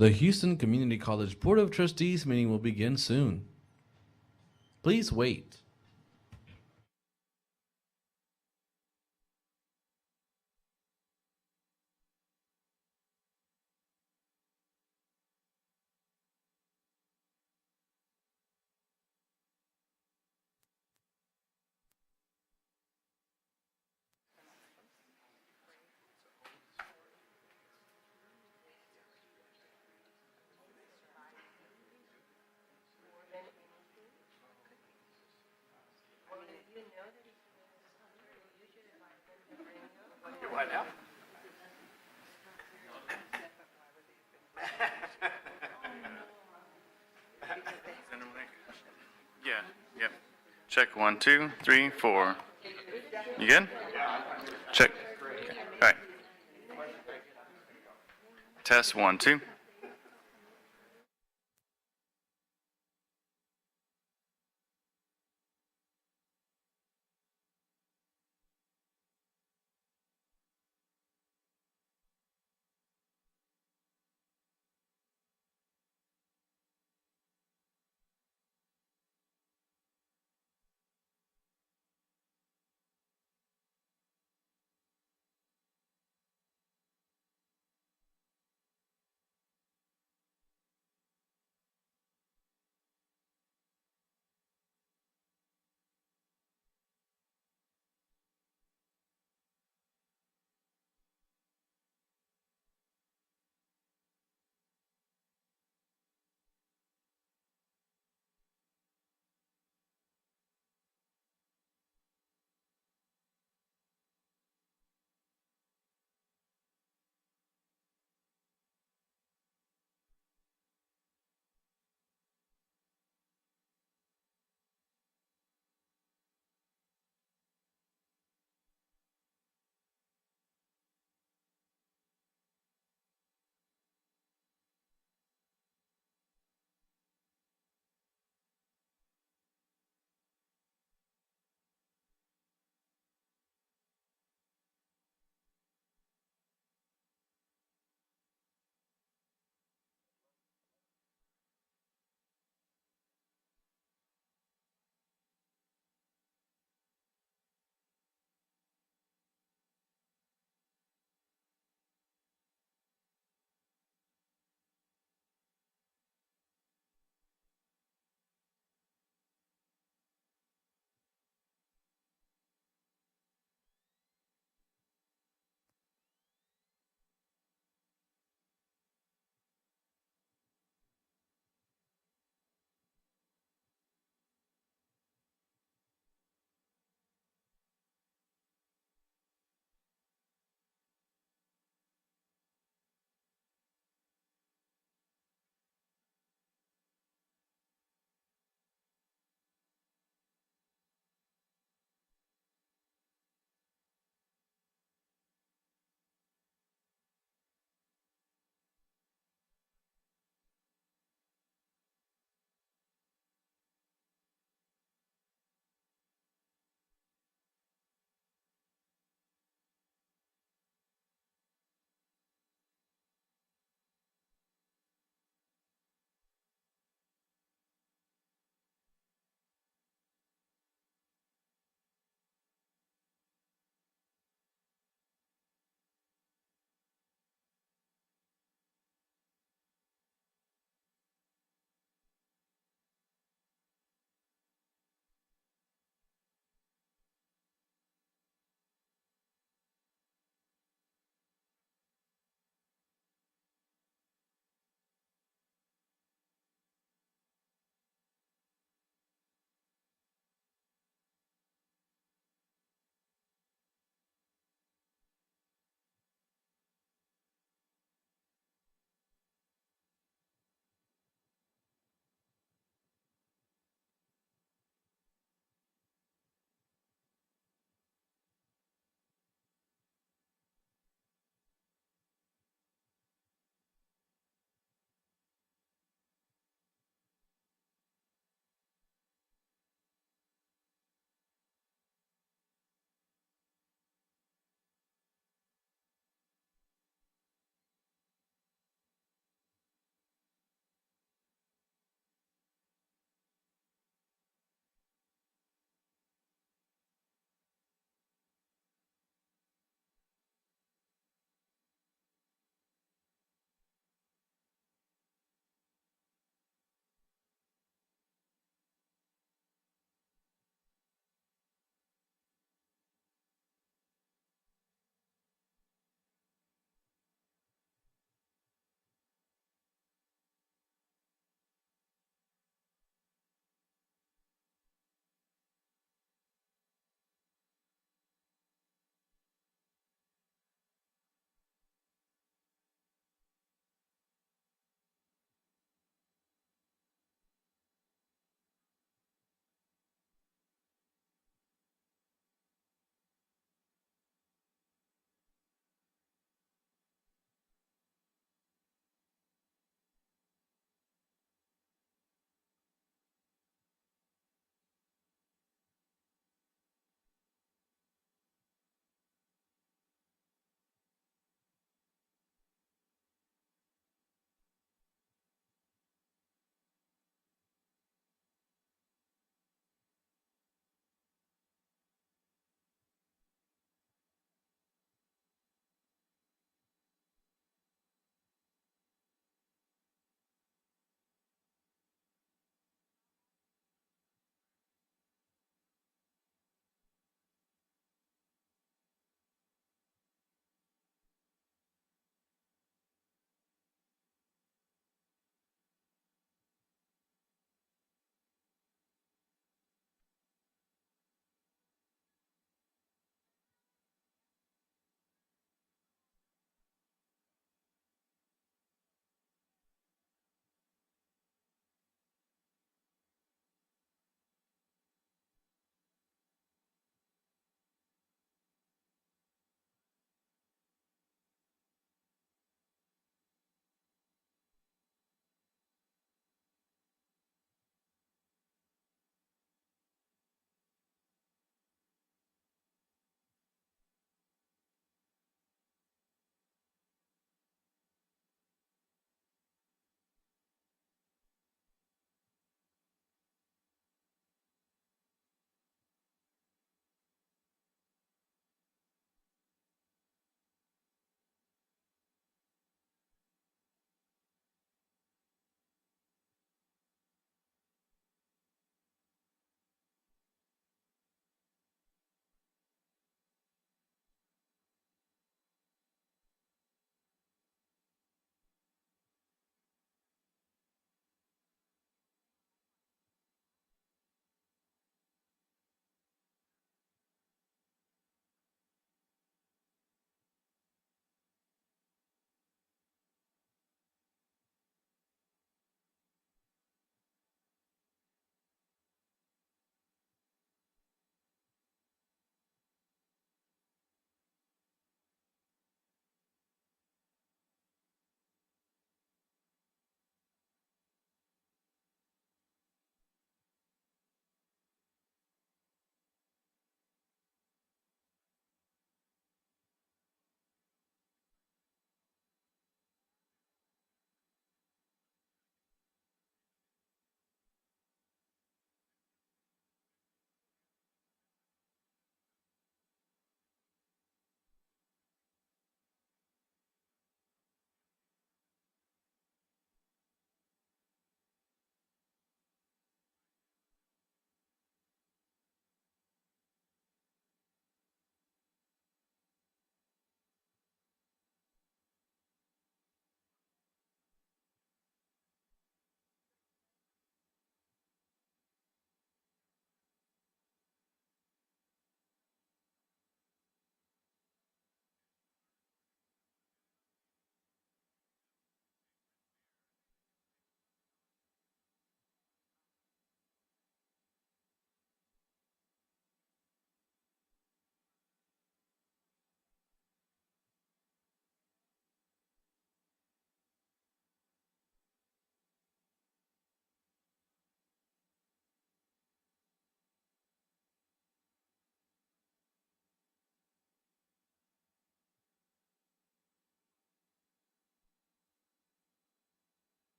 The Houston Community College Board of Trustees meeting will begin soon. Please wait. What now? Yeah, yep. Check 1, 2, 3, 4. You good? Check. Okay. All right. Test 1, 2.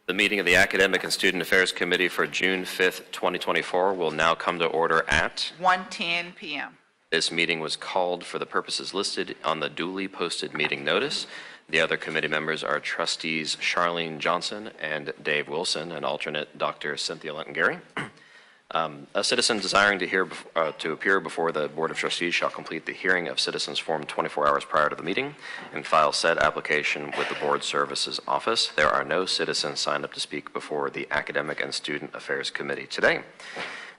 The meeting of the Academic and Student Affairs Committee for June 5th, 2024 will now come to order at 1:10 p.m. This meeting was called for the purposes listed on the duly posted meeting notice. The other committee members are Trustees Charlene Johnson and Dave Wilson, and alternate Dr. Cynthia Lenton-Gary. A citizen desiring to appear before the Board of Trustees shall complete the hearing of citizens form 24 hours prior to the meeting and file said application with the Board Services Office. There are no citizens signed up to speak before the Academic and Student Affairs Committee today.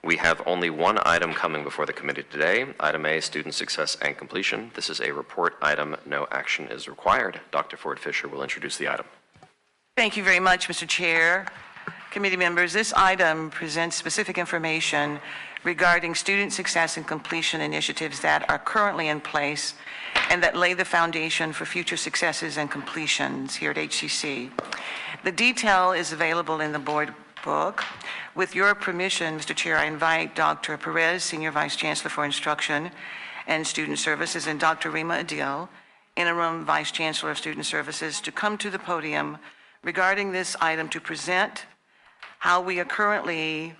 We have only one item coming before the committee today. Item A, Student Success and Completion. This is a report item. No action is required. Dr. Ford Fisher will introduce the item. Thank you very much, Mr. Chair. Committee members, this item presents specific information regarding student success and completion initiatives that are currently in place and that lay the foundation for future successes and completions here at HCC. The detail is available in the board book. With your permission, Mr. Chair, I invite Dr. Perez, Senior Vice Chancellor for Instruction and Student Services, and Dr. Rima Adil, Interim Vice Chancellor of Student Services, to come to the podium regarding this item to present how we are currently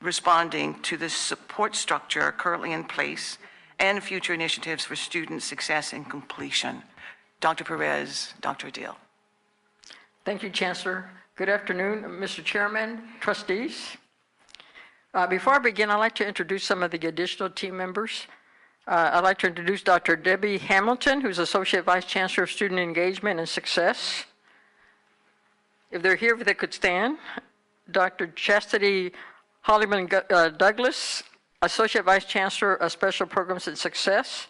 responding to the support structure currently in place and future initiatives for student success and completion. Dr. Perez, Dr. Adil. Thank you, Chancellor. Good afternoon, Mr. Chairman, trustees. Before I begin, I'd like to introduce some of the additional team members. I'd like to introduce Dr. Debbie Hamilton, who's Associate Vice Chancellor of Student Engagement and Success. If they're here, if they could stand. Dr. Chastity Hollyman Douglas, Associate Vice Chancellor of Special Programs and Success.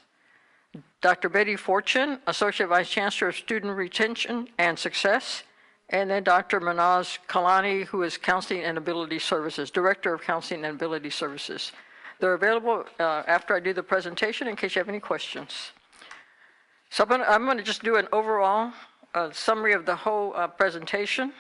Dr. Betty Fortune, Associate Vice Chancellor of Student Retention and Success. And then Dr. Manaz Kalani, who is Counseling and Ability Services, Director of Counseling and Ability Services. They're available after I do the presentation in case you have any questions. So I'm going to just do an overall summary of the whole presentation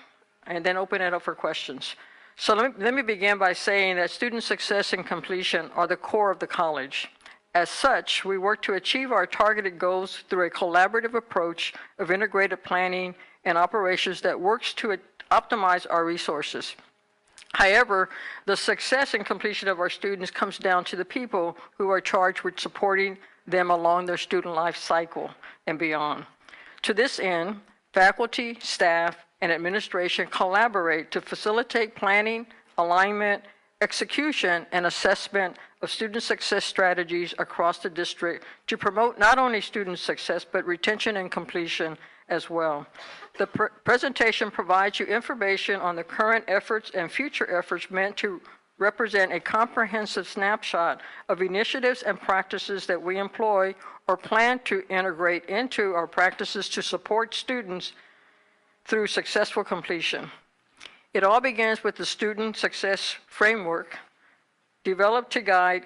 and then open it up for questions. So let me begin by saying that student success and completion are the core of the college. As such, we work to achieve our targeted goals through a collaborative approach of integrated planning and operations that works to optimize our resources. However, the success and completion of our students comes down to the people who are charged with supporting them along their student life cycle and beyond. To this end, faculty, staff, and administration collaborate to facilitate planning, alignment, execution, and assessment of student success strategies across the district to promote not only student success, but retention and completion as well. The presentation provides you information on the current efforts and future efforts meant to represent a comprehensive snapshot of initiatives and practices that we employ or plan to integrate into our practices to support students through successful completion. It all begins with the Student Success Framework, developed to guide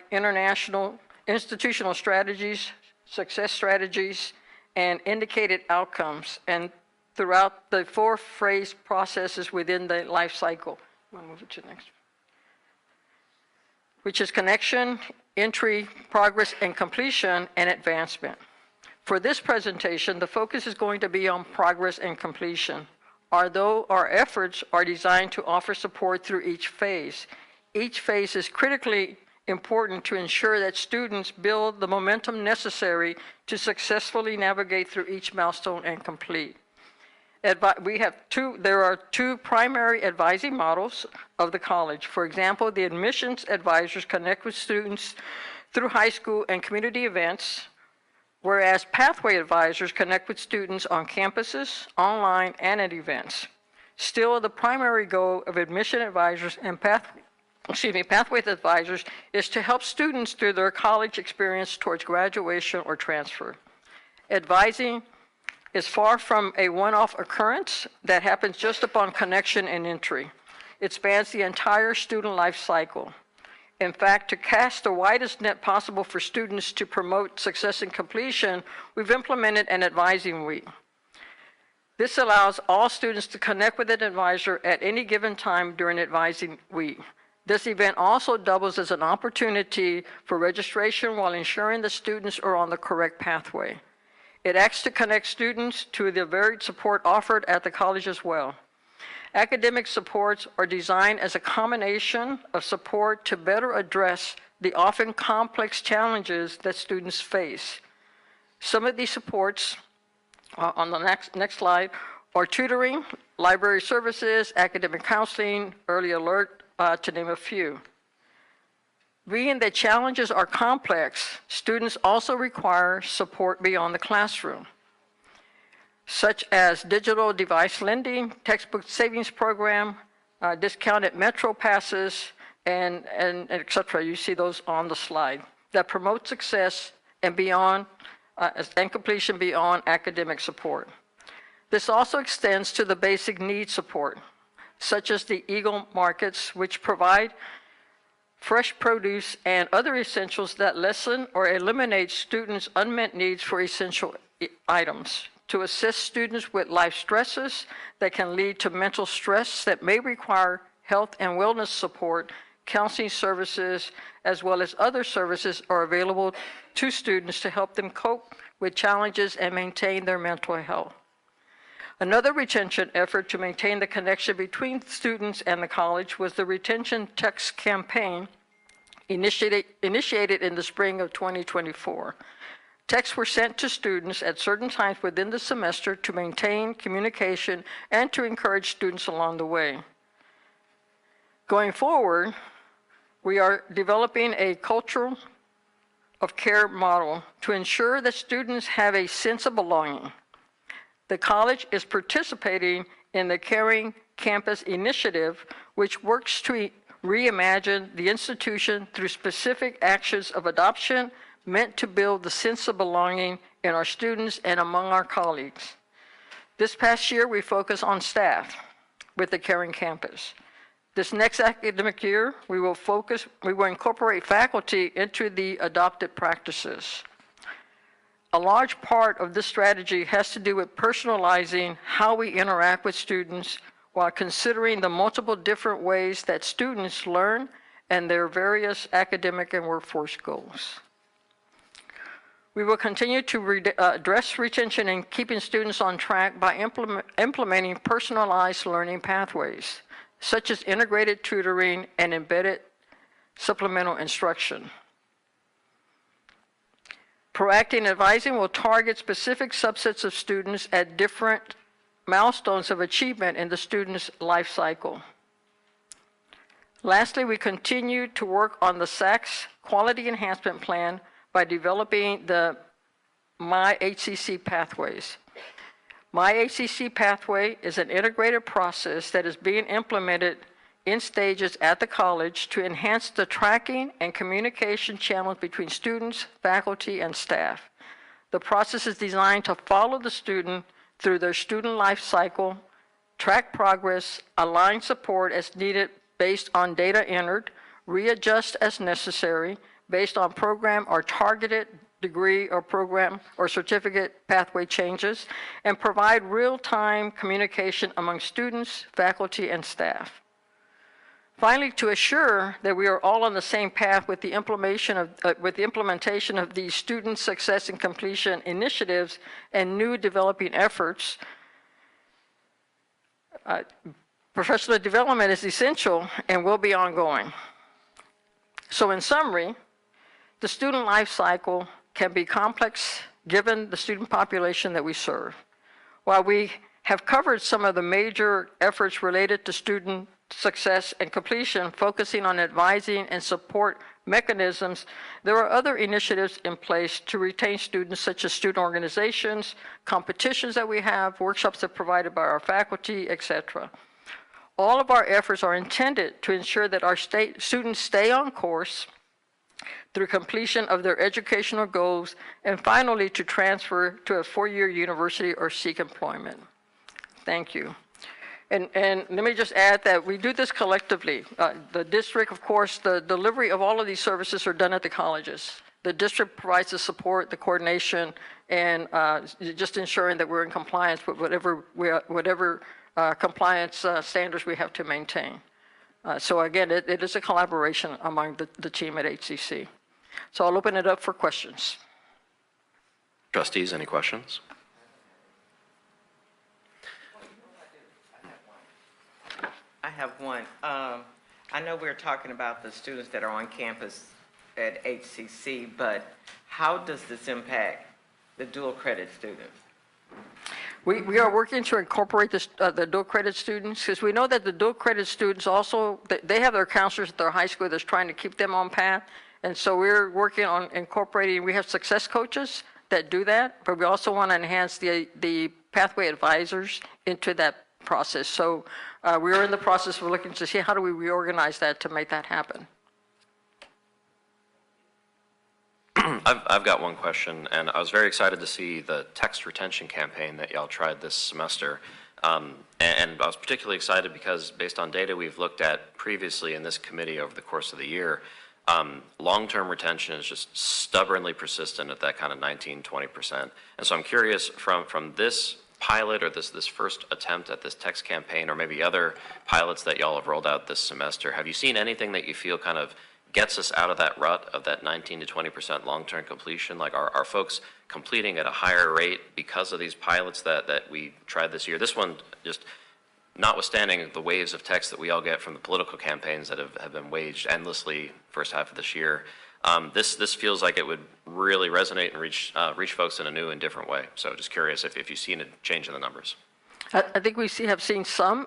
institutional strategies, success strategies, and indicated outcomes, and throughout the 4 phase processes within the life cycle. I'm going to move it to the next, which is connection, entry, progress, and completion, and advancement. For this presentation, the focus is going to be on progress and completion. Although our efforts are designed to offer support through each phase is critically important to ensure that students build the momentum necessary to successfully navigate through each milestone and complete. There are 2 primary advising models of the college. For example, the admissions advisors connect with students through high school and community events, whereas pathway advisors connect with students on campuses, online, and at events. Still, the primary goal of admission advisors and pathway advisors is to help students through their college experience towards graduation or transfer. Advising is far from a one-off occurrence that happens just upon connection and entry. It spans the entire student life cycle. In fact, to cast the widest net possible for students to promote success and completion, we've implemented an advising week. This allows all students to connect with an advisor at any given time during advising week. This event also doubles as an opportunity for registration while ensuring the students are on the correct pathway. It acts to connect students to the varied support offered at the college as well. Academic supports are designed as a combination of support to better address the often complex challenges that students face. Some of these supports, on the next slide, are tutoring, library services, academic counseling, early alert, to name a few. Being that challenges are complex, students also require support beyond the classroom, such as digital device lending, textbook savings program, discounted metro passes, and et cetera. You see those on the slide that promote success and beyond and completion beyond academic support. This also extends to the basic needs support, such as the Eagle markets, which provide fresh produce and other essentials that lessen or eliminate students' unmet needs for essential items to assist students with life stresses that can lead to mental stress that may require health and wellness support. Counseling services, as well as other services, are available to students to help them cope with challenges and maintain their mental health. Another retention effort to maintain the connection between students and the college was the Retention Text Campaign initiated in the spring of 2024. Texts were sent to students at certain times within the semester to maintain communication and to encourage students along the way. Going forward, we are developing a culture of care model to ensure that students have a sense of belonging. The college is participating in the Caring Campus Initiative, which works to reimagine the institution through specific actions of adoption meant to build the sense of belonging in our students and among our colleagues. This past year, we focused on staff with the Caring Campus. This next academic year, we will incorporate faculty into the adopted practices. A large part of this strategy has to do with personalizing how we interact with students while considering the multiple different ways that students learn and their various academic and workforce goals. We will continue to address retention and keeping students on track by implementing personalized learning pathways, such as integrated tutoring and embedded supplemental instruction. Proactive advising will target specific subsets of students at different milestones of achievement in the student's life cycle. Lastly, we continue to work on the SACS Quality Enhancement Plan by developing the My HCC pathways. My HCC pathway is an integrated process that is being implemented in stages at the college to enhance the tracking and communication channels between students, faculty, and staff. The process is designed to follow the student through their student life cycle, track progress, align support as needed based on data entered, readjust as necessary based on program or targeted degree or program or certificate pathway changes, and provide real-time communication among students, faculty, and staff. Finally, to assure that we are all on the same path with the implementation of these student success and completion initiatives and new developing efforts, professional development is essential and will be ongoing. So in summary, the student life cycle can be complex given the student population that we serve. While we have covered some of the major efforts related to student success and completion, focusing on advising and support mechanisms, there are other initiatives in place to retain students, such as student organizations, competitions that we have, workshops that are provided by our faculty, etc. All of our efforts are intended to ensure that our students stay on course through completion of their educational goals, and finally to transfer to a four-year university or seek employment. Thank you. And let me just add that we do this collectively. The district, of course, the delivery of all of these services are done at the colleges. The district provides the support, the coordination, and just ensuring that we're in compliance with whatever compliance standards we have to maintain. So again, it is a collaboration among the team at HCC. So I'll open it up for questions. Trustees, any questions? have one. I know we're talking about the students that are on campus at HCC, but how does this impact the dual credit students? We are working to incorporate the dual credit students, because we know that the dual credit students also, they have their counselors at their high school that's trying to keep them on path. And so we're working on incorporating, we have success coaches that do that, but we also want to enhance the pathway advisors into that process. So we're in the process of looking to see how do we reorganize that to make that happen. I've got one question, and I was very excited to see the text retention campaign that y'all tried this semester. And I was particularly excited because based on data we've looked at previously in this committee over the course of the year, long-term retention is just stubbornly persistent at that kind of 19-20%. And so I'm curious from this pilot or this first attempt at this text campaign, or maybe other pilots that y'all have rolled out this semester, have you seen anything that you feel kind of gets us out of that rut of that 19 to 20% long-term completion? Like, are folks completing at a higher rate because of these pilots that we tried this year? This one, just notwithstanding the waves of text that we all get from the political campaigns that have been waged endlessly first half of this year, this feels like it would really resonate and reach folks in a new and different way. So just curious if you've seen a change in the numbers. I think we have seen some.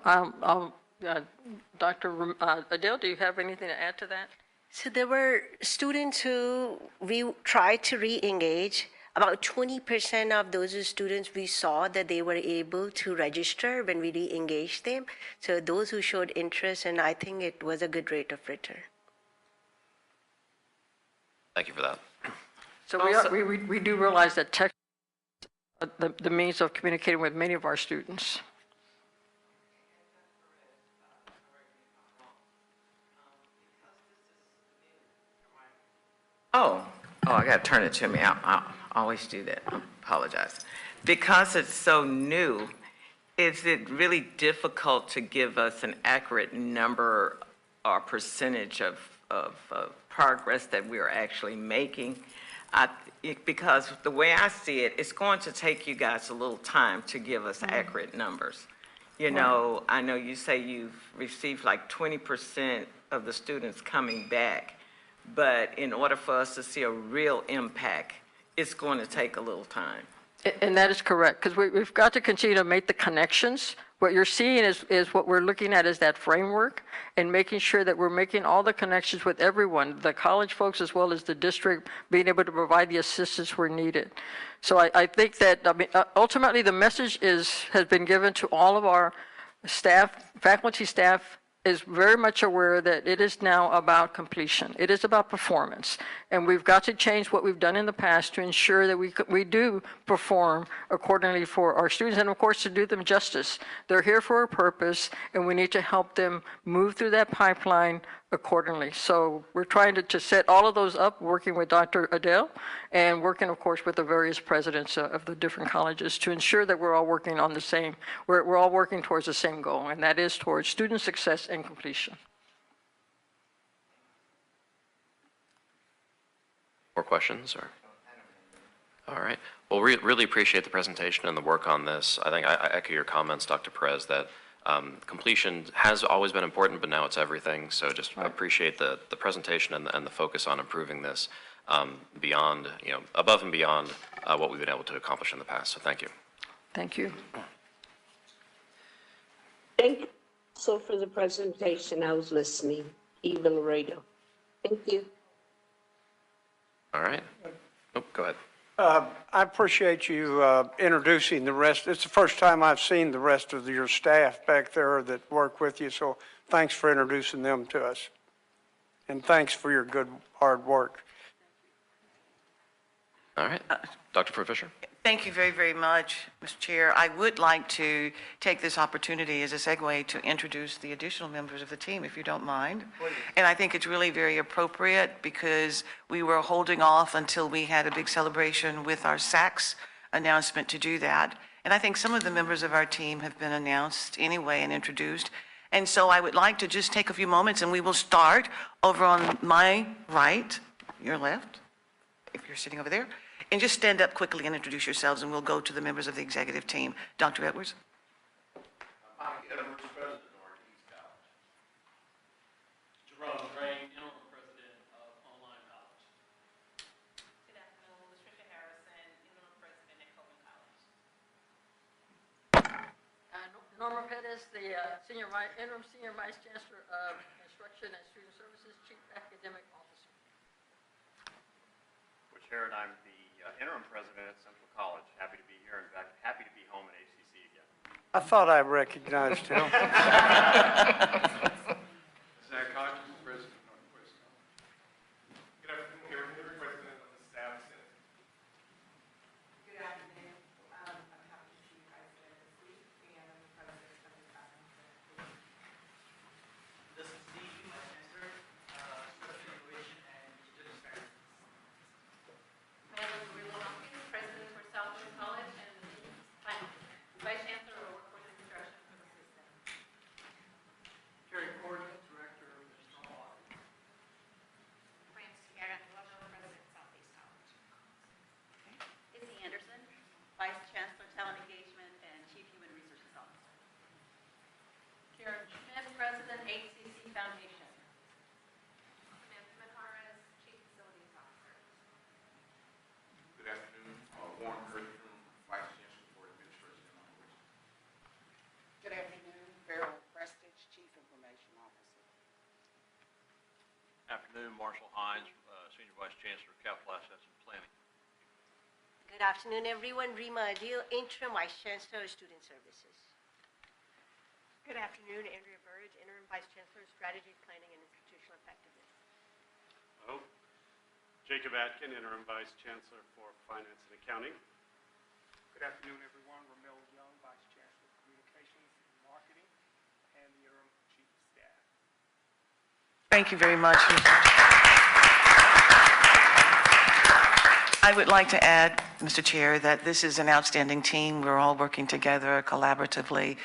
Dr. Adele, do you have anything to add to that? So there were students who we tried to re-engage. About 20% of those students, we saw that they were able to register when we re-engaged them. So those who showed interest, and I think it was a good rate of return. Thank you for that. So we do realize that text is the means of communicating with many of our students. Oh, I got to turn it to me. I always do that. I apologize. Because it's so new, is it really difficult to give us an accurate number or percentage of progress that we're actually making? Because the way I see it, it's going to take you guys a little time to give us accurate numbers. You know, I know you say you've received like 20% of the students coming back, but in order for us to see a real impact, it's going to take a little time. And that is correct, because we've got to continue to make the connections. What you're seeing is what we're looking at is that framework and making sure that we're making all the connections with everyone, the college folks as well as the district, being able to provide the assistance where needed. So I think that, ultimately the message has been given to all of our staff, faculty staff, is very much aware that it is now about completion. It is about performance. And we've got to change what we've done in the past to ensure that we do perform accordingly for our students, and of course to do them justice. They're here for a purpose, and we need to help them move through that pipeline accordingly. So we're trying to set all of those up, working with Dr. Adele, and working, of course, with the various presidents of the different colleges to ensure that we're all working on the same, we're all working towards the same goal, and that is towards student success and completion. More questions? Or? All right. Well, really appreciate the presentation and the work on this. I think I echo your comments, Dr. Perez, that completion has always been important, but now it's everything. So just appreciate the presentation and the focus on improving this beyond, above and beyond what we've been able to accomplish in the past. So thank you. Thank you. Thank you also for the presentation. I was listening. Eva Laredo. Thank you. All right. Oh, go ahead. I appreciate you introducing the rest. It's the first time I've seen the rest of your staff back there that work with you, so thanks for introducing them to us. And thanks for your good, hard work. All right. Dr. Fisher. Thank you very, very much, Mr. Chair. I would like to take this opportunity as a segue to introduce the additional members of the team, if you don't mind. Please. And I think it's really very appropriate because we were holding off until we had a big celebration with our SACS announcement to do that. And I think some of the members of our team have been announced anyway and introduced. And so I would like to just take a few moments, and we will start over on my right, your left, if you're sitting over there. And just stand up quickly and introduce yourselves, and we'll go to the members of the executive team. Dr. Edwards? Mike Edwards, President of Northeast College. is the Interim Senior Vice Chancellor of Instruction and Student Services, Chief Academic Officer. Chair, and I'm the interim president at Central College. Happy to be here, and happy to be home at HCC again. I thought I recognized him. Zach Hodges, President of Northwest College. Good afternoon, everyone. President of the Staff Senate. Good afternoon. I'm happy to see you guys there this week, and I'm the president of the Staff Senate. This is Steve, Vice Chancellor, Structure, Innovation, and Student Experience. President for Southern College, and Vice Chancellor of Workforce Instruction for the system. Terry Gordon, Director of External Audit. Francis Garrett, President of Southeast College. Izzy Anderson, Vice Chancellor, Talent Engagement, and Chief Human Resources Officer. Karen Schmidt, President, HCC Foundation. Samantha Maharas, Chief Facilities Officer. Good afternoon. Warren Kirkland, Vice Chancellor for Administration and Operations. Good afternoon. Beryl Prestige, Chief Information Officer. Afternoon, Marshall Hines, Senior Vice Chancellor, Capital Assets and Planning. Good afternoon, everyone. Rima Adil, Interim Vice Chancellor, Student Services. Good afternoon, Andrea Burridge, Interim Vice Chancellor, Strategy, Planning, and Institutional Effectiveness. Hello. Jacob Atkin, Interim Vice Chancellor for Finance and Accounting. Good afternoon, everyone. Ramil Young, Vice Chancellor of Communications and Marketing, and the Interim Chief of Staff. Thank you very much. I would like to add, Mr. Chair, that this is an outstanding team. We're all working together collaboratively,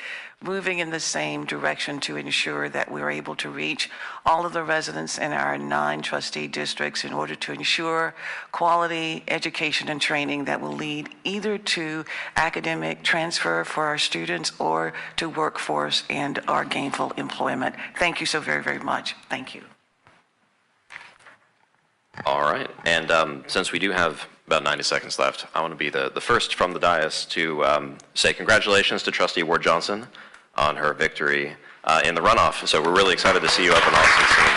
moving in the same direction to ensure that we're able to reach all of the residents in our 9 trustee districts in order to ensure quality education and training that will lead either to academic transfer for our students or to workforce and our gainful employment. Thank you so very, very much. Thank you. All right, and since we do have about 90 seconds left, I want to be the first from the dais to say congratulations to Trustee Ward Johnson on her victory in the runoff. So we're really excited to see you up in Austin soon.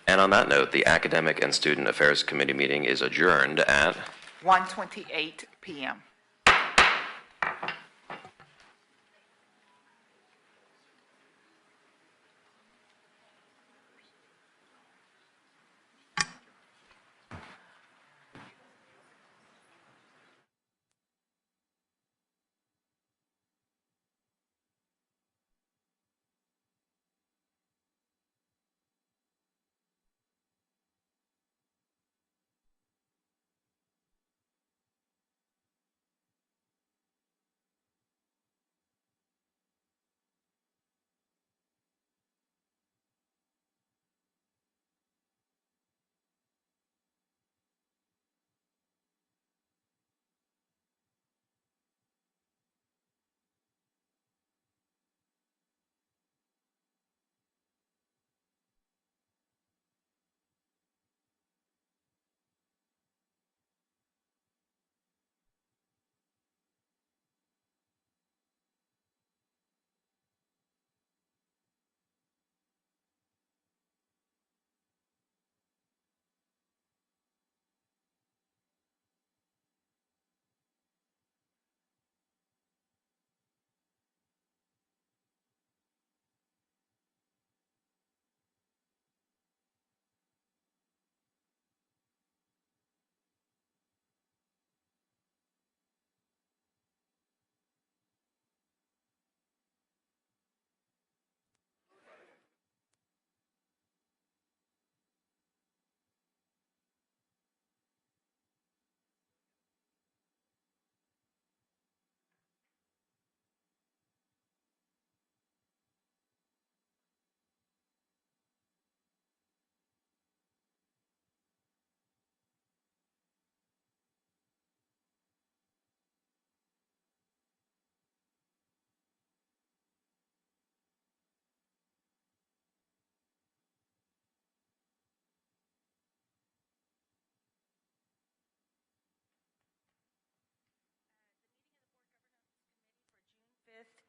And on that note, the Academic and Student Affairs Committee meeting is adjourned at 1:28 p.m.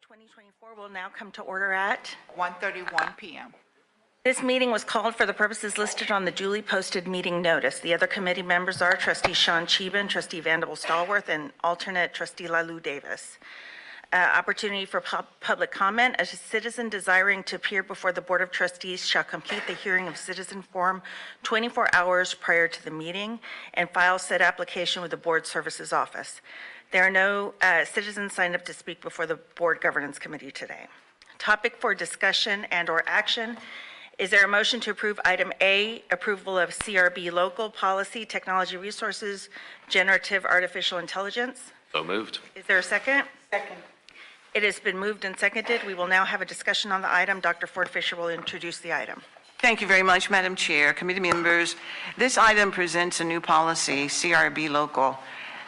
2024 will now come to order at 1:31 p.m. This meeting was called for the purposes listed on the duly posted meeting notice. The other committee members are Trustee Sean Cheban, Trustee Vanderbilt Stallworth, and alternate Trustee Lalu Davis. Opportunity for public comment. A citizen desiring to appear before the Board of Trustees shall complete the hearing of citizen form 24 hours prior to the meeting and file said application with the Board Services Office. There are no citizens signed up to speak before the Board Governance Committee today. Topic for discussion and/or action. Is there a motion to approve item A, approval of CRB local policy, technology resources, generative artificial intelligence? So moved. Is there a second? Second. It has been moved and seconded. We will now have a discussion on the item. Dr. Ford Fisher will introduce the item. Thank you very much, Madam Chair. Committee members, this item presents a new policy, CRB local,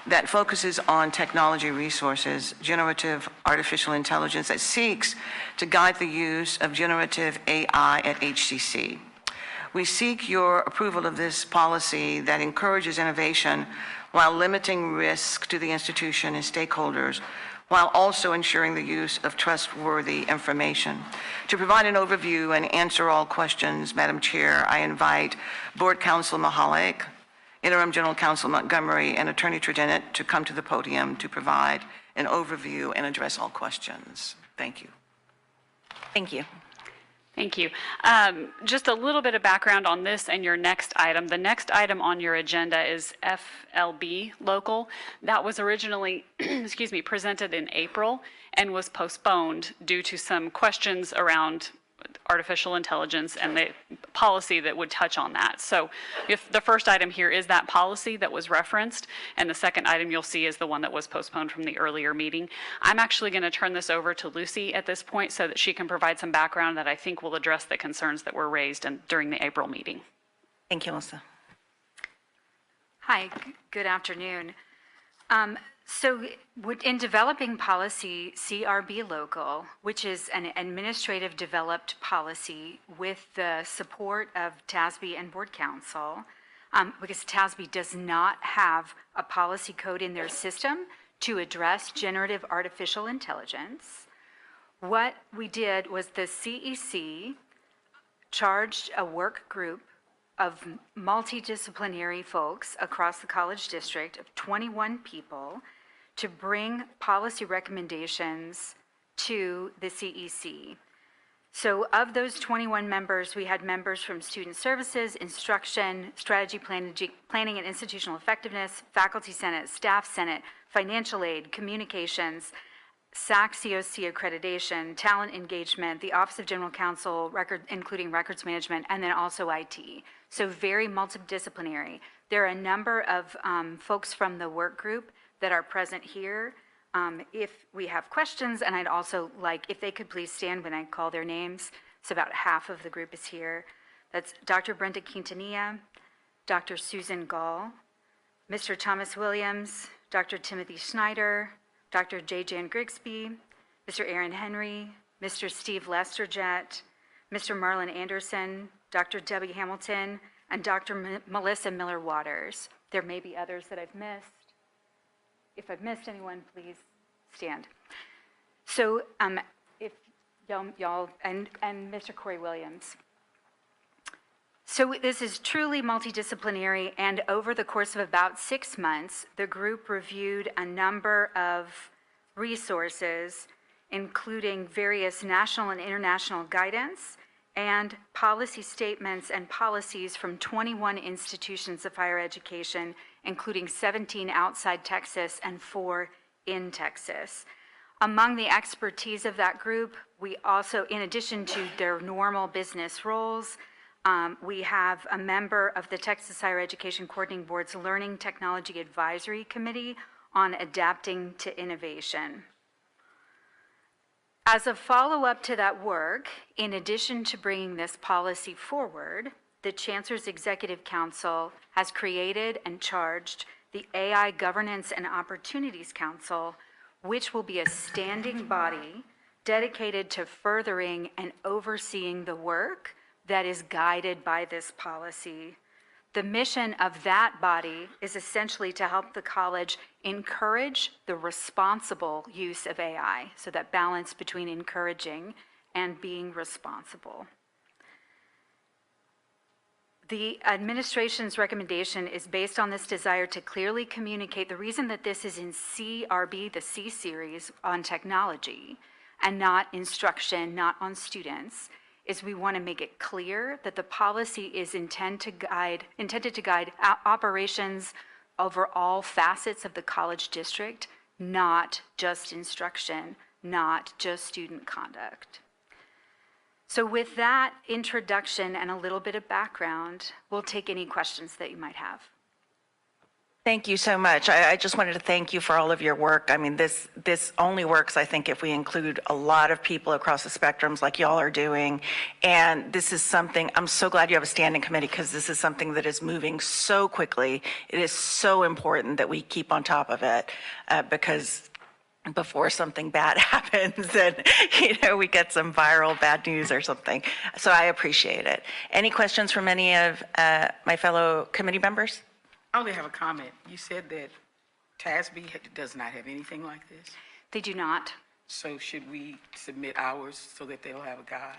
that focuses on technology resources, generative artificial intelligence, that seeks to guide the use of generative AI at HCC. We seek your approval of this policy that encourages innovation while limiting risk to the institution and stakeholders, while also ensuring the use of trustworthy information. To provide an overview and answer all questions, Madam Chair, I invite Board Counsel Mahalik, Interim General Counsel Montgomery, and Attorney Tredenet to come to the podium to provide an overview and address all questions. Thank you. Thank you. Thank you. Just a little bit of background on this and your next item. The next item on your agenda is FLB local. That was originally, excuse me, presented in April and was postponed due to some questions around artificial intelligence and the policy that would touch on that. So if the first item here is that policy that was referenced, and the second item you'll see is the one that was postponed from the earlier meeting. I'm actually going to turn this over to Lucy at this point so that she can provide some background that I think will address the concerns that were raised during the April meeting. Thank you, Melissa. Hi, good afternoon. So in developing policy CRB local, which is an administrative developed policy with the support of TASB and Board Counsel, because TASB does not have a policy code in their system to address generative artificial intelligence, what we did was the CEC charged a work group of multidisciplinary folks across the college district of 21 people to bring policy recommendations to the CEC. So of those 21 members, we had members from Student Services, Instruction, Strategy Planning and Institutional Effectiveness, Faculty Senate, Staff Senate, Financial Aid, Communications, SAC COC Accreditation, Talent Engagement, the Office of General Counsel, including Records Management, and then also IT. So very multidisciplinary. There are a number of folks from the work group that are present here. If we have questions, and I'd also like, if they could please stand when I call their names. So about half of the group is here. That's Dr. Brenda Quintanilla, Dr. Susan Gall, Mr. Thomas Williams, Dr. Timothy Schneider, Dr. J. Jan Grigsby, Mr. Aaron Henry, Mr. Steve Lesterjet, Mr. Marlon Anderson, Dr. Debbie Hamilton, and Dr. Melissa Miller-Waters. There may be others that I've missed. If I've missed anyone, please stand. So if y'all, and Mr. Corey Williams. So this is truly multidisciplinary, and over the course of about 6 months, the group reviewed a number of resources, including various national and international guidance and policy statements and policies from 21 institutions of higher education, including 17 outside Texas and 4 in Texas. Among the expertise of that group, we also, in addition to their normal business roles, we have a member of the Texas Higher Education Coordinating Board's Learning Technology Advisory Committee on adapting to innovation. As a follow-up to that work, in addition to bringing this policy forward, the Chancellor's Executive Council has created and charged the AI Governance and Opportunities Council, which will be a standing body dedicated to furthering and overseeing the work that is guided by this policy. The mission of that body is essentially to help the college encourage the responsible use of AI, so that balance between encouraging and being responsible. The administration's recommendation is based on this desire to clearly communicate. The reason that this is in CRB, the C series on technology, and not instruction, not on students, is we want to make it clear that the policy is intended to guide operations over all facets of the college district, not just instruction, not just student conduct. So with that introduction and a little bit of background, we'll take any questions that you might have. Thank you so much. I just wanted to thank you for all of your work. I mean, this only works, I think, if we include a lot of people across the spectrums like y'all are doing. And this is something, I'm so glad you have a standing committee, because this is something that is moving so quickly. It is so important that we keep on top of it, because before something bad happens and, we get some viral bad news or something. So I appreciate it. Any questions from any of my fellow committee members? I only have a comment. You said that TASB does not have anything like this. They do not. So should we submit ours so that they'll have a guide?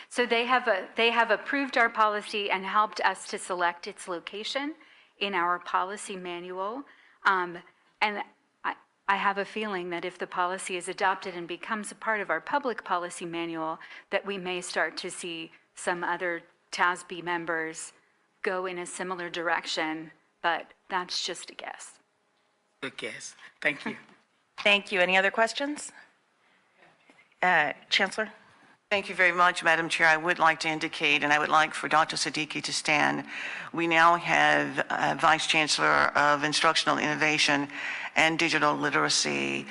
So they have approved our policy and helped us to select its location in our policy manual. And I have a feeling that if the policy is adopted and becomes a part of our public policy manual, that we may start to see some other TASB members go in a similar direction, but that's just a guess. Good guess. Thank you. Thank you. Any other questions? Chancellor? Thank you very much, Madam Chair. I would like to indicate, and I would like for Dr. Siddiqui to stand. We now have Vice Chancellor of Instructional Innovation and Digital Literacy.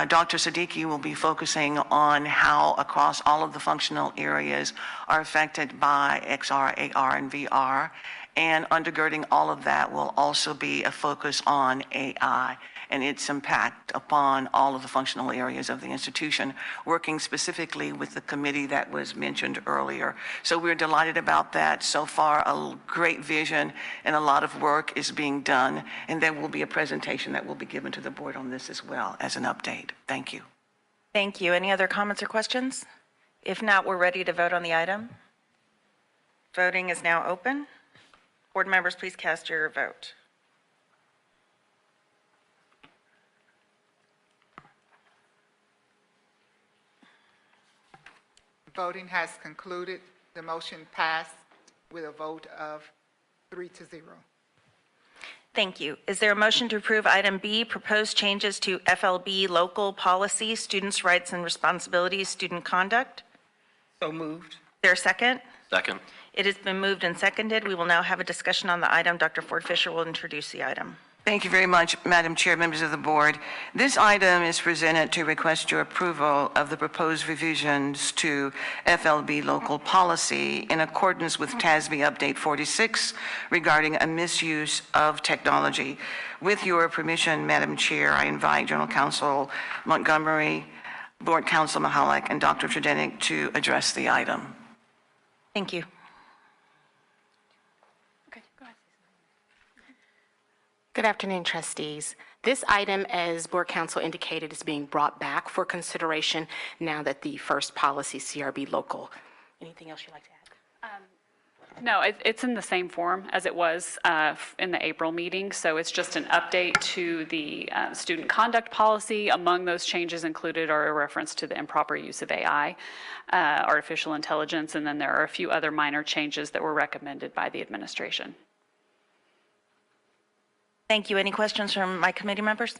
Dr. Siddiqui will be focusing on how across all of the functional areas are affected by XR, AR, and VR. And undergirding all of that will also be a focus on AI and its impact upon all of the functional areas of the institution, working specifically with the committee that was mentioned earlier. So we're delighted about that. So far, a great vision and a lot of work is being done, and there will be a presentation that will be given to the board on this as well as an update. Thank you. Thank you. Any other comments or questions? If not, we're ready to vote on the item. Voting is now open. Board members, please cast your vote. Voting has concluded. The motion passed with a vote of 3-0. Thank you. Is there a motion to approve item B, proposed changes to FLB local policy, students' rights and responsibilities, student conduct? So moved. Is there a second? Second. It has been moved and seconded. We will now have a discussion on the item. Dr. Ford Fisher will introduce the item. Thank you very much, Madam Chair, members of the board. This item is presented to request your approval of the proposed revisions to FLB local policy in accordance with TASB Update 46 regarding a misuse of technology. With your permission, Madam Chair, I invite General Counsel Montgomery, Board Counsel Mahalik, and Dr. Tredenick to address the item. Thank you. Good afternoon, trustees. This item, as Board Counsel indicated, is being brought back for consideration now that the first policy, CRB local. Anything else you'd like to add? No, it's in the same form as it was in the April meeting, so it's just an update to the student conduct policy. Among those changes included are a reference to the improper use of AI, artificial intelligence, and then there are a few other minor changes that were recommended by the administration. Thank you. Any questions from my committee members?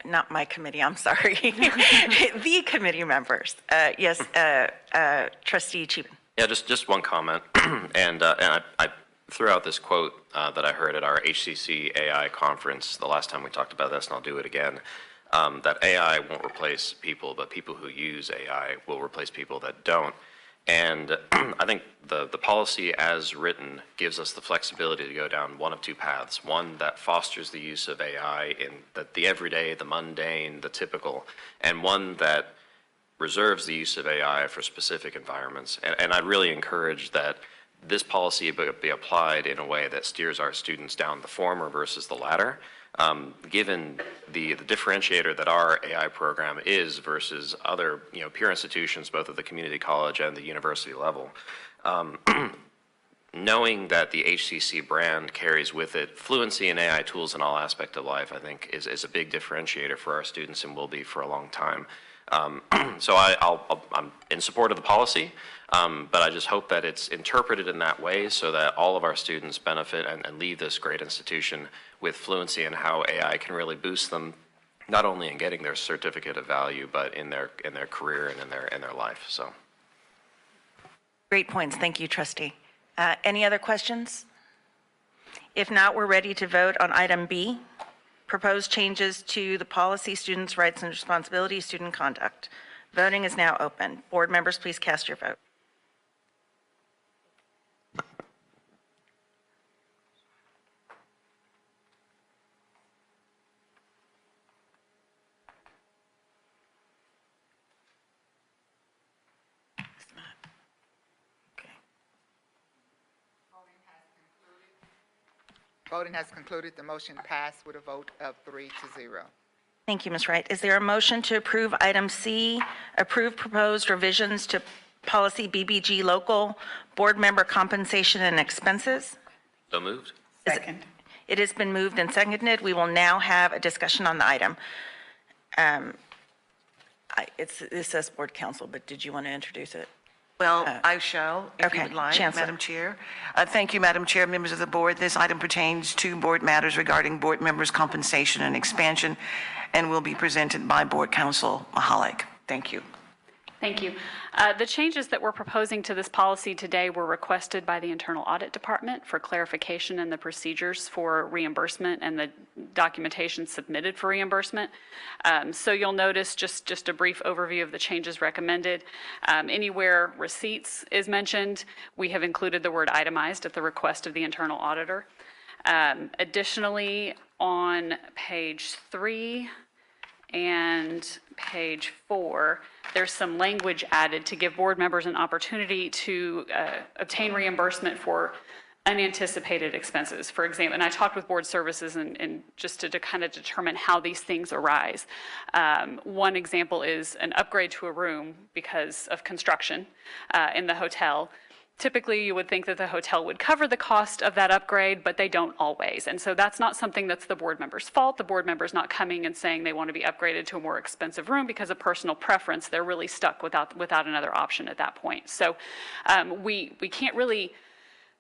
Not my committee, I'm sorry. The committee members. Yes, Trustee Cheatham. Yeah, just one comment. and I threw out this quote that I heard at our HCC AI conference the last time we talked about this, and I'll do it again, that AI won't replace people, but people who use AI will replace people that don't. And I think the policy as written gives us the flexibility to go down one of two paths. One that fosters the use of AI in the everyday, the mundane, the typical, and one that reserves the use of AI for specific environments. And I'd really encourage that this policy be applied in a way that steers our students down the former versus the latter, given the differentiator that our AI program is versus other, peer institutions, both at the community college and the university level. Knowing that the HCC brand carries with it fluency in AI tools in all aspects of life, I think is a big differentiator for our students and will be for a long time. So I'm in support of the policy, but I just hope that it's interpreted in that way so that all of our students benefit and leave this great institution with fluency in how AI can really boost them, not only in getting their certificate of value, but in their career and in their life. So, great points. Thank you, Trustee. Any other questions? If not, we're ready to vote on item B, proposed changes to the policy, students' rights and responsibilities, student conduct. Voting is now open. Board members, please cast your vote. Voting has concluded. The motion passed with a vote of 3-0. Thank you, Ms. Wright. Is there a motion to approve item C, approve proposed revisions to policy BBG local, board member compensation and expenses? So moved. Second. It has been moved and seconded. We will now have a discussion on the item. It says board counsel, but did you want to introduce it? Well, I shall, if you okay. would like, Chancellor. Madam Chair. Thank you, Madam Chair, members of the board. This item pertains to board matters regarding board members' compensation and expansion, and will be presented by Board Counsel Mahalik. Thank you. Thank you. The changes that we're proposing to this policy today were requested by the Internal Audit Department for clarification in the procedures for reimbursement and the documentation submitted for reimbursement. So you'll notice just a brief overview of the changes recommended. Anywhere receipts is mentioned, we have included the word itemized at the request of the internal auditor. Additionally, on page 3 and page 4, there's some language added to give board members an opportunity to obtain reimbursement for unanticipated expenses. For example, and I talked with board services and just to kind of determine how these things arise. One example is an upgrade to a room because of construction in the hotel. Typically, you would think that the hotel would cover the cost of that upgrade, but they don't always. And so that's not something that's the board member's fault. The board member's not coming and saying they want to be upgraded to a more expensive room because of personal preference. They're really stuck without another option at that point. So we can't really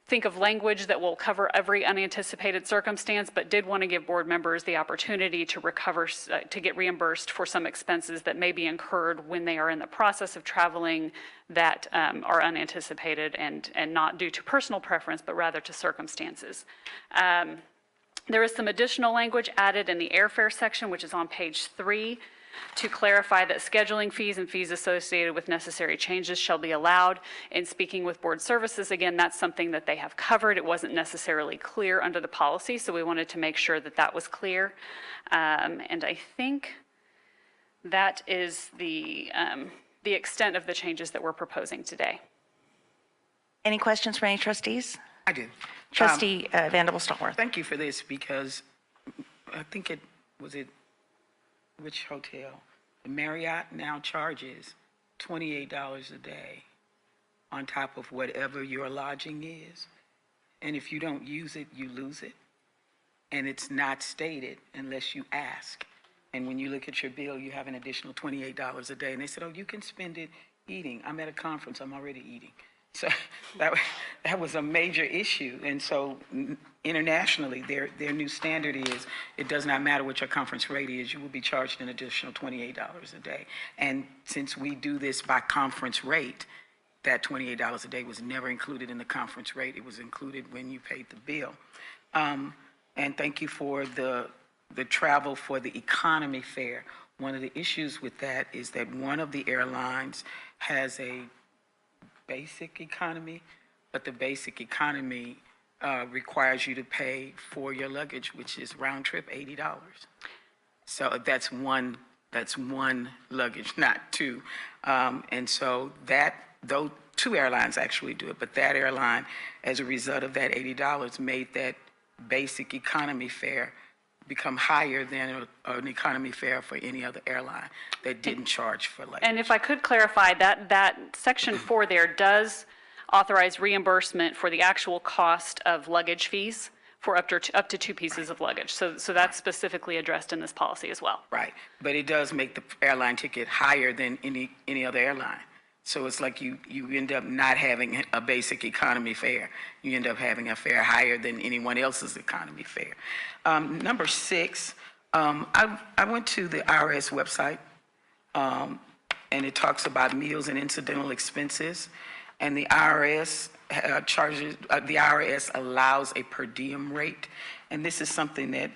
think of language that will cover every unanticipated circumstance, but did want to give board members the opportunity to recover, to get reimbursed for some expenses that may be incurred when they are in the process of traveling that are unanticipated and not due to personal preference, but rather to circumstances. There is some additional language added in the airfare section, which is on page 3, to clarify that scheduling fees and fees associated with necessary changes shall be allowed. In speaking with board services, again, that's something that they have covered. It wasn't necessarily clear under the policy, so we wanted to make sure that that was clear. And I think that is the extent of the changes that we're proposing today. Any questions from any trustees? I do. Trustee Vanderbilt-Stallworth. Thank you for this because I think which hotel? The Marriott now charges $28 a day on top of whatever your lodging is. And if you don't use it, you lose it. And it's not stated unless you ask. And when you look at your bill, you have an additional $28 a day. And they said, oh, you can spend it eating. I'm at a conference, I'm already eating. So that was a major issue. And so internationally, their new standard is it does not matter what your conference rate is, you will be charged an additional $28 a day. And since we do this by conference rate, that $28 a day was never included in the conference rate. It was included when you paid the bill. And thank you for the travel for the economy fare. One of the issues with that is that one of the airlines has a basic economy, but the basic economy requires you to pay for your luggage, which is round trip $80. So that's one luggage, not two. And so two airlines actually do it, but that airline, as a result of that $80, made that basic economy fare become higher than an economy fare for any other airline that didn't charge for luggage. And if I could clarify, that section 4 there does authorize reimbursement for the actual cost of luggage fees for up to 2 pieces of luggage. So that's specifically addressed in this policy as well. Right, but it does make the airline ticket higher than any other airline. So it's like you end up not having a basic economy fare. You end up having a fare higher than anyone else's economy fare. Number 6, I went to the IRS website, and it talks about meals and incidental expenses, and the IRS the IRS allows a per diem rate, and this is something that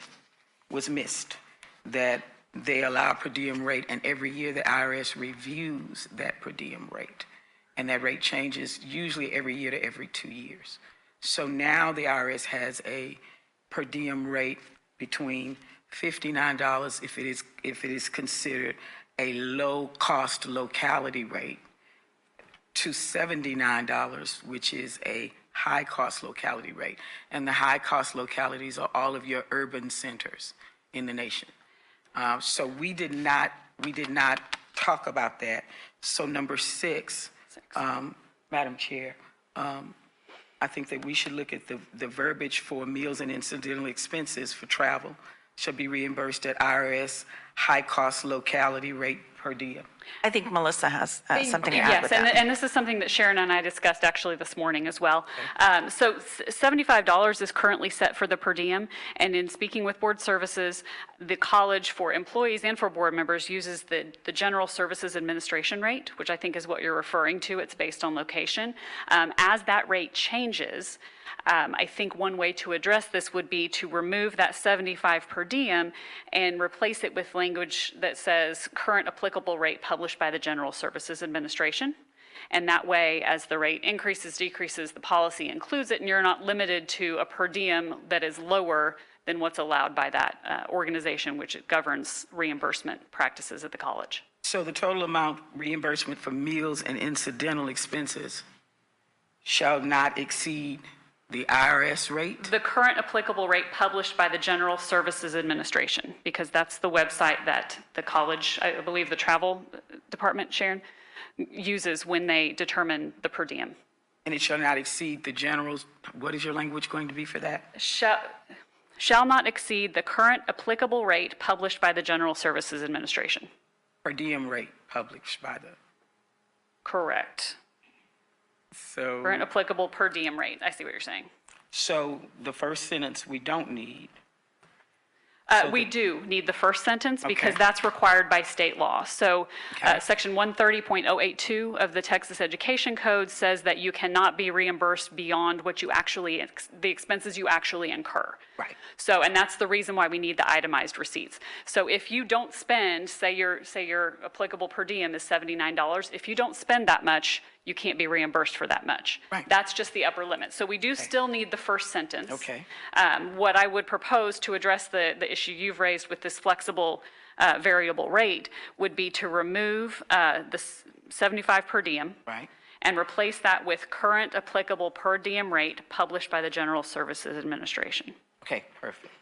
was missed, that they allow a per diem rate, and every year the IRS reviews that per diem rate, and that rate changes usually every year to every 2 years. So now the IRS has a per diem rate between $59 if it is considered a low-cost locality rate, to $79, which is a high-cost locality rate. And the high-cost localities are all of your urban centers in the nation. So we did not talk about that. So number 6, Madam Chair, I think that we should look at the verbiage for meals and incidental expenses for travel shall be reimbursed at IRS high-cost locality rate per diem. I think Melissa has something to add with Yes, that. and this is something that Sharon and I discussed actually this morning as well. So $75 is currently set for the per diem, and in speaking with board services, the college for employees and for board members uses the General Services Administration rate, which I think is what you're referring to. It's based on location. As that rate changes, I think one way to address this would be to remove that 75 per diem and replace it with language that says current applicable rate published by the General Services Administration. And that way, as the rate increases, decreases, the policy includes it, and you're not limited to a per diem that is lower than what's allowed by that organization, which governs reimbursement practices at the college. So the total amount reimbursement for meals and incidental expenses shall not exceed the IRS rate? The current applicable rate published by the General Services Administration, because that's the website that the college, I believe the travel department, Sharon, uses when they determine the per diem. And it shall not exceed the general's, what is your language going to be for that? Shall not exceed the current applicable rate published by the General Services Administration. Per diem rate published by the. Correct. So. Current applicable per diem rate. I see what you're saying. So the first sentence we don't need. We do need the first sentence because that's required by state law. So section 130.082 of the Texas Education Code says that you cannot be reimbursed beyond what you actually, the expenses you actually incur. Right. So, and that's the reason why we need the itemized receipts. So if you don't spend, say your applicable per diem is $79, if you don't spend that much, you can't be reimbursed for that much. Right. That's just the upper limit. So we do still need the first sentence. Okay. What I would propose to address the issue you've raised with this flexible variable rate would be to remove the 75 per diem. Right. And replace that with current applicable per diem rate published by the General Services Administration. Okay, perfect.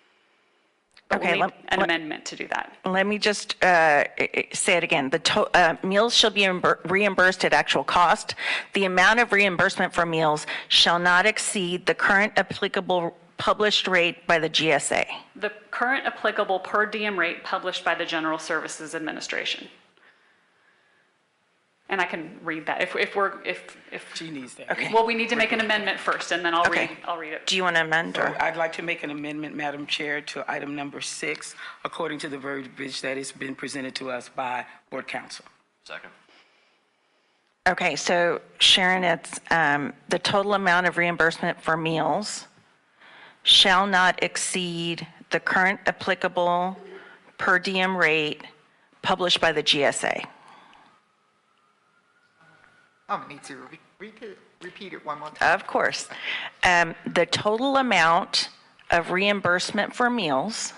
But Okay, we'll need an amendment to do that. Let me just say it again. The meals shall be reimbursed at actual cost. The amount of reimbursement for meals shall not exceed the current applicable published rate by the GSA. The current applicable per diem rate published by the General Services Administration. And I can read that if she needs that. Okay. Well, we need to make an amendment first, and then I'll read it. Do you want to amend? So I'd like to make an amendment, Madam Chair, to item number 6, according to the verbiage that has been presented to us by Board Counsel. Second. Okay, so Sharon, it's the total amount of reimbursement for meals shall not exceed the current applicable per diem rate published by the GSA. I need to repeat it one more time. Of course. The total amount of reimbursement for meals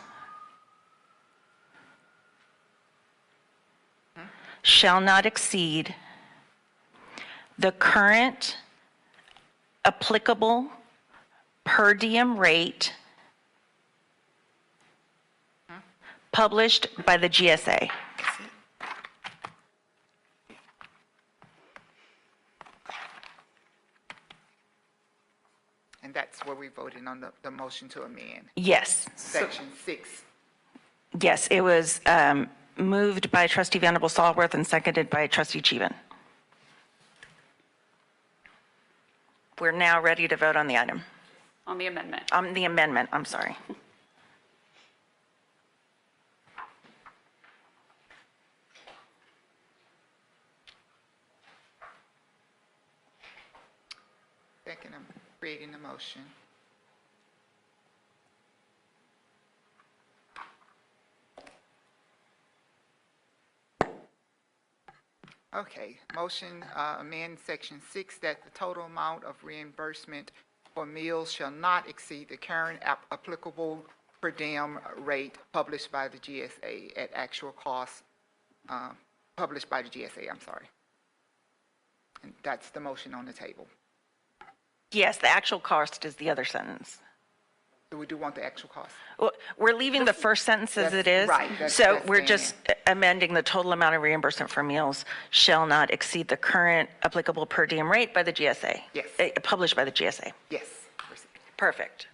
shall not exceed the current applicable per diem rate published by the GSA. And that's where we voted on the motion to amend. Yes. Section 6. Yes, it was moved by trustee Venable Stallworth and seconded by trustee Cheevan. We're now ready to vote on the item. On the amendment. On the amendment, I'm sorry. Second, I'm creating the motion. Okay, motion amend section 6 that the total amount of reimbursement for meals shall not exceed the current applicable per diem rate published by the GSA at actual cost, published by the GSA, I'm sorry. And that's the motion on the table. Yes, the actual cost is the other sentence. Do we do want the actual cost? Well, we're leaving the first sentence as it is. Right, So that's we're staying just amending the total amount of reimbursement for meals shall not exceed the current applicable per diem rate by the GSA. Yes. Published by the GSA. Yes. Perfect.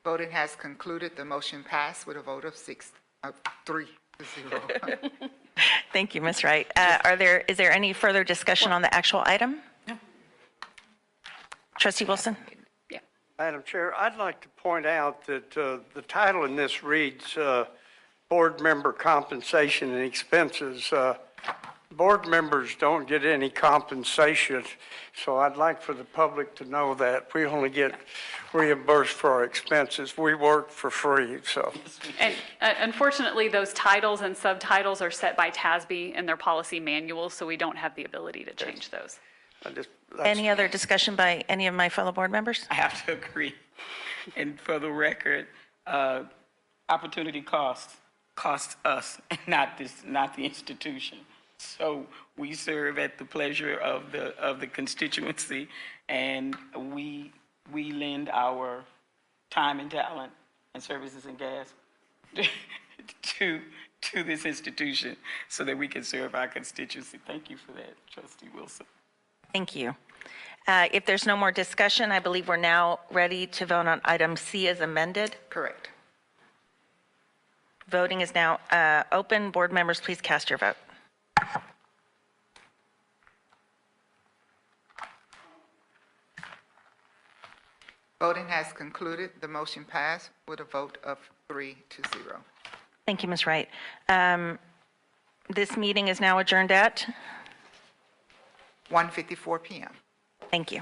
Voting has concluded. The motion passed with a vote of 3-0. Thank you, Ms. Wright. Is there any further discussion on the actual item? No. Trustee Wilson? Madam Chair, I'd like to point out that the title in this reads Board Member Compensation and Expenses. Board members don't get any compensation, so I'd like for the public to know that we only get reimbursed for our expenses. We work for free, so. And unfortunately, those titles and subtitles are set by TASB in their policy manuals, so we don't have the ability to change those. Any other discussion by any of my fellow board members? I have to agree. And for the record, opportunity costs us, and not the institution. So we serve at the pleasure of the constituency, and we lend our time and talent and services and gas to this institution so that we can serve our constituency. Thank you for that, Trustee Wilson. Thank you. If there's no more discussion, I believe we're now ready to vote on item C as amended. Correct. Voting is now open. Board members, please cast your vote. Voting has concluded. The motion passed with a vote of 3-0. Thank you, Ms. Wright. This meeting is now adjourned at 1:54 p.m. Thank you.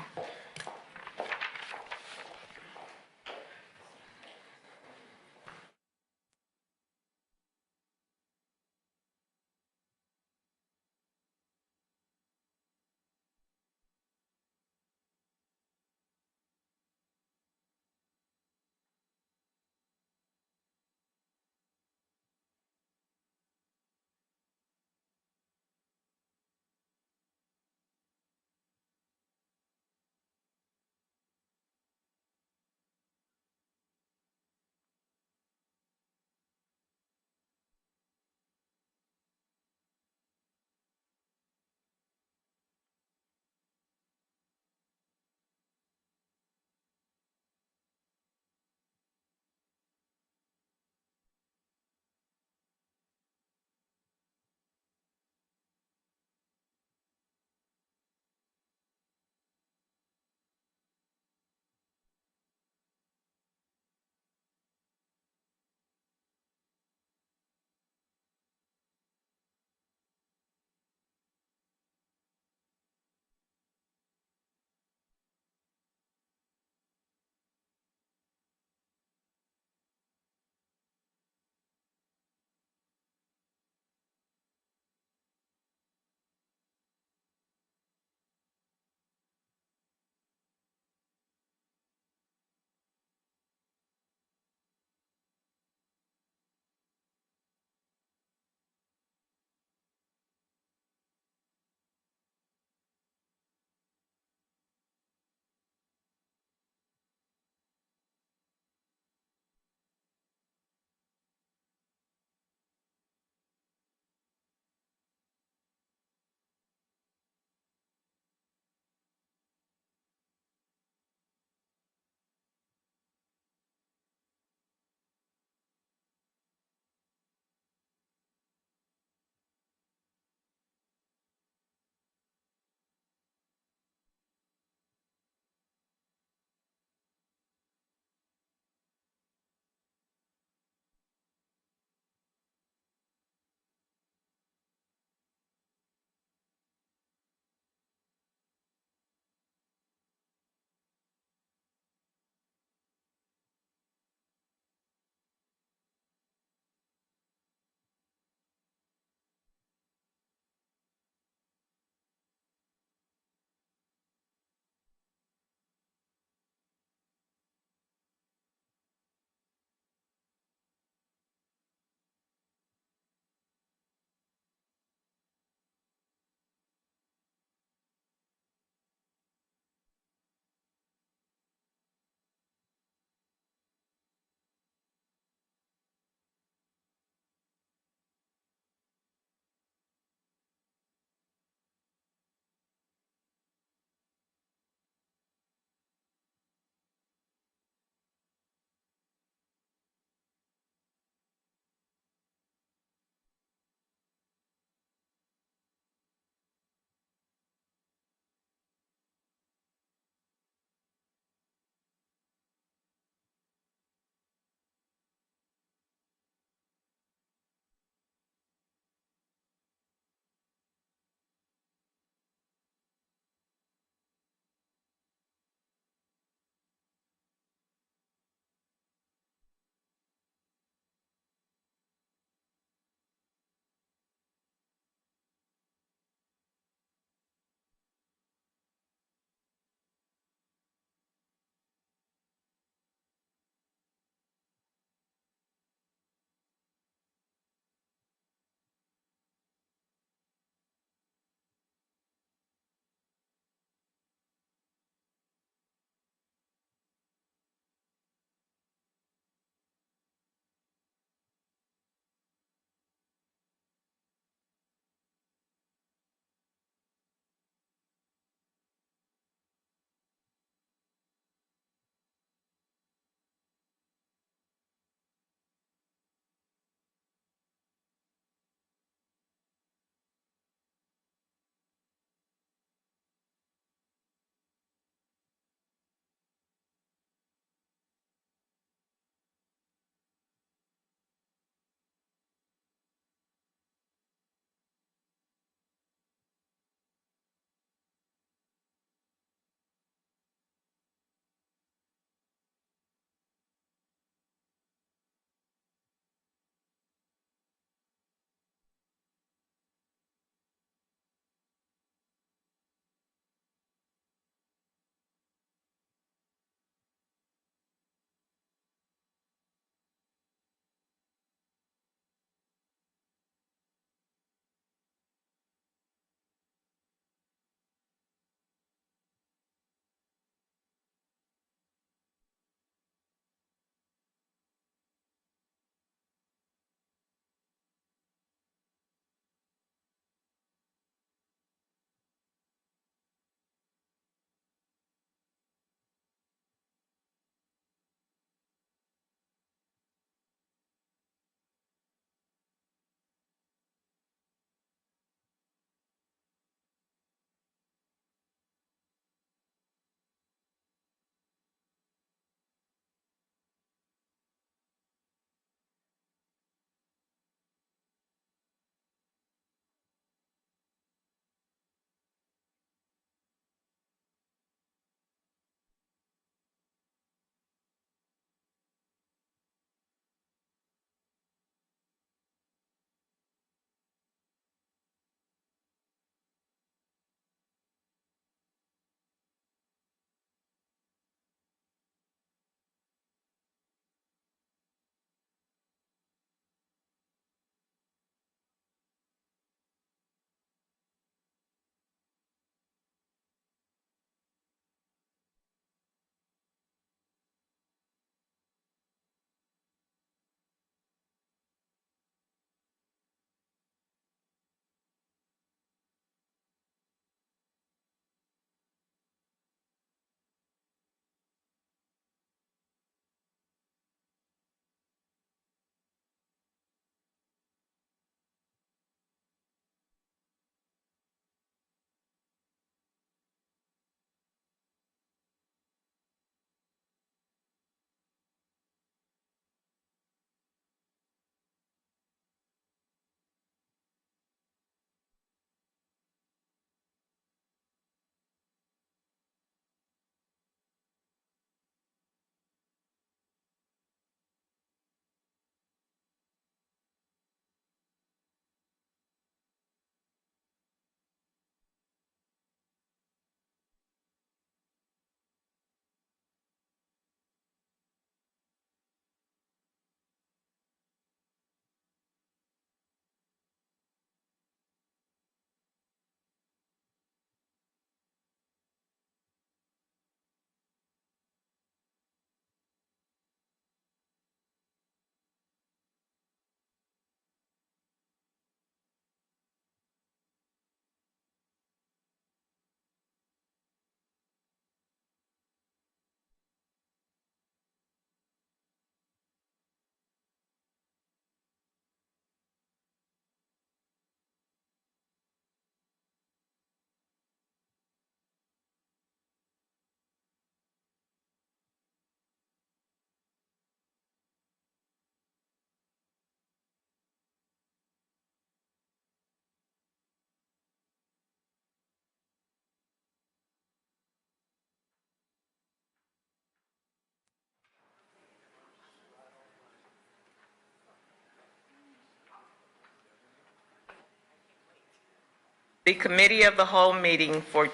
The Committee of the Whole meeting for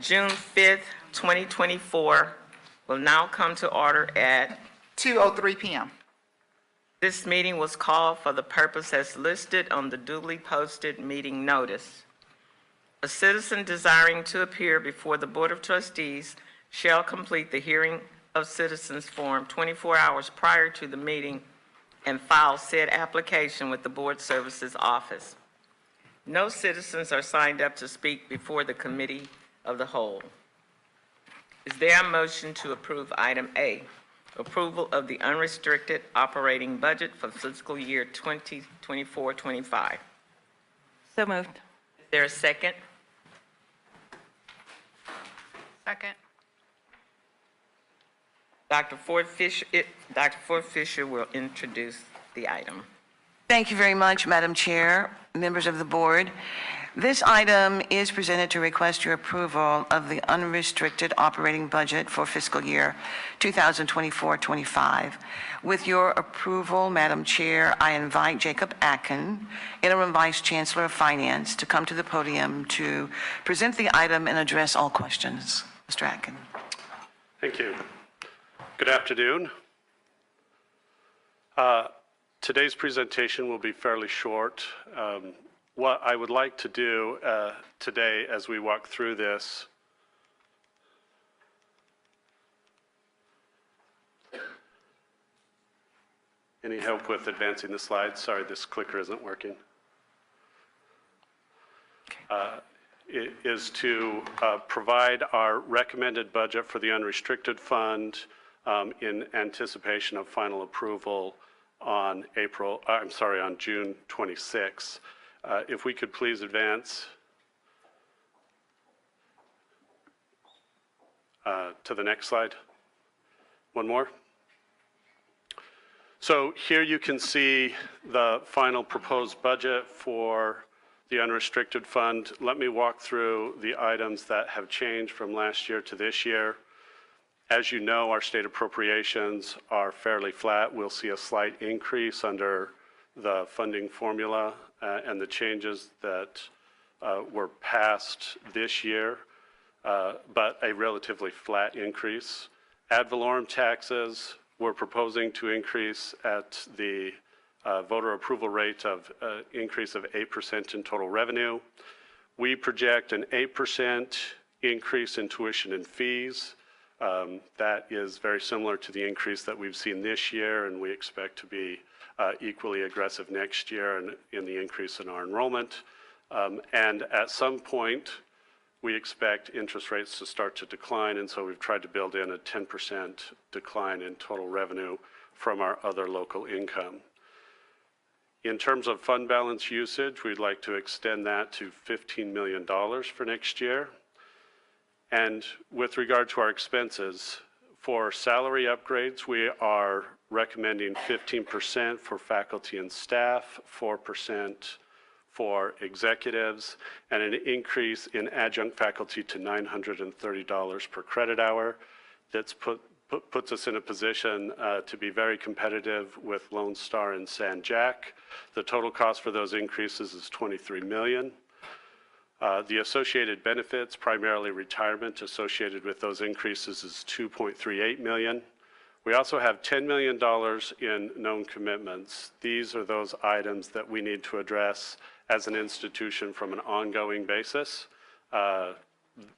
June 5th, 2024 will now come to order at 2:03 p.m. This meeting was called for the purpose as listed on the duly posted meeting notice. A citizen desiring to appear before the Board of Trustees shall complete the hearing of citizens form 24 hours prior to the meeting and file said application with the Board Services Office. No citizens are signed up to speak before the Committee of the Whole. Is there a motion to approve item A, approval of the unrestricted operating budget for fiscal year 2024-25? So moved. Is there a second? Second. Dr. Ford Fisher will introduce the item. Thank you very much, Madam Chair, members of the board. This item is presented to request your approval of the unrestricted operating budget for fiscal year 2024-25. With your approval, Madam Chair, I invite Jacob Atkin, Interim Vice Chancellor of Finance, to come to the podium to present the item and address all questions. Mr. Atkin. Thank you. Good afternoon. Today's presentation will be fairly short. What I would like to do today as we walk through this Any help with advancing the slides? Sorry, this clicker isn't working. Is to provide our recommended budget for the unrestricted fund in anticipation of final approval on June 26. If we could please advance to the next slide. One more. So here you can see the final proposed budget for the unrestricted fund. Let me walk through the items that have changed from last year to this year. As you know, our state appropriations are fairly flat. We'll see a slight increase under the funding formula and the changes that were passed this year, but a relatively flat increase. Ad valorem taxes, we're proposing to increase at the voter approval rate of increase of 8% in total revenue. We project an 8% increase in tuition and fees. That is very similar to the increase that we've seen this year, and we expect to be equally aggressive next year in the increase in our enrollment. And at some point, we expect interest rates to start to decline, and so we've tried to build in a 10% decline in total revenue from our other local income. In terms of fund balance usage, we'd like to extend that to $15 million for next year. And with regard to our expenses, for salary upgrades, we are recommending 15% for faculty and staff, 4% for executives, and an increase in adjunct faculty to $930 per credit hour. That's puts us in a position to be very competitive with Lone Star and San Jac. The total cost for those increases is $23 million. The associated benefits, primarily retirement associated with those increases, is $2.38 million. We also have $10 million in known commitments. These are those items that we need to address as an institution from an ongoing basis.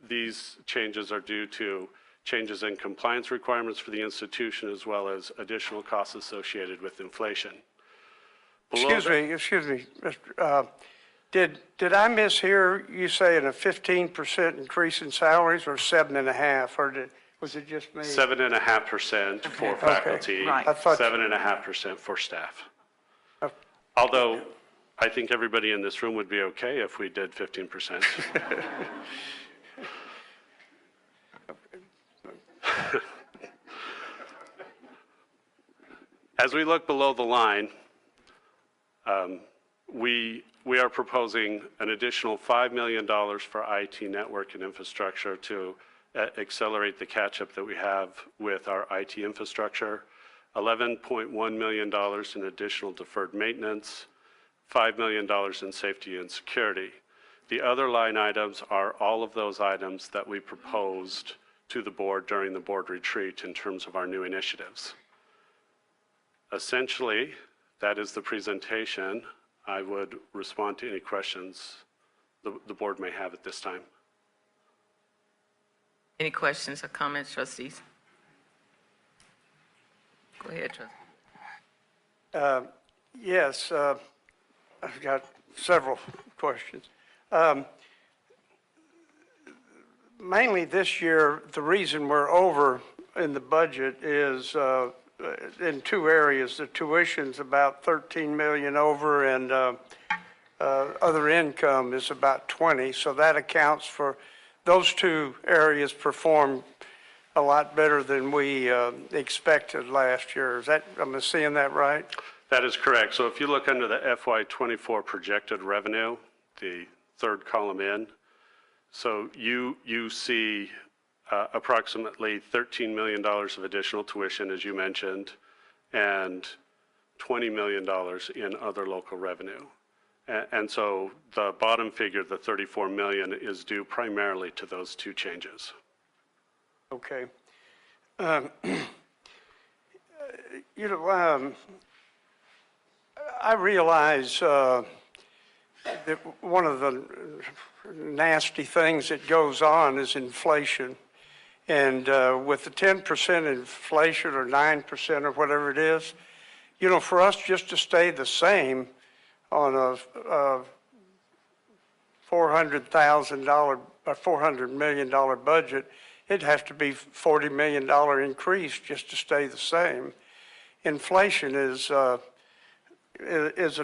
These changes are due to changes in compliance requirements for the institution, as well as additional costs associated with inflation. Excuse me, Mr. Did I mishear you saying a 15% increase in salaries, or 7.5%, or was it just me? 7.5% for faculty, Right. 7.5% for staff. Although I think everybody in this room would be okay if we did 15%. As we look below the line, we are proposing an additional $5 million for IT network and infrastructure to accelerate the catch-up that we have with our IT infrastructure, $11.1 million in additional deferred maintenance, $5 million in safety and security. The other line items are all of those items that we proposed to the board during the board retreat in terms of our new initiatives. Essentially, that is the presentation. I would respond to any questions the board may have at this time. Any questions or comments, trustees? Go ahead, trustee. Yes, I've got several questions. Mainly this year, the reason we're over in the budget is in two areas. The tuition's about 13 million over, and other income is about 20. So that accounts for those two areas perform a lot better than we expected last year. Is that, am I seeing that right? That is correct. So if you look under the FY24 projected revenue, the third column in, so you see approximately $13 million of additional tuition, as you mentioned, and $20 million in other local revenue. And so the bottom figure, the 34 million, is due primarily to those two changes. Okay. You know, I realize that one of the nasty things that goes on is inflation. And with the 10% inflation or 9% or whatever it is, you know, for us just to stay the same on a $400,000 or $400 million budget, it'd have to be $40 million increase just to stay the same. Inflation is a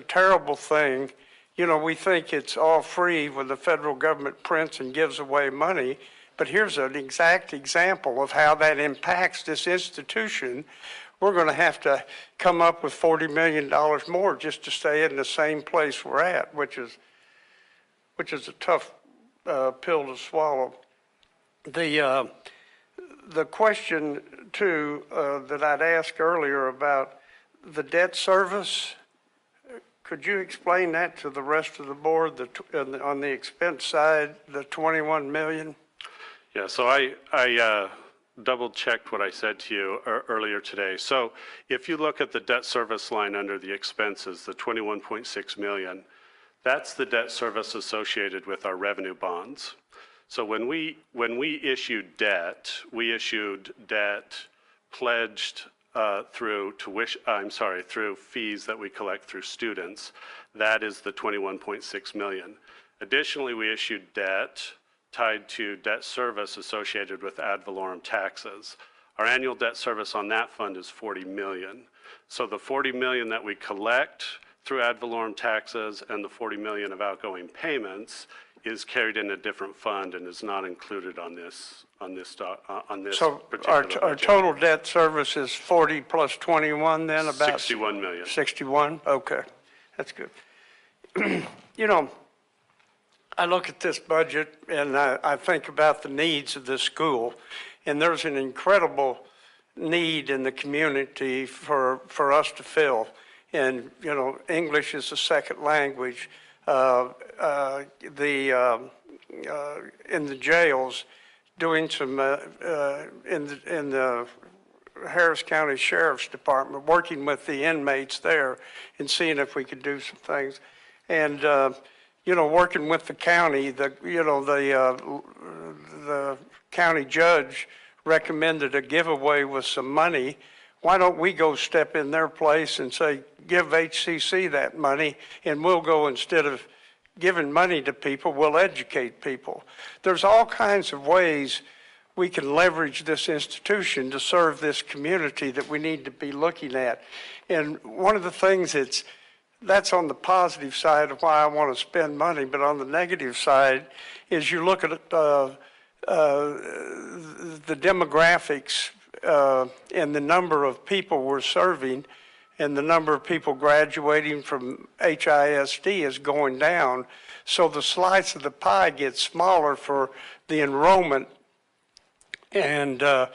terrible thing. You know, we think it's all free when the federal government prints and gives away money, but here's an exact example of how that impacts this institution. We're going to have to come up with $40 million more just to stay in the same place we're at, which is a tough pill to swallow. The question, too, that I'd asked earlier about the debt service, could you explain that to the rest of the board, on the expense side, the 21 million? Yeah, so I double checked what I said to you earlier today. So if you look at the debt service line under the expenses, the 21.6 million, that's the debt service associated with our revenue bonds. So when we issued debt, we issued debt pledged through fees that we collect through students. That is the 21.6 million. Additionally, we issued debt tied to debt service associated with ad valorem taxes. Our annual debt service on that fund is 40 million. So the 40 million that we collect through ad valorem taxes and the 40 million of outgoing payments is carried in a different fund and is not included on this So particular our total debt service is 40 plus 21 then, about 61 million. 61? Okay, that's good. You know, I look at this budget and I think about the needs of this school, and there's an incredible need in the community for us to fill. And, you know, English is a second language. In the jails, doing some, in the Harris County Sheriff's Department, working with the inmates there and seeing if we could do some things. And, you know, working with the county, the county judge recommended a giveaway with some money. Why don't we go step in their place and say, give HCC that money, and we'll go, instead of giving money to people, we'll educate people. There's all kinds of ways we can leverage this institution to serve this community that we need to be looking at. And one of the things that's on the positive side of why I want to spend money, but on the negative side is you look at the demographics and the number of people we're serving, and the number of people graduating from HISD is going down. So the slice of the pie gets smaller for the enrollment, and the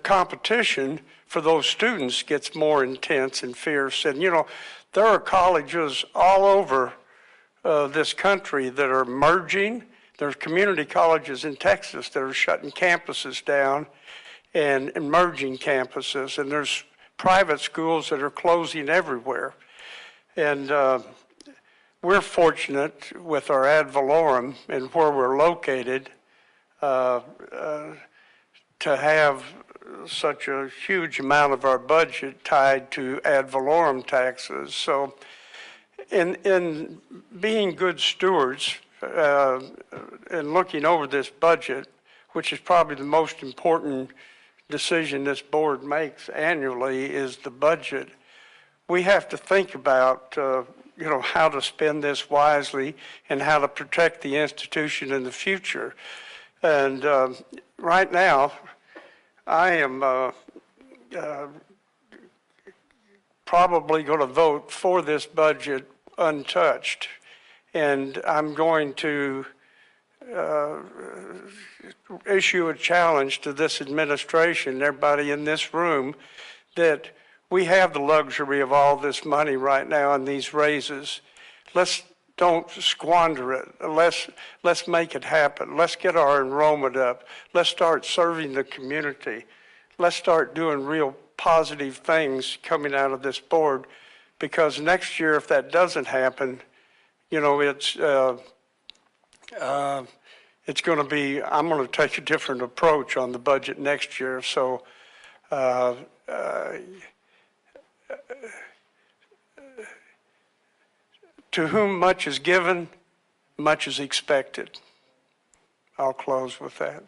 competition for those students gets more intense and fierce. And, you know, there are colleges all over this country that are merging. There's community colleges in Texas that are shutting campuses down and merging campuses, and there's private schools that are closing everywhere. And we're fortunate with our ad valorem and where we're located to have such a huge amount of our budget tied to ad valorem taxes. So in being good stewards and looking over this budget, which is probably the most important decision this board makes annually, is the budget. We have to think about how to spend this wisely and how to protect the institution in the future. And right now, I am probably going to vote for this budget untouched. And I'm going to issue a challenge to this administration, everybody in this room, that we have the luxury of all this money right now in these raises. Let's don't squander it. Let's make it happen. Let's get our enrollment up. Let's start serving the community. Let's start doing real positive things coming out of this board, because next year, if that doesn't happen, it's going to be, I'm going to take a different approach on the budget next year. So to whom much is given, much is expected. I'll close with that.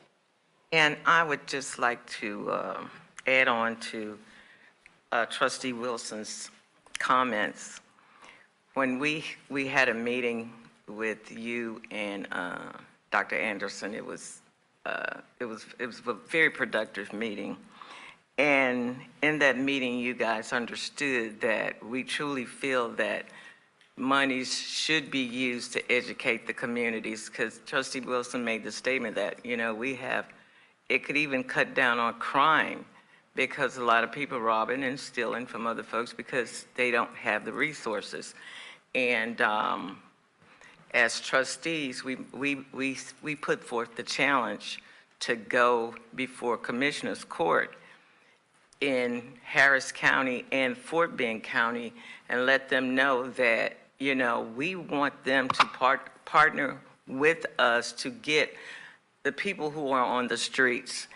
And I would just like to add on to Trustee Wilson's comments. When we had a meeting with you and Dr. Anderson, it was a very productive meeting. And in that meeting, you guys understood that we truly feel that monies should be used to educate the communities, because Trustee Wilson made the statement that, it could even cut down on crime, because a lot of people robbing and stealing from other folks because they don't have the resources. And as trustees, we put forth the challenge to go before Commissioner's Court in Harris County and Fort Bend County and let them know that, we want them to partner with us to get the people who are on the streets,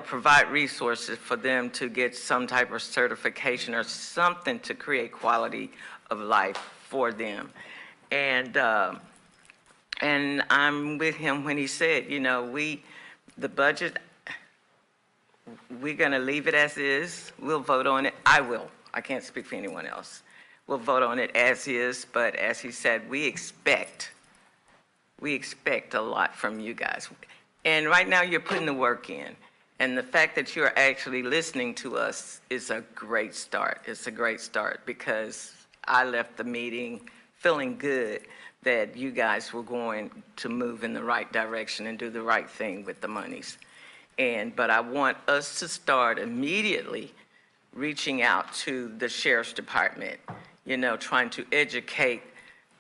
provide resources for them to get some type of certification or something to create quality of life for them. And I'm with him when he said, the budget, we're going to leave it as is. We'll vote on it. I will. I can't speak for anyone else. We'll vote on it as is, but as he said, we expect a lot from you guys. And right now you're putting the work in. And the fact that you're actually listening to us is a great start. It's a great start, because I left the meeting feeling good that you guys were going to move in the right direction and do the right thing with the monies. But I want us to start immediately reaching out to the Sheriff's Department, trying to educate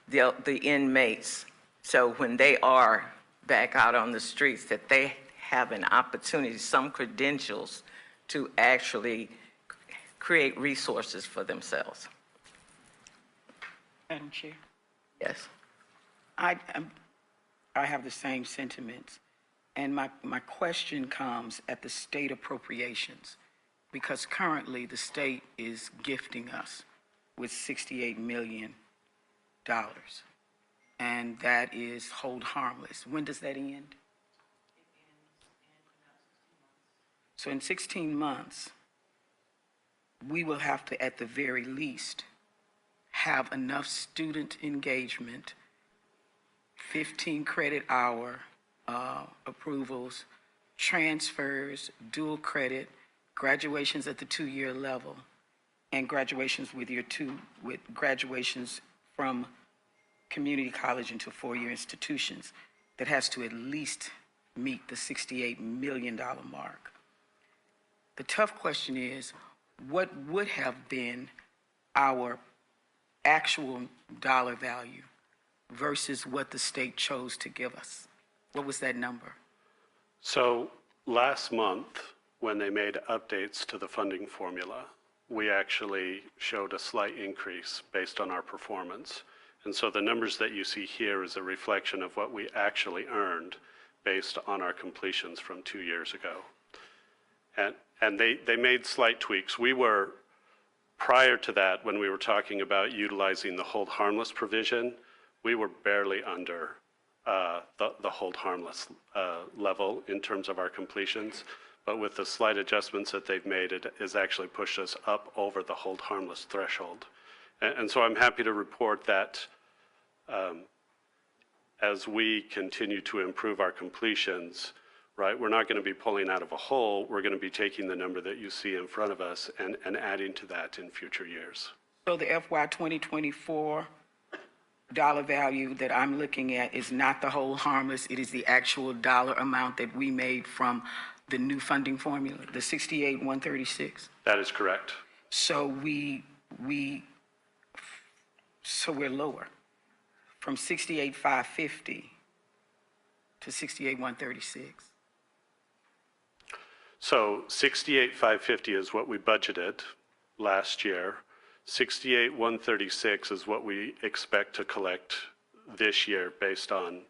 the inmates, so when they are back out on the streets, that they have an opportunity, some credentials, to actually create resources for themselves. Madam Chair? Yes. I have the same sentiments. And my question comes at the state appropriations, because currently the state is gifting us with $68 million. And that is hold harmless. When does that end? So in 16 months, we will have to, at the very least, have enough student engagement, 15 credit hour approvals, transfers, dual credit, graduations at the 2-year level, and graduations with graduations from community college into 4-year institutions, that has to at least meet the $68 million mark. The tough question is, what would have been our actual dollar value versus what the state chose to give us? What was that number? So last month, when they made updates to the funding formula, we actually showed a slight increase based on our performance. And so the numbers that you see here is a reflection of what we actually earned based on our completions from 2 years ago. And they made slight tweaks. We were, prior to that, when we were talking about utilizing the hold harmless provision, we were barely under the hold harmless level in terms of our completions. But with the slight adjustments that they've made, it has actually pushed us up over the hold harmless threshold. And so I'm happy to report that as we continue to improve our completions, right, we're not going to be pulling out of a hole. We're going to be taking the number that you see in front of us and adding to that in future years. So the FY 2024 dollar value that I'm looking at is not the whole harmless, it is the actual dollar amount that we made from the new funding formula, the 68,136? That is correct. So so we're lower, from 68,550 to 68,136. So 68,550 is what we budgeted last year. 68,136 is what we expect to collect this year based on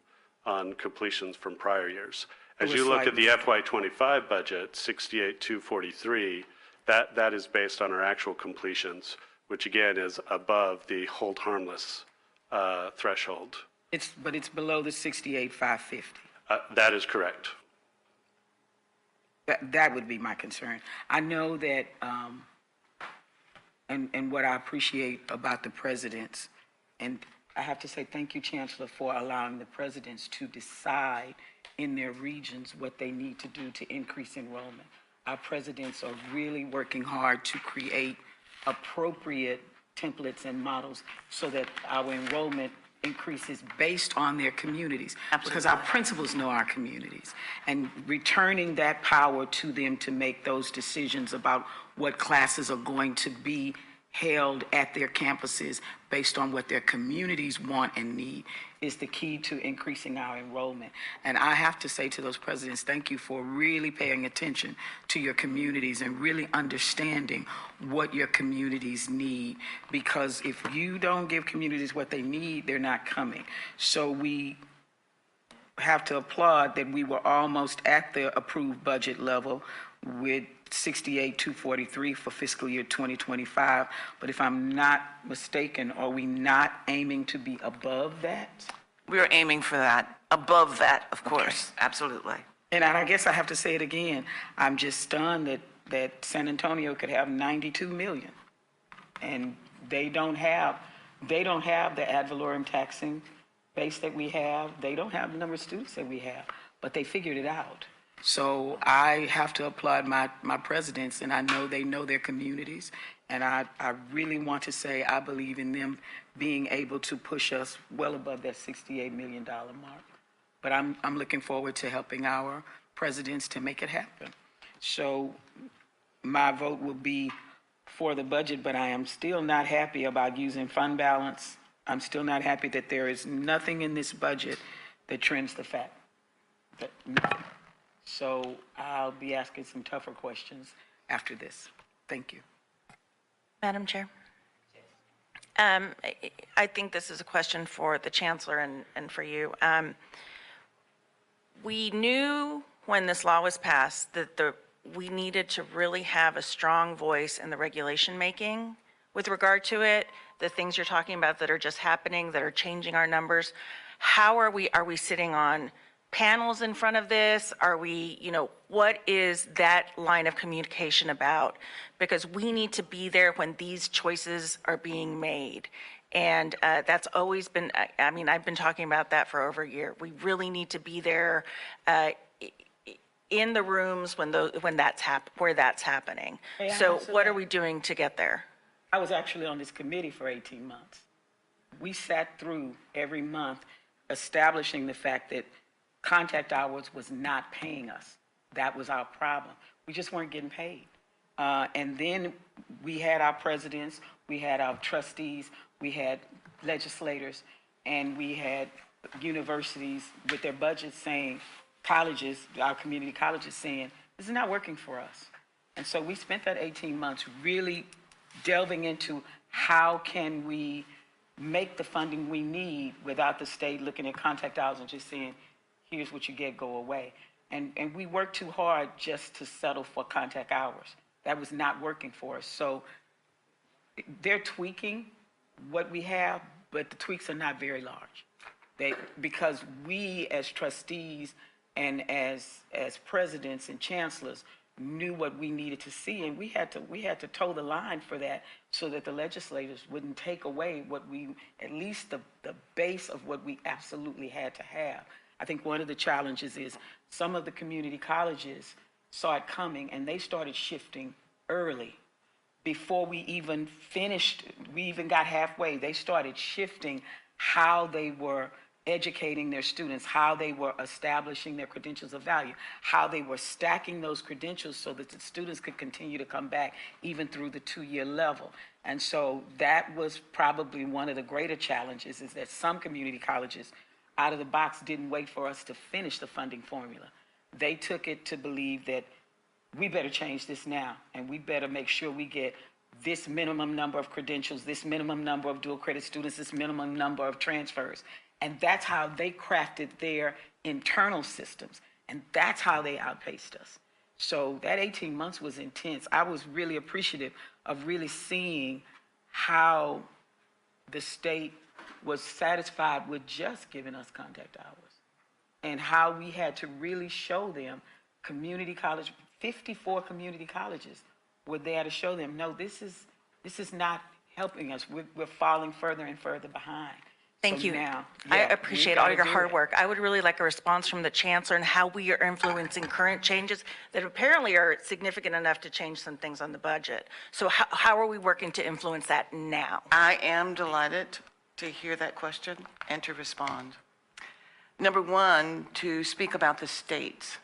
completions from prior years. As you look at the FY25 budget, 68,243, that is based on our actual completions, which again is above the hold harmless threshold. But it's below the 68,550. That is correct. That would be my concern. I know that, and what I appreciate about the presidents, and I have to say thank you, Chancellor, for allowing the presidents to decide in their regions what they need to do to increase enrollment. Our presidents are really working hard to create appropriate templates and models so that our enrollment increases based on their communities. Absolutely. Because our principals know our communities. And returning that power to them to make those decisions about what classes are going to be held at their campuses based on what their communities want and need is the key to increasing our enrollment. And I have to say to those presidents, thank you for really paying attention to your communities and really understanding what your communities need. Because if you don't give communities what they need, they're not coming. So we have to applaud that we were almost at the approved budget level with 68,243 for fiscal year 2025. But if I'm not mistaken, are we not aiming to be above that? We are aiming for that, above that, of course, absolutely. And I guess I have to say it again. I'm just stunned that San Antonio could have 92 million. And they don't have the ad valorem taxing base that we have. They don't have the number of students that we have, but they figured it out. So I have to applaud my presidents, and I know they know their communities. And I really want to say I believe in them being able to push us well above that $68 million mark. But I'm looking forward to helping our presidents to make it happen. So my vote will be for the budget, but I am still not happy about using fund balance. I'm still not happy that there is nothing in this budget that trims the fat. Nothing. So I'll be asking some tougher questions after this. Thank you. Madam Chair. I think this is a question for the Chancellor and for you. We knew when this law was passed that we needed to really have a strong voice in the regulation making with regard to it, the things you're talking about that are just happening, that are changing our numbers. How are we sitting on panels in front of this? Are we, what is that line of communication about? Because we need to be there when these choices are being made. And that's always been, I've been talking about that for over a year. We really need to be there in the rooms where that's happening. So what are we doing to get there? I was actually on this committee for 18 months. We sat through every month establishing the fact that contact hours was not paying us. That was our problem. We just weren't getting paid. And then we had our presidents, we had our trustees, we had legislators, and we had universities with their budgets saying, colleges, our community colleges saying, this is not working for us. And so we spent that 18 months really delving into how can we make the funding we need without the state looking at contact hours and just saying, here's what you get, go away. And we worked too hard just to settle for contact hours. That was not working for us. So they're tweaking what we have, but the tweaks are not very large. Because we as trustees and as presidents and chancellors knew what we needed to see, and we had to toe the line for that so that the legislators wouldn't take away what we, at least the base of what we absolutely had to have. I think one of the challenges is some of the community colleges saw it coming and they started shifting early. Before we even finished, we even got halfway, they started shifting how they were educating their students, how they were establishing their credentials of value, how they were stacking those credentials so that the students could continue to come back even through the 2-year level. And so that was probably one of the greater challenges, is that some community colleges out of the box didn't wait for us to finish the funding formula. They took it to believe that we better change this now, and we better make sure we get this minimum number of credentials, this minimum number of dual credit students, this minimum number of transfers. And that's how they crafted their internal systems. And that's how they outpaced us. So that 18 months was intense. I was really appreciative of really seeing how the state was satisfied with just giving us contact hours, and how we had to really show them community college, 54 community colleges were there to show them, no, this is not helping us. We're falling further and further behind. Thank So you. now, I yeah, appreciate we've all gotta your do hard it. work. I would really like a response from the chancellor on how we are influencing current changes that apparently are significant enough to change some things on the budget. So how are we working to influence that now? I am delighted to hear that question and to respond. Number one, to speak about the state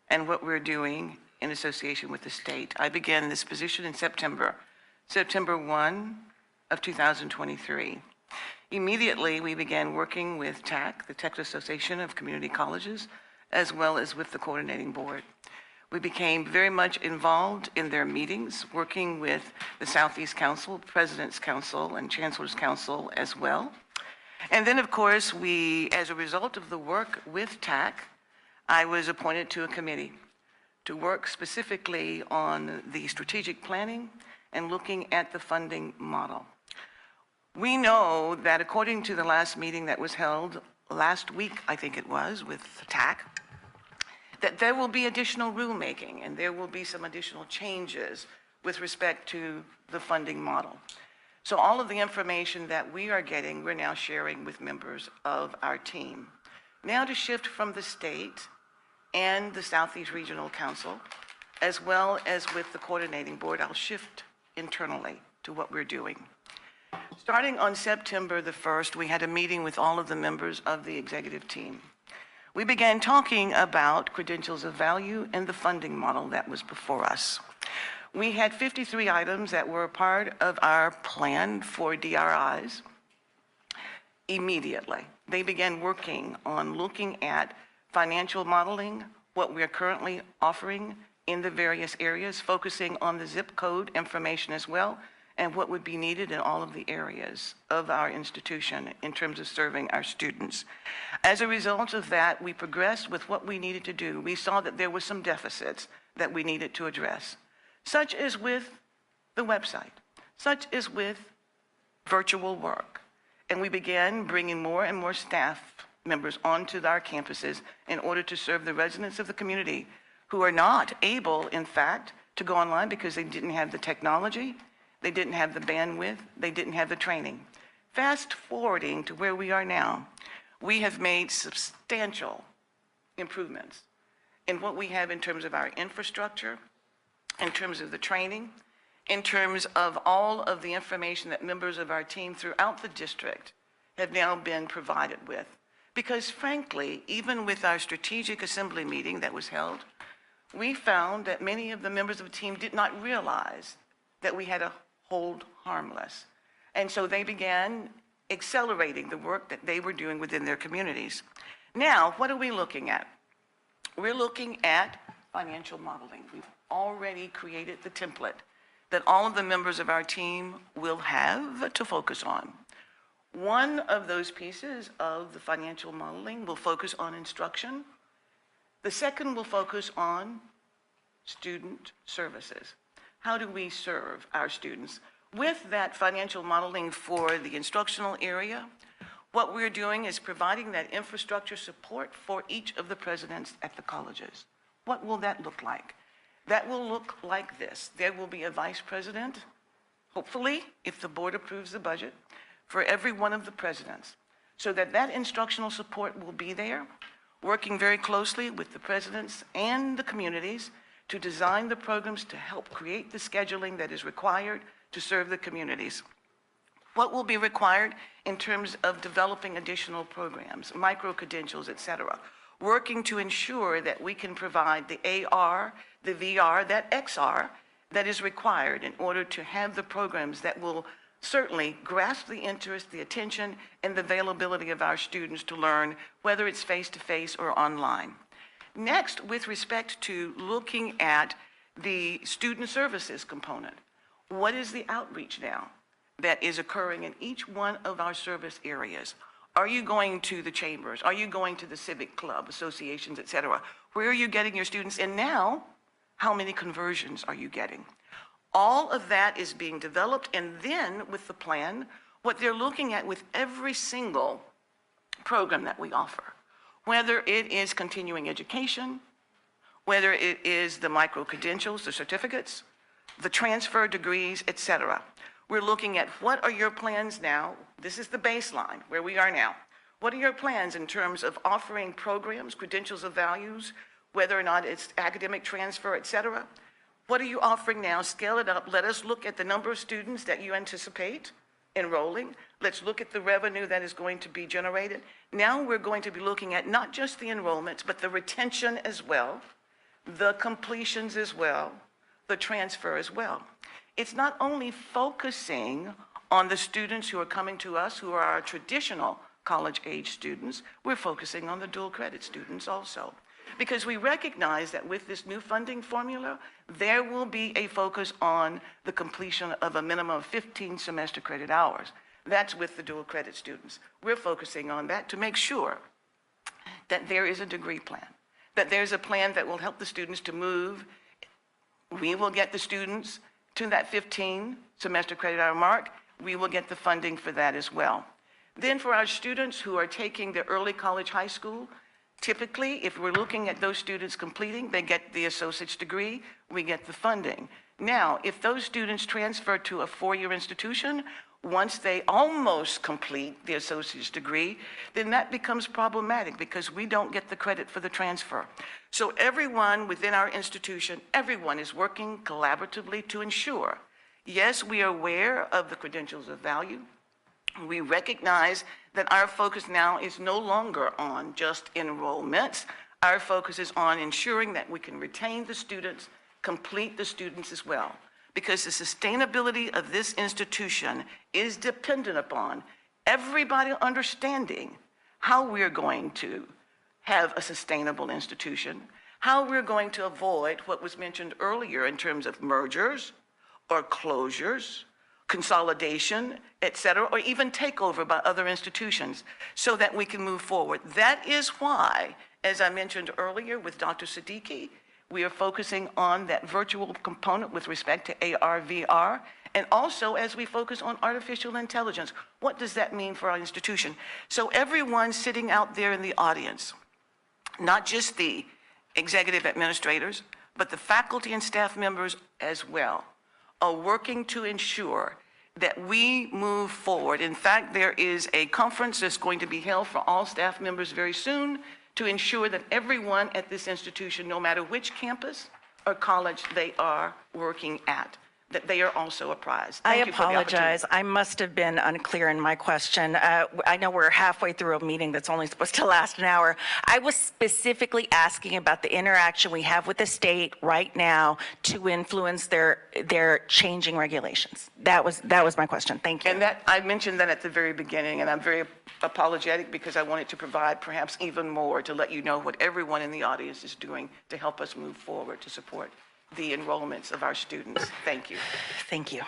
and what we're doing in association with the state. I began this position in September 1 of 2023. Immediately, we began working with TAC, the Texas Association of Community Colleges, as well as with the coordinating board. We became very much involved in their meetings, working with the Southeast Council, President's Council, and Chancellor's Council as well. And then, of course, as a result of the work with TAC, I was appointed to a committee to work specifically on the strategic planning and looking at the funding model. We know that according to the last meeting that was held last week, I think it was, with TAC, that there will be additional rulemaking and there will be some additional changes with respect to the funding model. So all of the information that we are getting, we're now sharing with members of our team. Now to shift from the state and the Southeast Regional Council, as well as with the coordinating board, I'll shift internally to what we're doing. Starting on September the 1st, we had a meeting with all of the members of the executive team. We began talking about credentials of value and the funding model that was before us. We had 53 items that were a part of our plan for DRIs. Immediately, they began working on looking at financial modeling, what we're currently offering in the various areas, focusing on the zip code information as well, and what would be needed in all of the areas of our institution in terms of serving our students. As a result of that, we progressed with what we needed to do. We saw that there were some deficits that we needed to address, such as with the website, such as with virtual work. And we began bringing more and more staff members onto our campuses in order to serve the residents of the community who are not able, in fact, to go online because they didn't have the technology, they didn't have the bandwidth, they didn't have the training. Fast forwarding to where we are now, we have made substantial improvements in what we have in terms of our infrastructure, in terms of the training, in terms of all of the information that members of our team throughout the district have now been provided with. Because frankly, even with our strategic assembly meeting that was held, we found that many of the members of the team did not realize that we had a hold harmless. And so they began accelerating the work that they were doing within their communities. Now, what are we looking at? We're looking at financial modeling. We've already created the template that all of the members of our team will have to focus on. One of those pieces of the financial modeling will focus on instruction. The second will focus on student services. How do we serve our students? With that financial modeling for the instructional area, what we're doing is providing that infrastructure support for each of the presidents at the colleges. What will that look like? That will look like this. There will be a vice president, hopefully, if the board approves the budget, for every one of the presidents, so that that instructional support will be there, working very closely with the presidents and the communities to design the programs to help create the scheduling that is required to serve the communities. What will be required in terms of developing additional programs, micro-credentials, et cetera, working to ensure that we can provide the AR, the VR, that XR that is required in order to have the programs that will certainly grasp the interest, the attention, and the availability of our students to learn, whether it's face-to-face or online. Next, with respect to looking at the student services component, what is the outreach now that is occurring in each one of our service areas? Are you going to the chambers? Are you going to the civic club, associations, et cetera? Where are you getting your students? And now, how many conversions are you getting? All of that is being developed, and then with the plan, what they're looking at with every single program that we offer, whether it is continuing education, whether it is the micro-credentials, the certificates, the transfer degrees, et cetera. We're looking at what are your plans now? This is the baseline, where we are now. What are your plans in terms of offering programs, credentials of values, whether or not it's academic transfer, et cetera? What are you offering now? Scale it up. Let us look at the number of students that you anticipate enrolling. Let's look at the revenue that is going to be generated. Now we're going to be looking at not just the enrollments, but the retention as well, the completions as well, the transfer as well. It's not only focusing on the students who are coming to us, who are our traditional college-age students, we're focusing on the dual credit students also. Because we recognize that with this new funding formula, there will be a focus on the completion of a minimum of 15 semester credit hours. That's with the dual credit students. We're focusing on that to make sure that there is a degree plan, that there's a plan that will help the students to move. We will get the students to that 15 semester credit hour mark. We will get the funding for that as well. Then for our students who are taking the early college high school, typically, if we're looking at those students completing, they get the associate's degree, we get the funding. Now, if those students transfer to a four-year institution, once they almost complete the associate's degree, then that becomes problematic because we don't get the credit for the transfer. So everyone within our institution, everyone is working collaboratively to ensure, yes, we are aware of the credentials of value. We recognize that our focus now is no longer on just enrollments. Our focus is on ensuring that we can retain the students, complete the students as well. Because the sustainability of this institution is dependent upon everybody understanding how we're going to have a sustainable institution, how we're going to avoid what was mentioned earlier in terms of mergers or closures, consolidation, et cetera, or even takeover by other institutions so that we can move forward. That is why, as I mentioned earlier with Dr. Siddiqui, we are focusing on that virtual component with respect to AR, VR, and also as we focus on artificial intelligence. What does that mean for our institution? So everyone sitting out there in the audience, not just the executive administrators, but the faculty and staff members as well, are working to ensure that we move forward. In fact, there is a conference that's going to be held for all staff members very soon to ensure that everyone at this institution, no matter which campus or college they are working at, that they are also apprised. I Thank you for the opportunity. apologize. I must have been unclear in my question. I know we're halfway through a meeting that's only supposed to last an hour. I was specifically asking about the interaction we have with the state right now to influence their changing regulations. That was my question. Thank you. And that, I mentioned that at the very beginning, and I'm very apologetic because I wanted to provide perhaps even more to let you know what everyone in the audience is doing to help us move forward to support the enrollments of our students. Thank you. Thank you.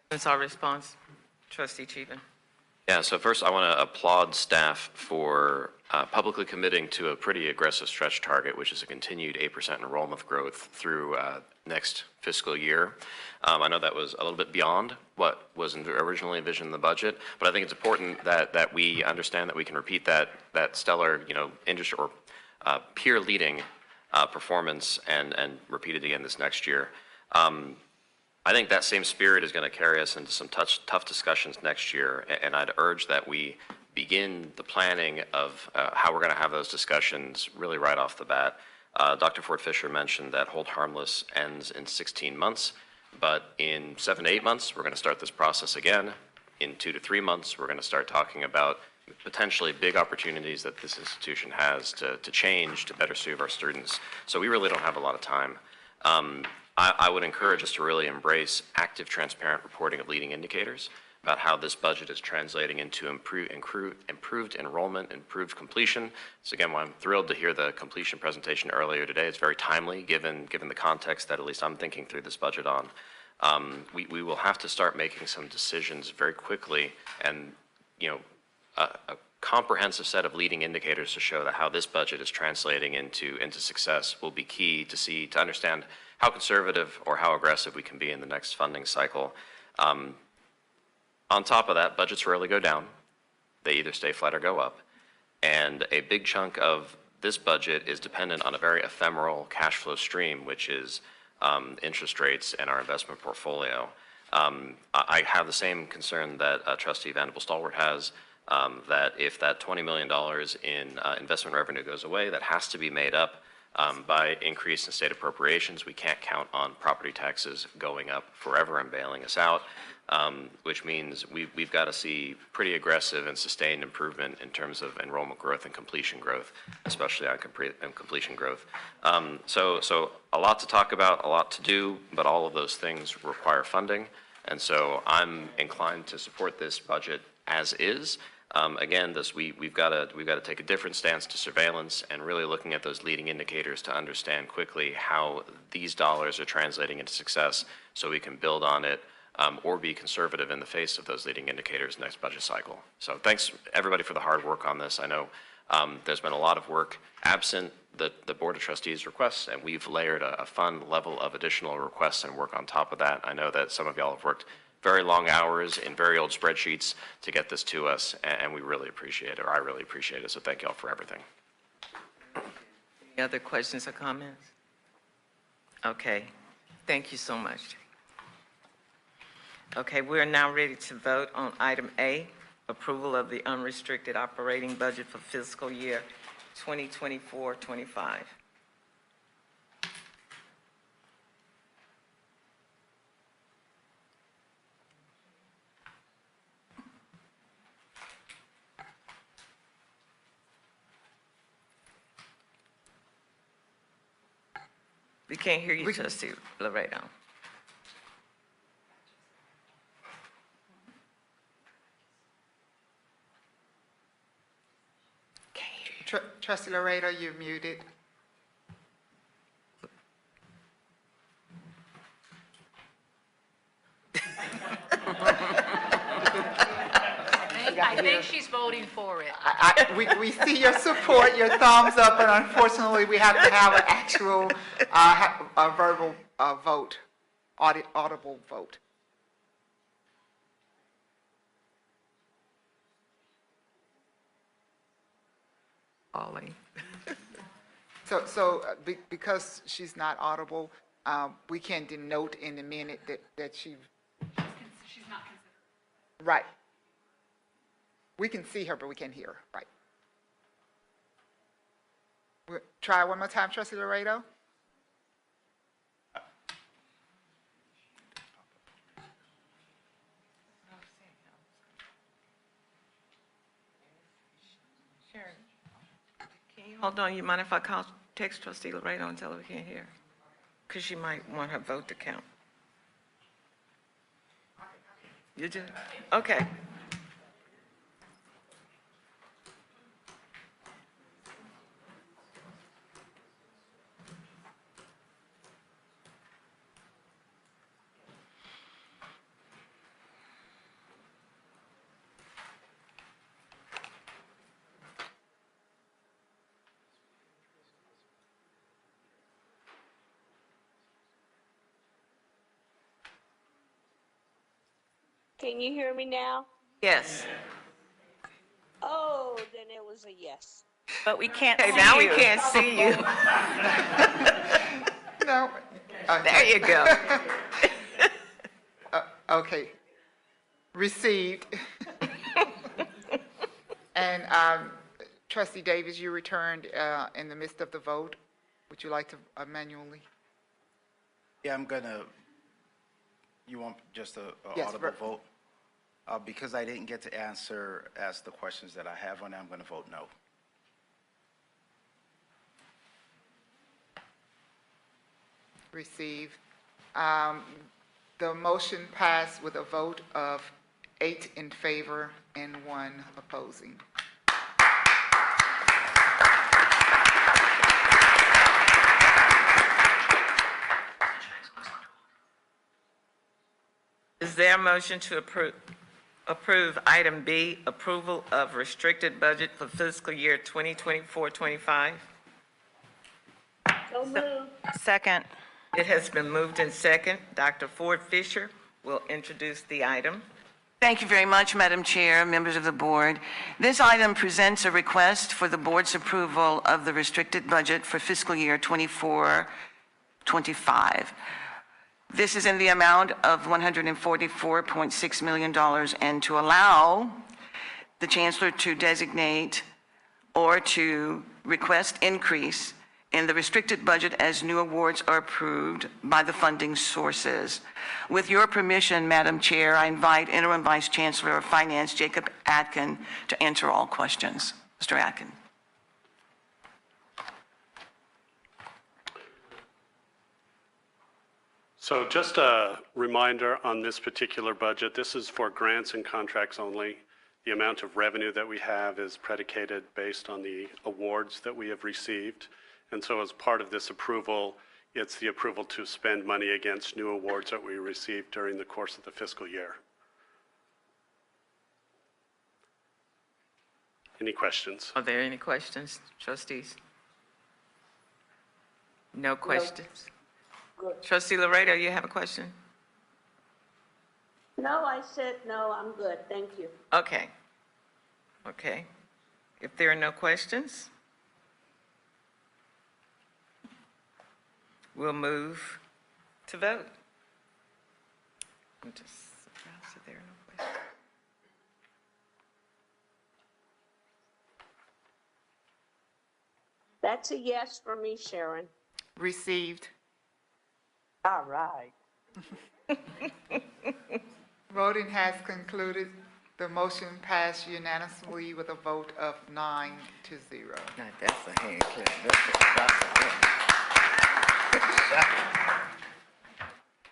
That's our response. Trustee Cheatham. Yeah, so first I want to applaud staff for publicly committing to a pretty aggressive stretch target, which is a continued 8% enrollment growth through next fiscal year. I know that was a little bit beyond what was originally envisioned in the budget, but I think it's important that we understand that we can repeat that stellar, industry or peer-leading performance and repeat it again this next year. I think that same spirit is going to carry us into some tough discussions next year, and I'd urge that we begin the planning of how we're going to have those discussions really right off the bat. Dr. Ford Fisher mentioned that hold harmless ends in 16 months, but in 7 to 8 months, we're going to start this process again. In 2 to 3 months, we're going to start talking about potentially big opportunities that this institution has to change, to better serve our students. So we really don't have a lot of time. I would encourage us to really embrace active, transparent reporting of leading indicators about how this budget is translating into improved enrollment, improved completion. So again, I'm thrilled to hear the completion presentation earlier today. It's very timely given the context that at least I'm thinking through this budget on. We will have to start making some decisions very quickly, and a comprehensive set of leading indicators to show that how this budget is translating into success will be key to understand how conservative or how aggressive we can be in the next funding cycle. On top of that, budgets rarely go down. They either stay flat or go up. And a big chunk of this budget is dependent on a very ephemeral cash flow stream, which is interest rates and our investment portfolio. I have the same concern that Trustee Vanderbilt Stalwart has, that if that $20 million in investment revenue goes away, that has to be made up by increase in state appropriations. We can't count on property taxes going up forever and bailing us out, which means we've got to see pretty aggressive and sustained improvement in terms of enrollment growth and completion growth, especially on completion growth. So a lot to talk about, a lot to do, but all of those things require funding. And so I'm inclined to support this budget as is. Again, we've got to take a different stance to surveillance and really looking at those leading indicators to understand quickly how these dollars are translating into success, so we can build on it or be conservative in the face of those leading indicators next budget cycle. So thanks everybody for the hard work on this. I know there's been a lot of work absent the Board of Trustees requests, and we've layered a fun level of additional requests and work on top of that. I know that some of y'all have worked very long hours in very old spreadsheets to get this to us, and we really appreciate it, or I really appreciate it, so thank y'all for everything. Any other questions or comments? Okay, thank you so much. Okay, we are now ready to vote on item A, approval of the unrestricted operating budget for fiscal year 2024-25. We can't hear you, Trustee Laredo. Trustee Laredo, you're muted. I think she's voting for it. We see your support, your thumbs up, but unfortunately, we have to have an actual a verbal vote, audible vote. Ollie. Because she's not audible, we can denote in the minute that she's not considered. Right. We can see her, but we can't hear her. Right. Try one more time, Trustee Laredo. Hold on, you mind if I text trustee Laredo and tell her we can't hear? Because she might want her vote to count. You do? Okay. Can you hear me now? Yes. Oh, then it was a yes. But we can't Okay, see now you. we can't see you. No. There you go. Okay. Received. And trustee Davis, you returned in the midst of the vote. Would you like to manually? Yeah, I'm gonna, you want just a Yes, audible vote? Because I didn't get to ask the questions that I have on it, I'm gonna vote no. Received. The motion passed with a vote of 8 in favor and 1 opposing. Is there a motion to approve item B, approval of restricted budget for fiscal year 2024-25? So moved. Second. It has been moved in second. Dr. Ford Fisher will introduce the item. Thank you very much, Madam Chair, members of the board. This item presents a request for the board's approval of the restricted budget for fiscal year 24-25. This is in the amount of $144.6 million, and to allow the chancellor to designate or to request increase in the restricted budget as new awards are approved by the funding sources. With your permission, Madam Chair, I invite Interim Vice Chancellor of Finance, Jacob Atkin, to answer all questions. Mr. Atkin. So just a reminder on this particular budget, this is for grants and contracts only. The amount of revenue that we have is predicated based on the awards that we have received. And so as part of this approval, it's the approval to spend money against new awards that we received during the course of the fiscal year. Any questions? Are there any questions, trustees? No questions? Good. Trustee Laredo, you have a question? No, I said no, I'm good, thank you. Okay. Okay. If there are no questions, we'll move to vote. I'm just surprised that there are no questions. That's a yes for me, Sharon. Received. All right. Voting has concluded. The motion passed unanimously with a vote of 9-0. Now, that's a hand clap.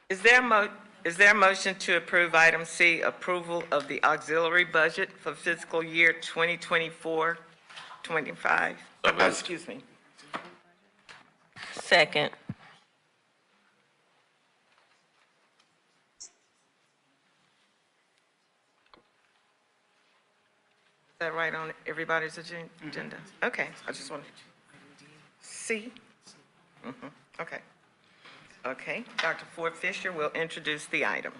Is there a motion to approve item C, approval of the auxiliary budget for fiscal year 2024-25? Excuse me. Second. Is that right on everybody's agenda? Okay, I just wanted to see. Okay. Okay, Dr. Ford Fisher will introduce the item.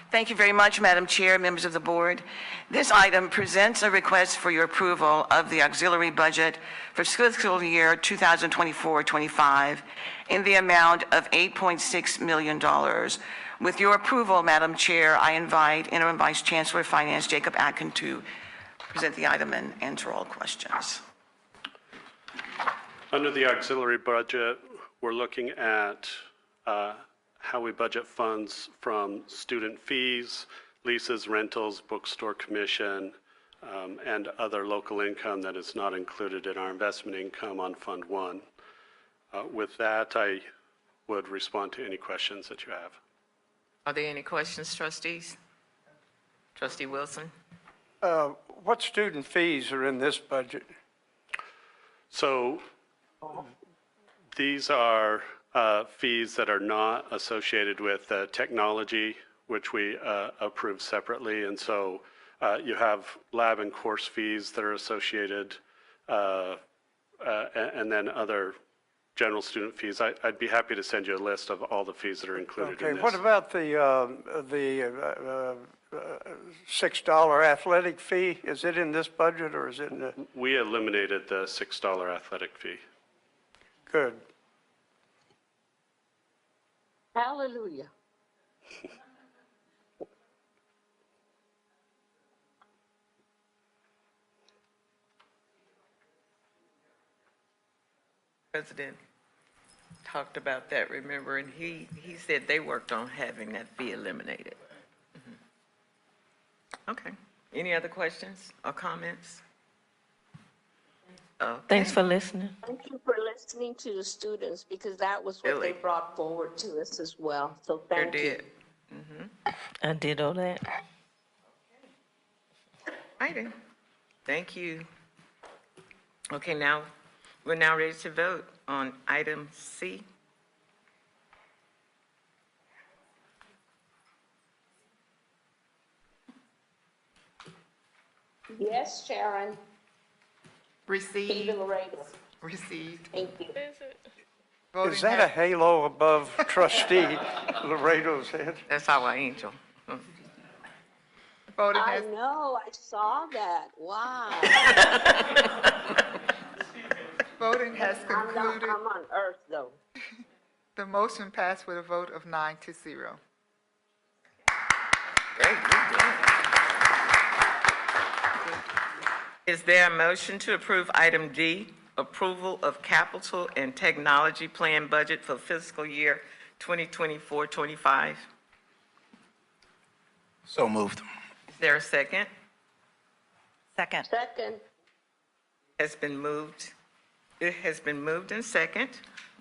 Thank you very much, Madam Chair, members of the board. This item presents a request for your approval of the auxiliary budget for fiscal year 2024-25 in the amount of $8.6 million. With your approval, Madam Chair, I invite Interim Vice Chancellor of Finance, Jacob Atkin, to present the item and answer all questions. Under the auxiliary budget, we're looking at how we budget funds from student fees, leases, rentals, bookstore commission, and other local income that is not included in our investment income on Fund 1. With that, I would respond to any questions that you have. Are there any questions, trustees? Trustee Wilson? What student fees are in this budget? So these are fees that are not associated with technology, which we approve separately. And so you have lab and course fees that are associated, and then other general student fees. I'd be happy to send you a list of all the fees that are included in this. What about the $6 athletic fee? Is it in this budget or is it in the? We eliminated the $6 athletic fee. Good. Hallelujah. President talked about that, remember, and he said they worked on having that fee eliminated. Okay. Any other questions or comments? Okay. Thanks for listening. Thank you for listening to the students, because that was what they brought forward to us as well. So thank you. I did all that. Righty. Thank you. Okay, now, we're now ready to vote on item C. Yes, Sharon. Received. Even Laredo. Received. Thank you. Voting Is that a halo above trustee Laredo's head? That's our angel. Voting I has, know, I saw that. Wow. voting has I'm concluded. on Earth, though. The motion passed with a vote of 9-0. Great, good job. Is there a motion to approve item D, approval of capital and technology plan budget for fiscal year 2024-25? So moved. Is there a second? Second. Second. Has been moved. It has been moved and second.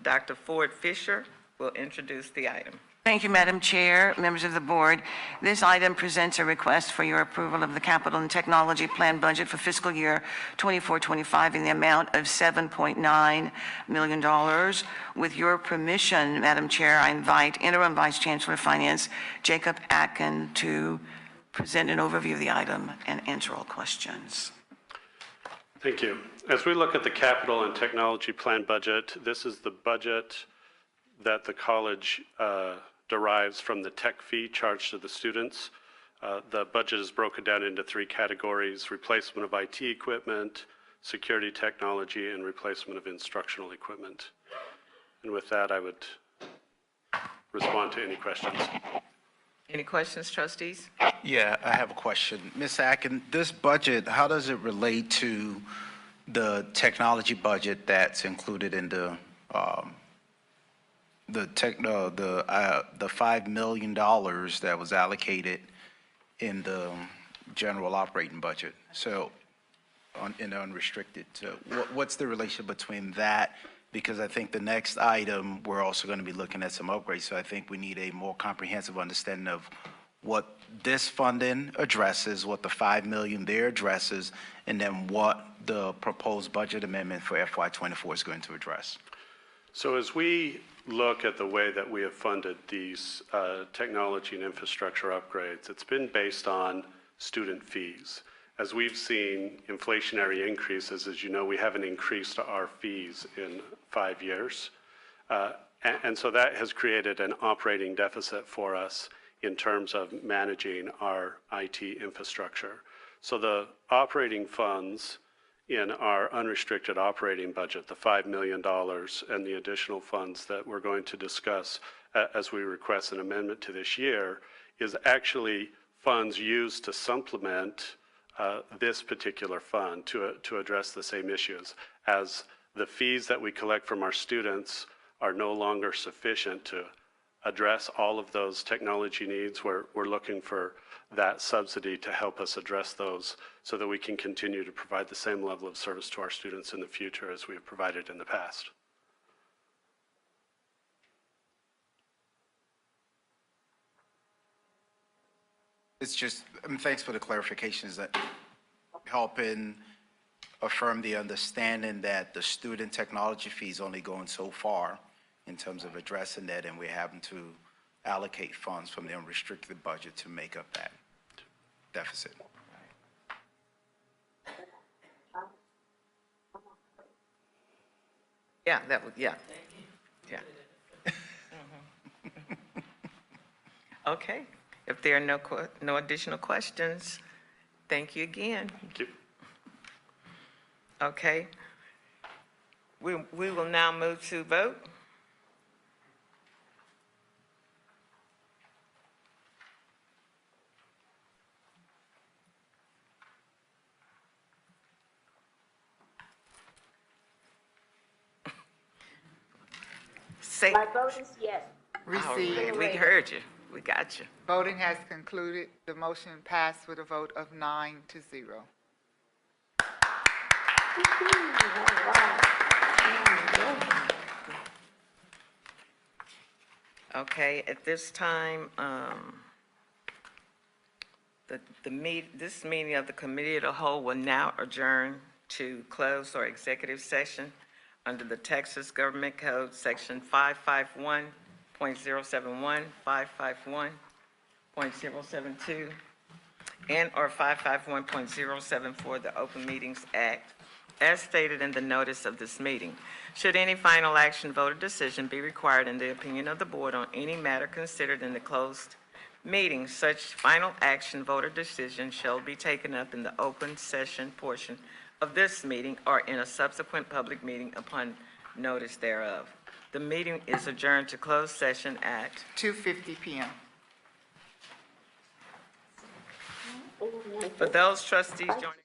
Dr. Ford Fisher will introduce the item. Thank you, Madam Chair, members of the board. This item presents a request for your approval of the capital and technology plan budget for fiscal year 24-25 in the amount of $7.9 million. With your permission, Madam Chair, I invite Interim Vice Chancellor of Finance, Jacob Atkin, to present an overview of the item and answer all questions. Thank you. As we look at the capital and technology plan budget, this is the budget that the college derives from the tech fee charged to the students. The budget is broken down into three categories: replacement of IT equipment, security technology, and replacement of instructional equipment. And with that, I would respond to any questions. Any questions, trustees? Yeah, I have a question. Ms. Atkin, this budget, how does it relate to the technology budget that's included in the $5 million that was allocated in the general operating budget? So, in the unrestricted. So, what's the relation between that? Because I think the next item, we're also going to be looking at some upgrades. So I think we need a more comprehensive understanding of what this funding addresses, what the $5 million there addresses, and then what the proposed budget amendment for FY24 is going to address. So as we look at the way that we have funded these technology and infrastructure upgrades, it's been based on student fees. As we've seen inflationary increases, as you know, we haven't increased our fees in 5 years. And so that has created an operating deficit for us in terms of managing our IT infrastructure. So the operating funds in our unrestricted operating budget, the $5 million and the additional funds that we're going to discuss as we request an amendment to this year, is actually funds used to supplement this particular fund to address the same issues, as the fees that we collect from our students are no longer sufficient to address all of those technology needs, we're looking for that subsidy to help us address those so that we can continue to provide the same level of service to our students in the future as we have provided in the past. It's just, thanks for the clarifications that helping affirm the understanding that the student technology fee is only going so far in terms of addressing that, and we're having to allocate funds from the unrestricted budget to make up that deficit. Yeah, that was, yeah. Yeah. Okay, if there are no additional questions, thank you again. Thank you. Okay. We will now move to vote. Say, My vote is yes. Received. we heard you. We got you. Voting has concluded. The motion passed with a vote of 9-0. Okay, at this time, this meeting of the Committee of the Whole will now adjourn to close or executive session under the Texas Government Code, Section 551.071, 551.072, and/or 551.074, the Open Meetings Act, as stated in the notice of this meeting. Should any final action, vote, or decision be required in the opinion of the board on any matter considered in the closed meeting, such final action, vote, or decision shall be taken up in the open session portion of this meeting or in a subsequent public meeting upon notice thereof. The meeting is adjourned to closed session at 2:50 p.m. For those trustees joining.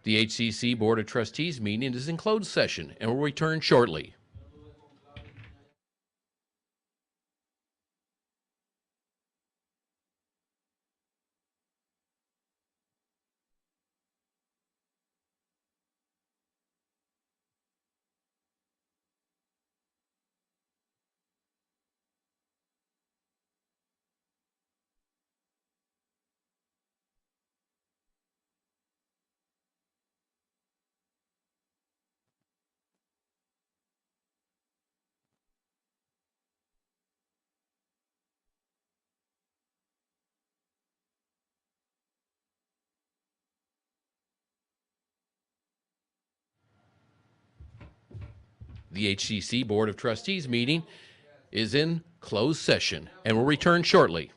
The HCC Board of Trustees meeting is in closed session and will return shortly. The HCC Board of Trustees meeting is in closed session and will return shortly.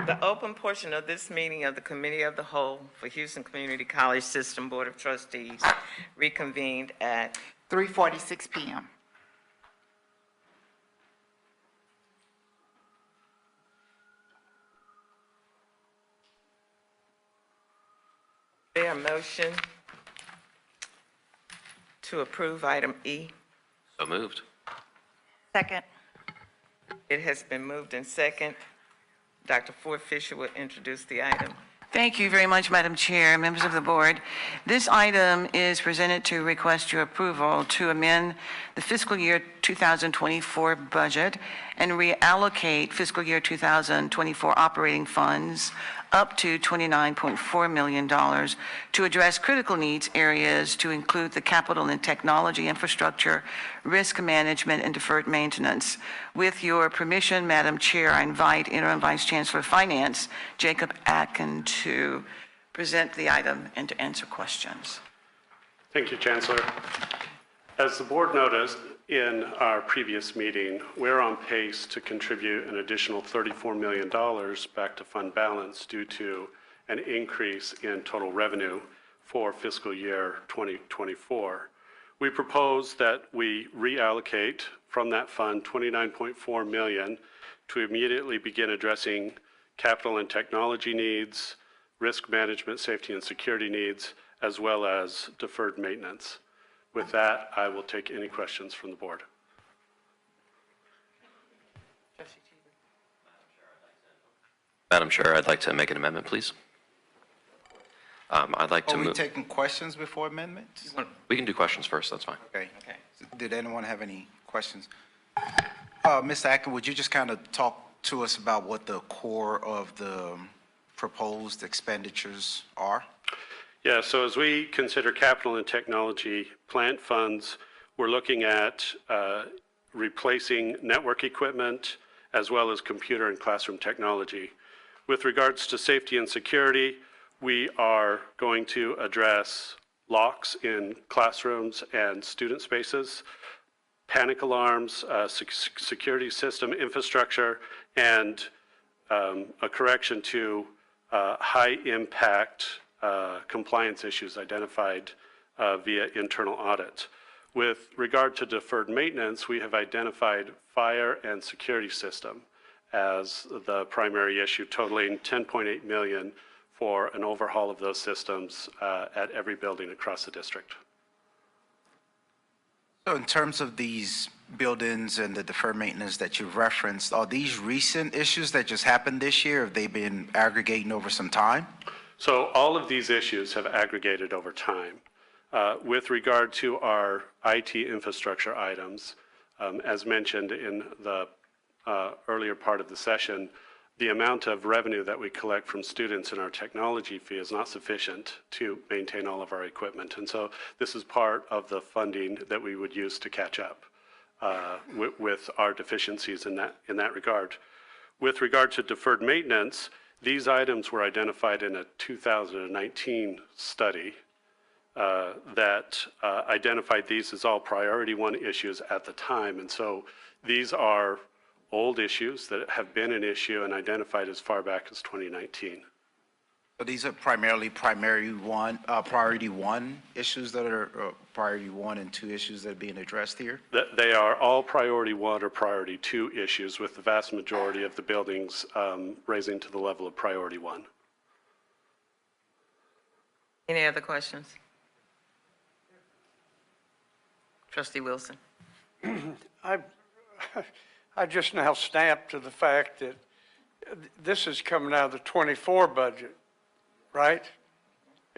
The open portion of this meeting of the Committee of the Whole for Houston Community College System Board of Trustees reconvened at 3:46 p.m. There a motion to approve item E. So moved. Second. It has been moved and second. Dr. Ford Fisher will introduce the item. Thank you very much, Madam Chair, members of the board. This item is presented to request your approval to amend the fiscal year 2024 budget and reallocate fiscal year 2024 operating funds up to $29.4 million to address critical needs areas to include the capital and technology infrastructure, risk management, and deferred maintenance. With your permission, Madam Chair, I invite Interim Vice Chancellor of Finance, Jacob Atkin, to present the item and to answer questions. Thank you, Chancellor. As the board noticed in our previous meeting, we're on pace to contribute an additional $34 million back to fund balance due to an increase in total revenue for fiscal year 2024. We propose that we reallocate from that fund $29.4 million to immediately begin addressing capital and technology needs, risk management, safety and security needs, as well as deferred maintenance. With that, I will take any questions from the board. Madam Chair, I'd like to make an amendment, please. I'd like to Are we move. taking questions before amendments? We can do questions first, that's fine. Okay. Did anyone have any questions? Ms. Atkin, would you just kind of talk to us about what the core of the proposed expenditures are? Yeah, so as we consider capital and technology plant funds, we're looking at replacing network equipment as well as computer and classroom technology. With regards to safety and security, we are going to address locks in classrooms and student spaces, panic alarms, security system infrastructure, and a correction to high impact compliance issues identified via internal audit. With regard to deferred maintenance, we have identified fire and security system as the primary issue, totaling $10.8 million for an overhaul of those systems at every building across the district. So in terms of these buildings and the deferred maintenance that you referenced, are these recent issues that just happened this year? Have they been aggregating over some time? So all of these issues have aggregated over time. With regard to our IT infrastructure items, as mentioned in the earlier part of the session, the amount of revenue that we collect from students in our technology fee is not sufficient to maintain all of our equipment. And so this is part of the funding that we would use to catch up with our deficiencies in that regard. With regard to deferred maintenance, these items were identified in a 2019 study that identified these as all priority one issues at the time. And so these are old issues that have been an issue and identified as far back as 2019. So these are primarily priority one issues that are priority 1 and 2 issues that are being addressed here? They are all priority 1 or priority 2 issues, with the vast majority of the buildings raising to the level of priority 1. Any other questions? Trustee Wilson. I just now snapped to the fact that this is coming out of the 24 budget, right?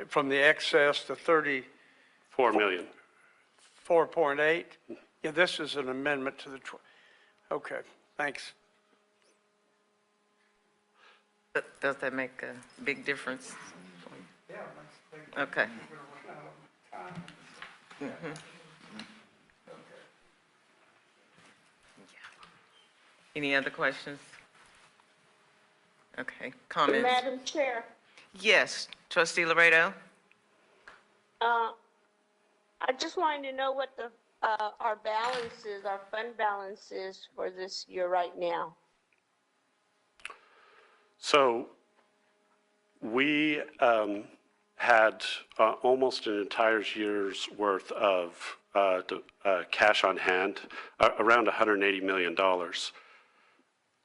From the excess to 4 million. 4.8? Yeah, this is an amendment to the, okay, thanks. Does that make a big difference? Okay. Mm-hmm. Any other questions? Okay, comments? Madam Chair, Yes, Trustee Laredo? I just wanted to know what the, our balance is, our fund balance is for this year right now. So we had almost an entire year's worth of cash on hand, around $180 million.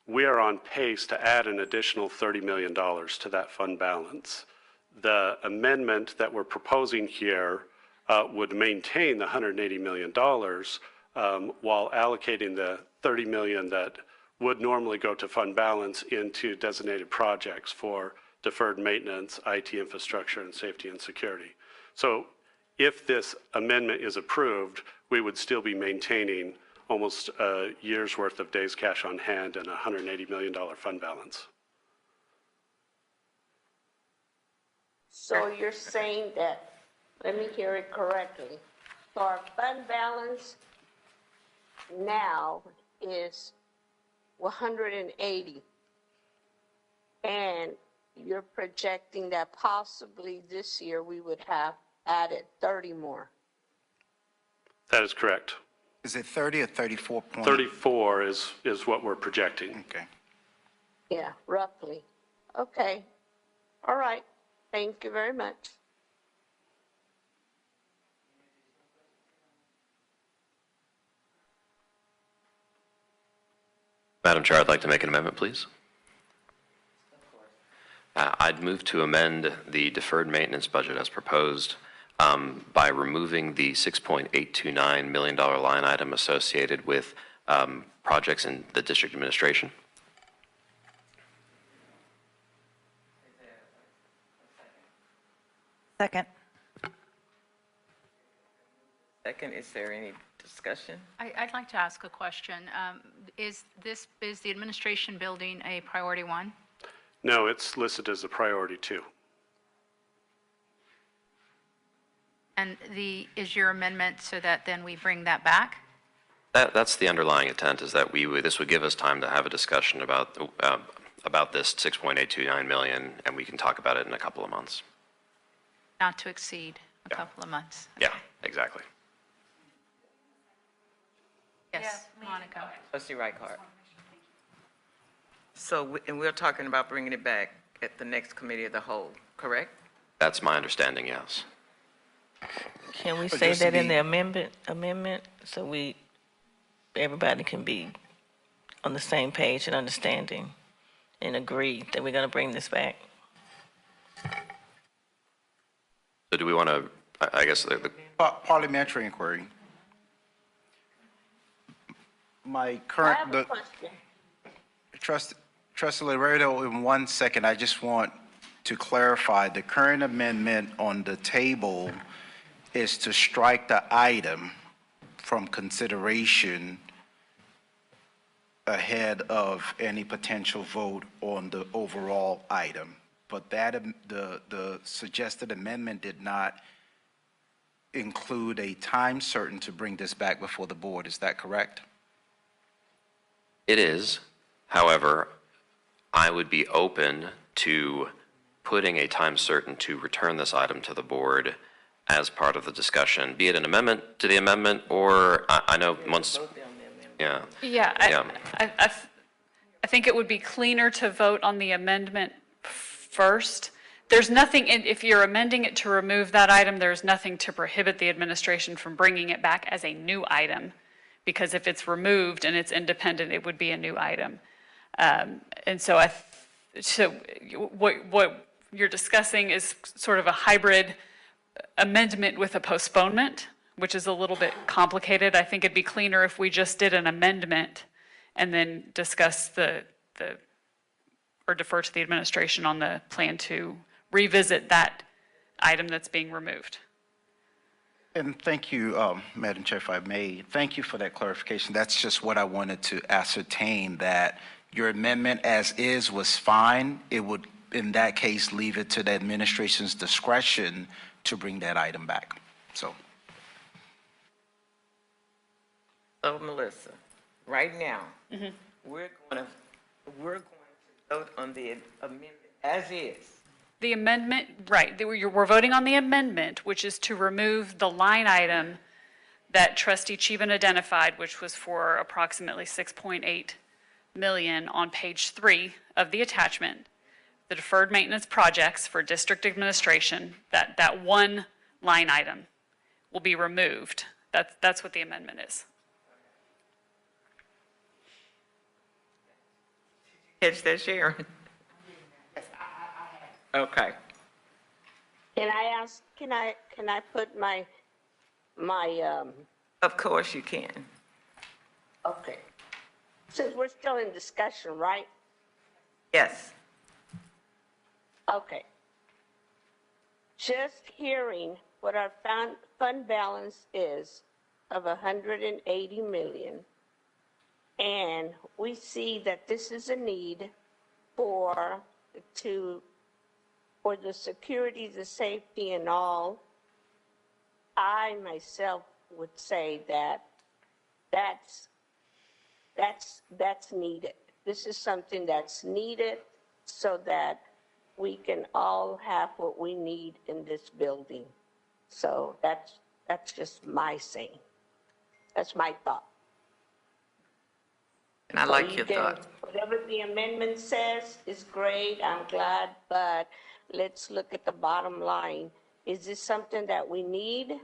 We are on pace to add an additional $30 million to that fund balance. The amendment that we're proposing here would maintain the $180 million while allocating the $30 million that would normally go to fund balance into designated projects for deferred maintenance, IT infrastructure, and safety and security. So if this amendment is approved, we would still be maintaining almost a year's worth of days cash on hand and a $180 million fund balance. So you're saying that, let me hear it correctly. So our fund balance now is 180. And you're projecting that possibly this year we would have added 30 more. That is correct. Is it 30 or 34 point? 34 is what we're projecting. Okay. Yeah, roughly. Okay. All right. Thank you very much. Madam Chair, I'd like to make an amendment, please. I'd move to amend the deferred maintenance budget as proposed by removing the $6.829 million line item associated with projects in the district administration. Second. Second, is there any discussion? I'd like to ask a question. Is the administration building a priority one? No, it's listed as a priority 2. And is your amendment so that then we bring that back? That's the underlying intent, is that this would give us time to have a discussion about this $6.829 million, and we can talk about it in a couple of months. Not to exceed a couple of months. Yeah, exactly. Yes, Monica. Trustee Reichart. So, and we're talking about bringing it back at the next committee of the whole, correct? That's my understanding, yes. Can we But say just to that in be- the amendment, so everybody can be on the same page and understanding and agree that we're going to bring this back? So do we want to, I guess, Parliamentary inquiry. My I current, have a question. Trustee Laredo, in 1 second, I just want to clarify, the current amendment on the table is to strike the item from consideration ahead of any potential vote on the overall item. But that, the suggested amendment did not include a time certain to bring this back before the board. Is that correct? It is. However, I would be open to putting a time certain to return this item to the board as part of the discussion, be it an amendment to the amendment, or I know once, yeah. Yeah, I think it would be cleaner to vote on the amendment first. There's nothing, if you're amending it to remove that item, there's nothing to prohibit the administration from bringing it back as a new item, because if it's removed and it's independent, it would be a new item. And so what you're discussing is sort of a hybrid amendment with a postponement, which is a little bit complicated. I think it'd be cleaner if we just did an amendment and then discuss or defer to the administration on the plan to revisit that item that's being removed. And thank you, Madam Chair, if I may. Thank you for that clarification. That's just what I wanted to ascertain, that your amendment as is was fine. It would, in that case, leave it to the administration's discretion to bring that item back. So Melissa, right now, we're going to vote on the amendment as is. The amendment, right, we're voting on the amendment, which is to remove the line item that Trustee Cheevan identified, which was for approximately $6.8 million on page 3 of the attachment, the deferred maintenance projects for district administration, that one line item will be removed. That's what the amendment is. Catch that, Sharon? Okay. Can I ask, can I put my, Of course you can. okay. Since we're still in discussion, right? Yes. Okay. Just hearing what our fund balance is of 180 million, and we see that this is a need for the security, the safety and all, I myself would say that that's needed. This is something that's needed so that we can all have what we need in this building. So that's just my saying. That's my thought. And I like your thought. Whatever the amendment says is great, I'm glad, but let's look at the bottom line. Is this something that we need?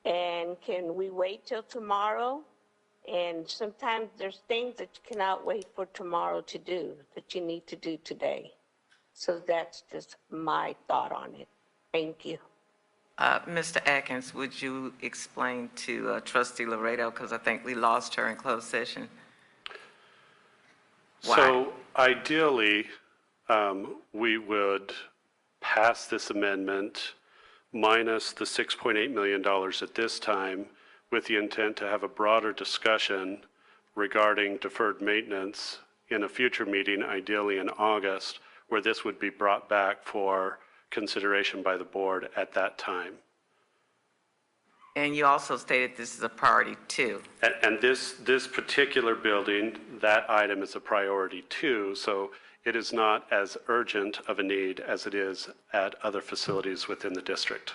And can we wait till tomorrow? And sometimes there's things that you cannot wait for tomorrow to do, that you need to do today. So that's just my thought on it. Thank you. Mr. Atkins, would you explain to Trustee Laredo, because I think we lost her in closed session? Why? So ideally, we would pass this amendment minus the $6.8 million at this time, with the intent to have a broader discussion regarding deferred maintenance in a future meeting, ideally in August, where this would be brought back for consideration by the board at that time. And you also stated this is a priority too. And this particular building, that item is a priority too, so it is not as urgent of a need as it is at other facilities within the district.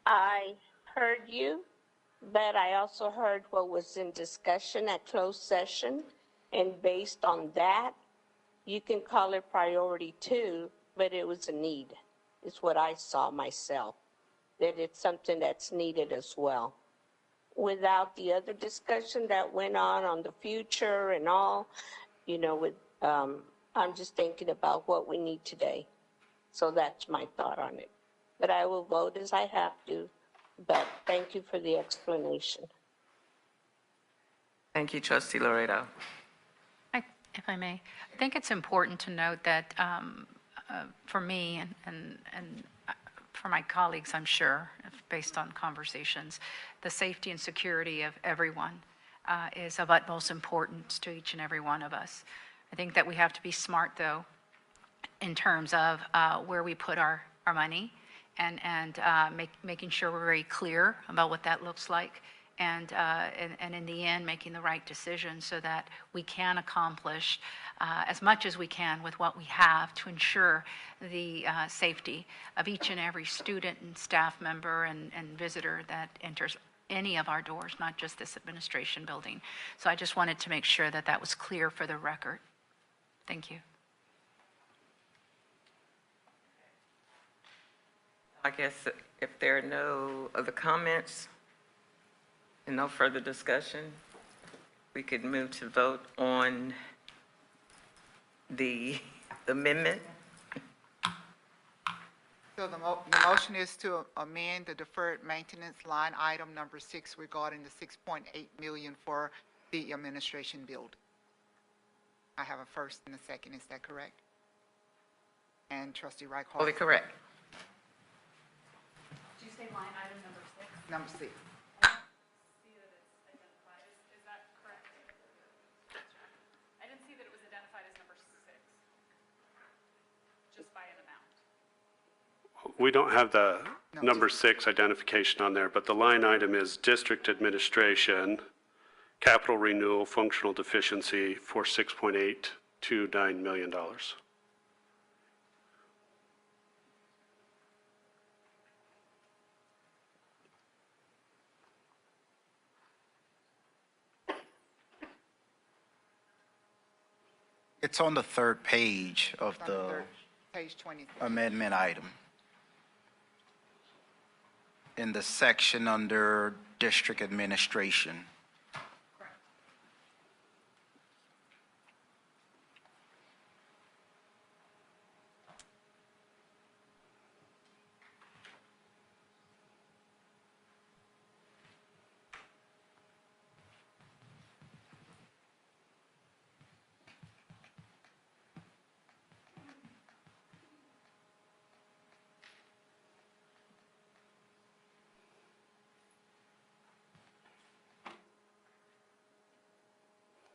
I heard you, but I also heard what was in discussion at closed session. And based on that, you can call it priority two, but it was a need. It's what I saw myself, that it's something that's needed as well. Without the other discussion that went on the future and all, I'm just thinking about what we need today. So that's my thought on it. But I will vote as I have to, but thank you for the explanation. Thank you, Trustee Laredo. If I may, I think it's important to note that for me and for my colleagues, I'm sure, based on conversations, the safety and security of everyone is of utmost importance to each and every one of us. I think that we have to be smart, though, in terms of where we put our money and making sure we're very clear about what that looks like. And in the end, making the right decision so that we can accomplish as much as we can with what we have to ensure the safety of each and every student and staff member and visitor that enters any of our doors, not just this administration building. So I just wanted to make sure that that was clear for the record. Thank you. I guess if there are no other comments and no further discussion, we could move to vote on the amendment. So the motion is to amend the deferred maintenance line item number 6 regarding the 6.8 million for the administration building. I have a first and a second, is that correct? And Trustee Reichholz? Totally correct. Did you say line item number 6? Number 6. I didn't see that it was identified as number 6, just by an amount. We don't have the number 6 identification on there, but the line item is district administration, capital renewal, functional deficiency for $6.829 million. It's on the third page of On the the third, page 23. amendment item. In the section under district administration.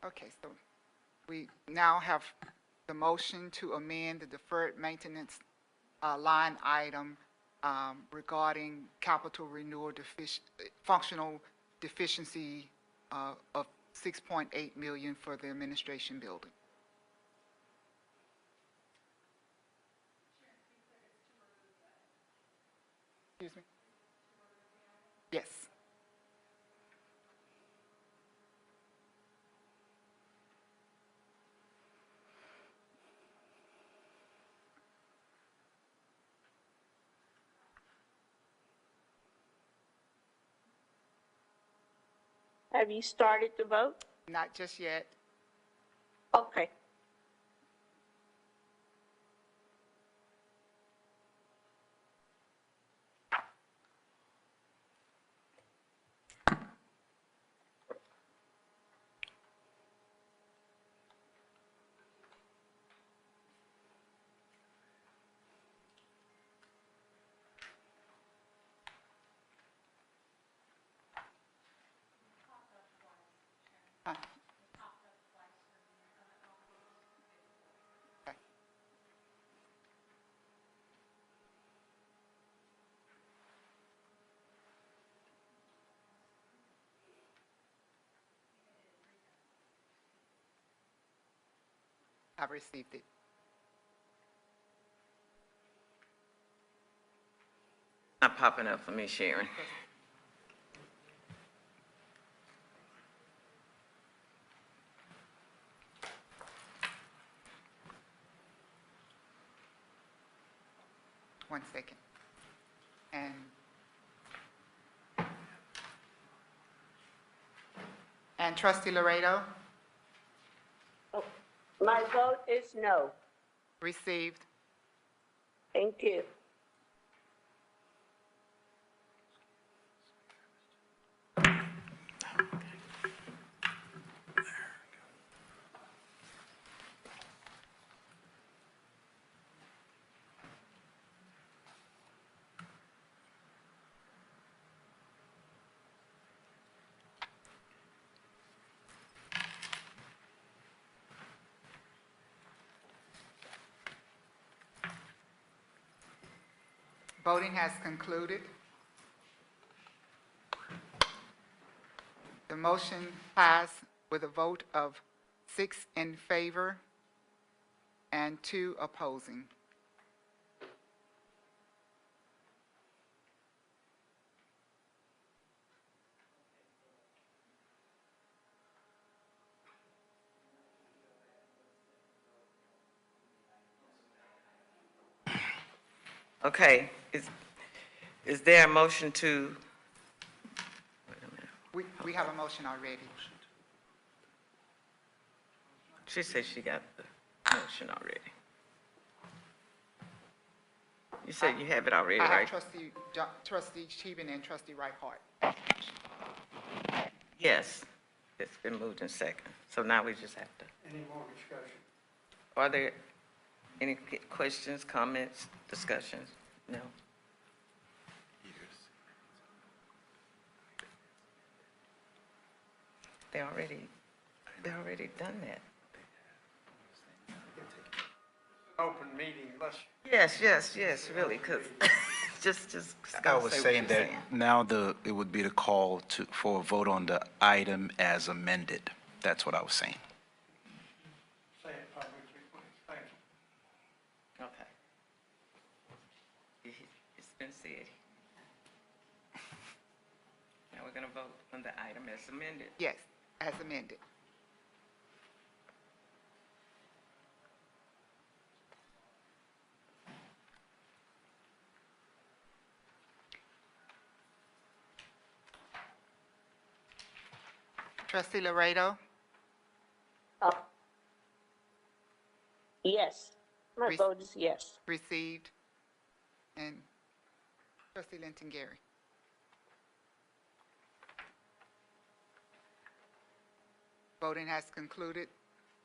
Okay, so we now have the motion to amend the deferred maintenance line item regarding capital renewal functional deficiency of 6.8 million for the administration building. Excuse me? Yes. Have you started the vote? Not just yet. Okay. I've received it. Not popping up for me, Sharon. One second. And Trustee Laredo? My vote is no. Received. Thank you. Voting has concluded. The motion passed with a vote of 6 in favor and 2 opposing. Okay, is there a motion to, We have a motion already. she said she got the motion already. You said you have it already, I have right? Trustee Cheatham and Trustee Wright-Hart. Yes, it's been moved in second, so now we just have to. Any more discussion? Are there any questions, comments, discussions? No? They already done that. Open meeting, let's. Yes, really, because just. I gotta was say what saying you're that now it would be the call for a vote on the item as amended. That's what I was saying. Say it publicly, please. Thank you. Okay. It's been said. Now we're gonna vote on the item as amended. Yes, as amended. Trustee Laredo? Yes. My vote is yes. Received. And Trustee Linton Gary? Voting has concluded.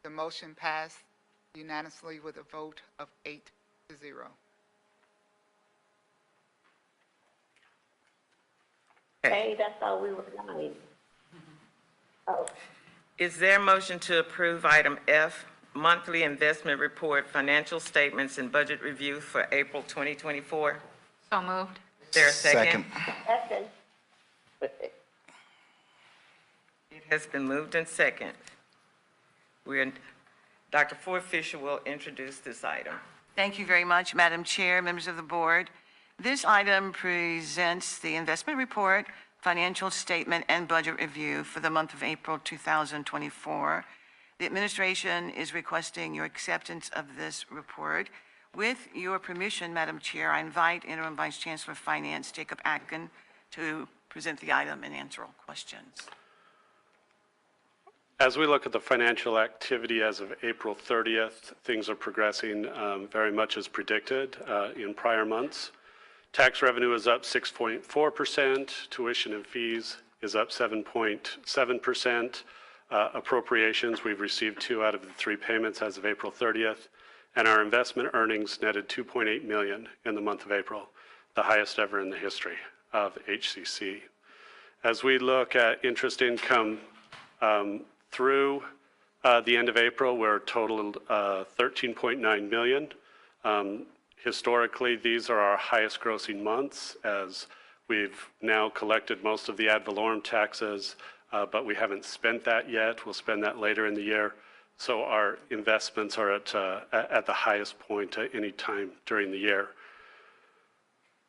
The motion passed unanimously with a vote of 8-0. Hey, that's all we were lying. Oh. Is there a motion to approve item F, monthly investment report, financial statements, and budget review for April 2024? So moved. Is there a second? Second. It has been moved and second. Dr. Ford Fisher will introduce this item. Thank you very much, Madam Chair, members of the board. This item presents the investment report, financial statement, and budget review for the month of April 2024. The administration is requesting your acceptance of this report. With your permission, Madam Chair, I invite Interim Vice Chancellor of Finance, Jacob Atkin, to present the item and answer all questions. As we look at the financial activity as of April 30th, things are progressing very much as predicted in prior months. Tax revenue is up 6.4%. Tuition and fees is up 7.7%. Appropriations, we've received 2 out of the 3 payments as of April 30th. And our investment earnings netted $2.8 million in the month of April, the highest ever in the history of HCC. As we look at interest income through the end of April, we're totaled $13.9 million. Historically, these are our highest grossing months as we've now collected most of the ad valorem taxes, but we haven't spent that yet. We'll spend that later in the year. So our investments are at the highest point at any time during the year.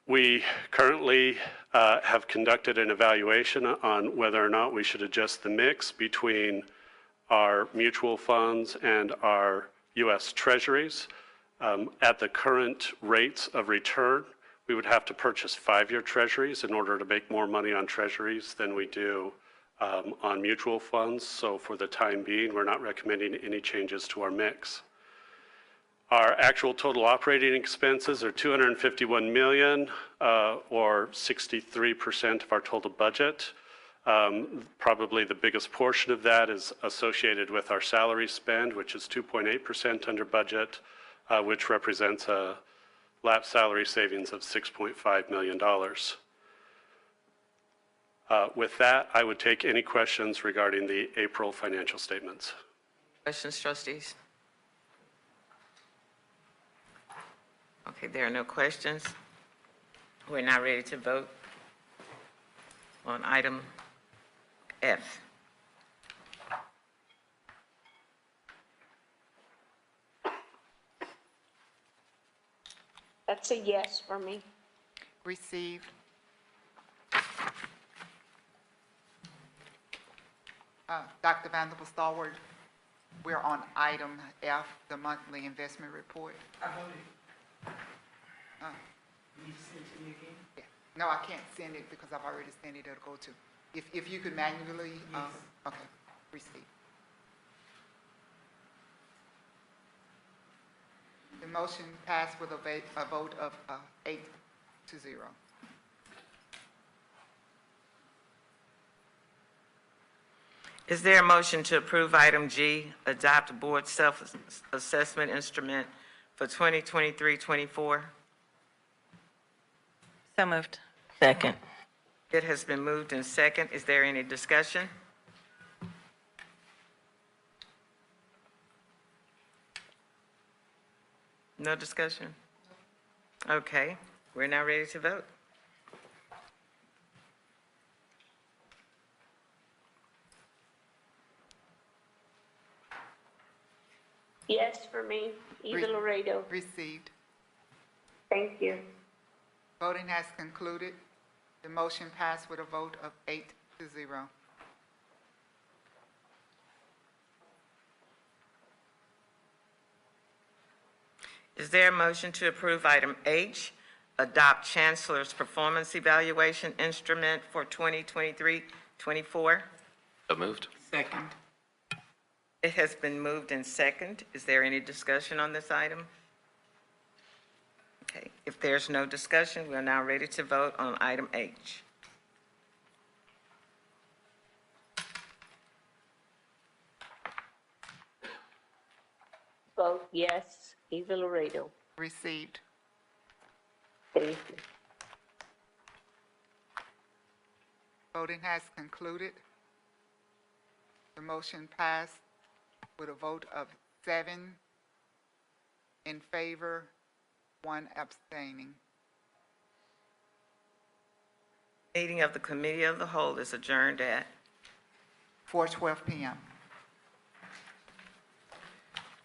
We currently have conducted an evaluation on whether or not we should adjust the mix between our mutual funds and our U.S. Treasuries. At the current rates of return, we would have to purchase 5-year Treasuries in order to make more money on Treasuries than we do on mutual funds. So for the time being, we're not recommending any changes to our mix. Our actual total operating expenses are $251 million, or 63% of our total budget. Probably the biggest portion of that is associated with our salary spend, which is 2.8% under budget, which represents a lapsed salary savings of $6.5 million. With that, I would take any questions regarding the April financial statements. Questions, trustees? Okay, there are no questions. We're now ready to vote on item F. That's a yes for me. Received. Dr. Vanderbilt Stallworth, we're on item F, the monthly investment report. I voted. You need to send it to me again? Yeah. No, I can't send it because I've already sent it to go to. If you could manually, okay, receive. The motion passed with a vote of 8-0. Is there a motion to approve item G, adopt board self-assessment instrument for 2023-24? So moved. Second. It has been moved and second. Is there any discussion? No discussion? Okay, we're now ready to vote. Yes for me. Eva Laredo. Received. Thank you. Voting has concluded. The motion passed with a vote of 8-0. Is there a motion to approve item H, adopt Chancellor's Performance Evaluation Instrument for 2023-24? So moved. Second. It has been moved and second. Is there any discussion on this item? Okay, if there's no discussion, we are now ready to vote on item H. Vote yes. Eva Laredo. Received. Thank you. Voting has concluded. The motion passed with a vote of 7 in favor, 1 abstaining. Meeting of the Committee of the Whole is adjourned at 4:12 p.m.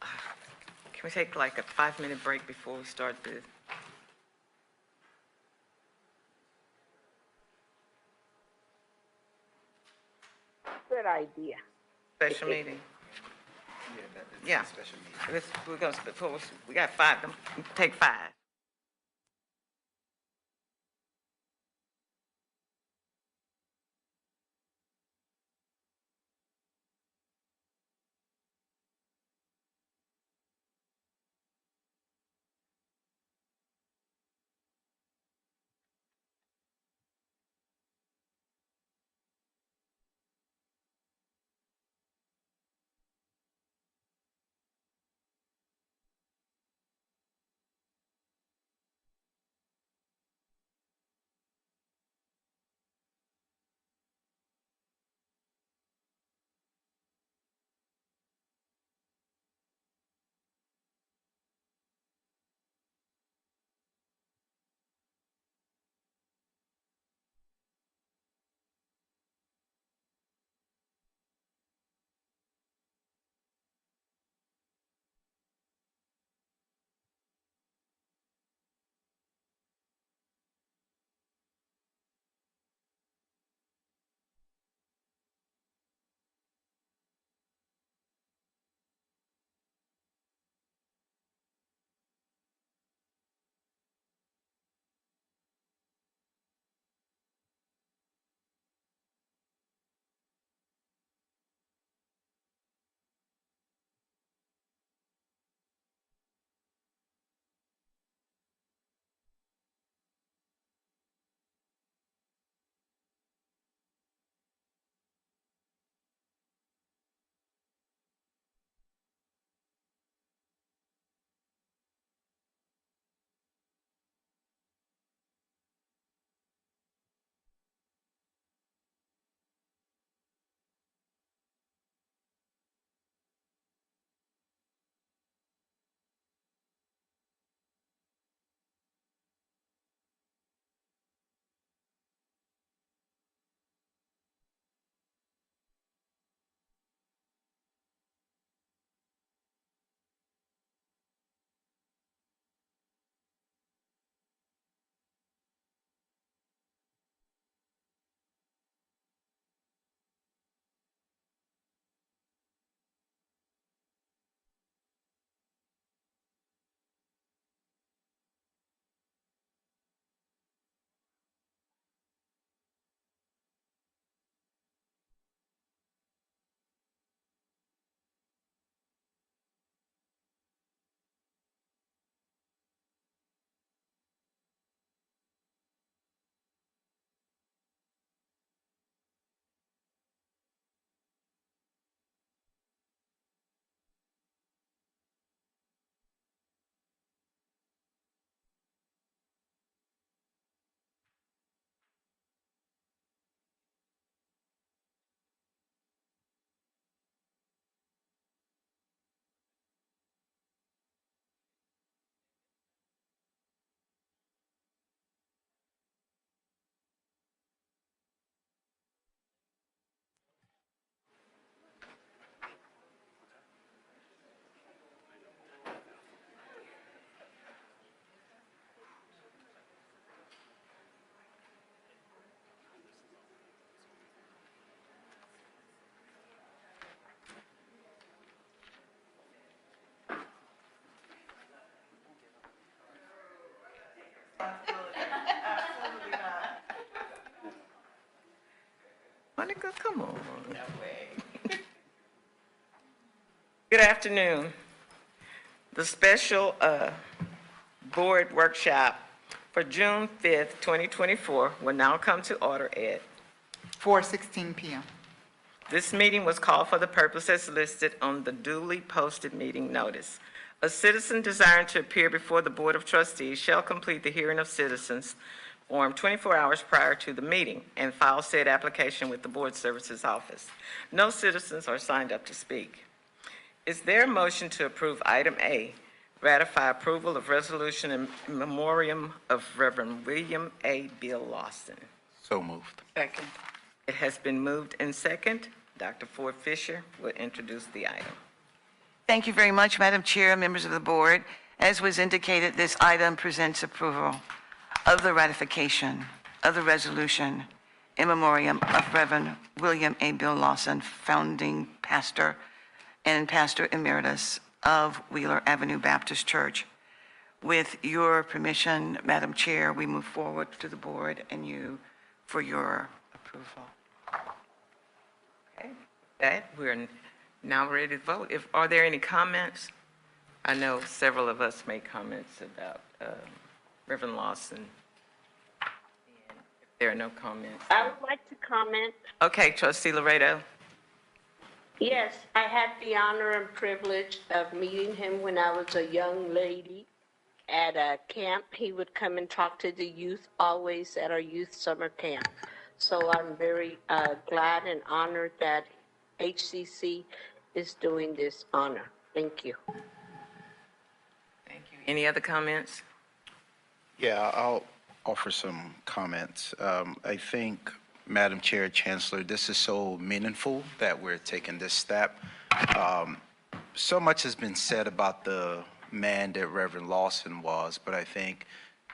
Can we take like a 5-minute break before we start the Good idea. special meeting? Yeah. We're going to, we got 5, take 5. Good afternoon. The special board workshop for June 5th, 2024 will now come to order at 4:16 p.m. This meeting was called for the purposes listed on the duly posted meeting notice. A citizen desiring to appear before the Board of Trustees shall complete the hearing of citizens form 24 hours prior to the meeting and file said application with the Board Services Office. No citizens are signed up to speak. Is there a motion to approve item A, ratify approval of resolution in memoriam of Reverend William A. Bill Lawson? So moved. Second. It has been moved and second. Dr. Ford Fisher will introduce the item. Thank you very much, Madam Chair, members of the board. As was indicated, this item presents approval of the ratification of the resolution in memoriam of Reverend William A. Bill Lawson, founding pastor and pastor emeritus of Wheeler Avenue Baptist Church. With your permission, Madam Chair, we move forward to the board and you for your approval. Okay, that we're now ready to vote. Are there any comments? I know several of us made comments about Reverend Lawson. And if there are no comments. I would like to comment. Okay, Trustee Laredo. Yes, I had the honor and privilege of meeting him when I was a young lady at a camp. He would come and talk to the youth always at our youth summer camp. So I'm very glad and honored that HCC is doing this honor. Thank you. Thank you. Any other comments? Yeah, I'll offer some comments. I think, Madam Chair, Chancellor, this is so meaningful that we're taking this step. So much has been said about the man that Reverend Lawson was, but I think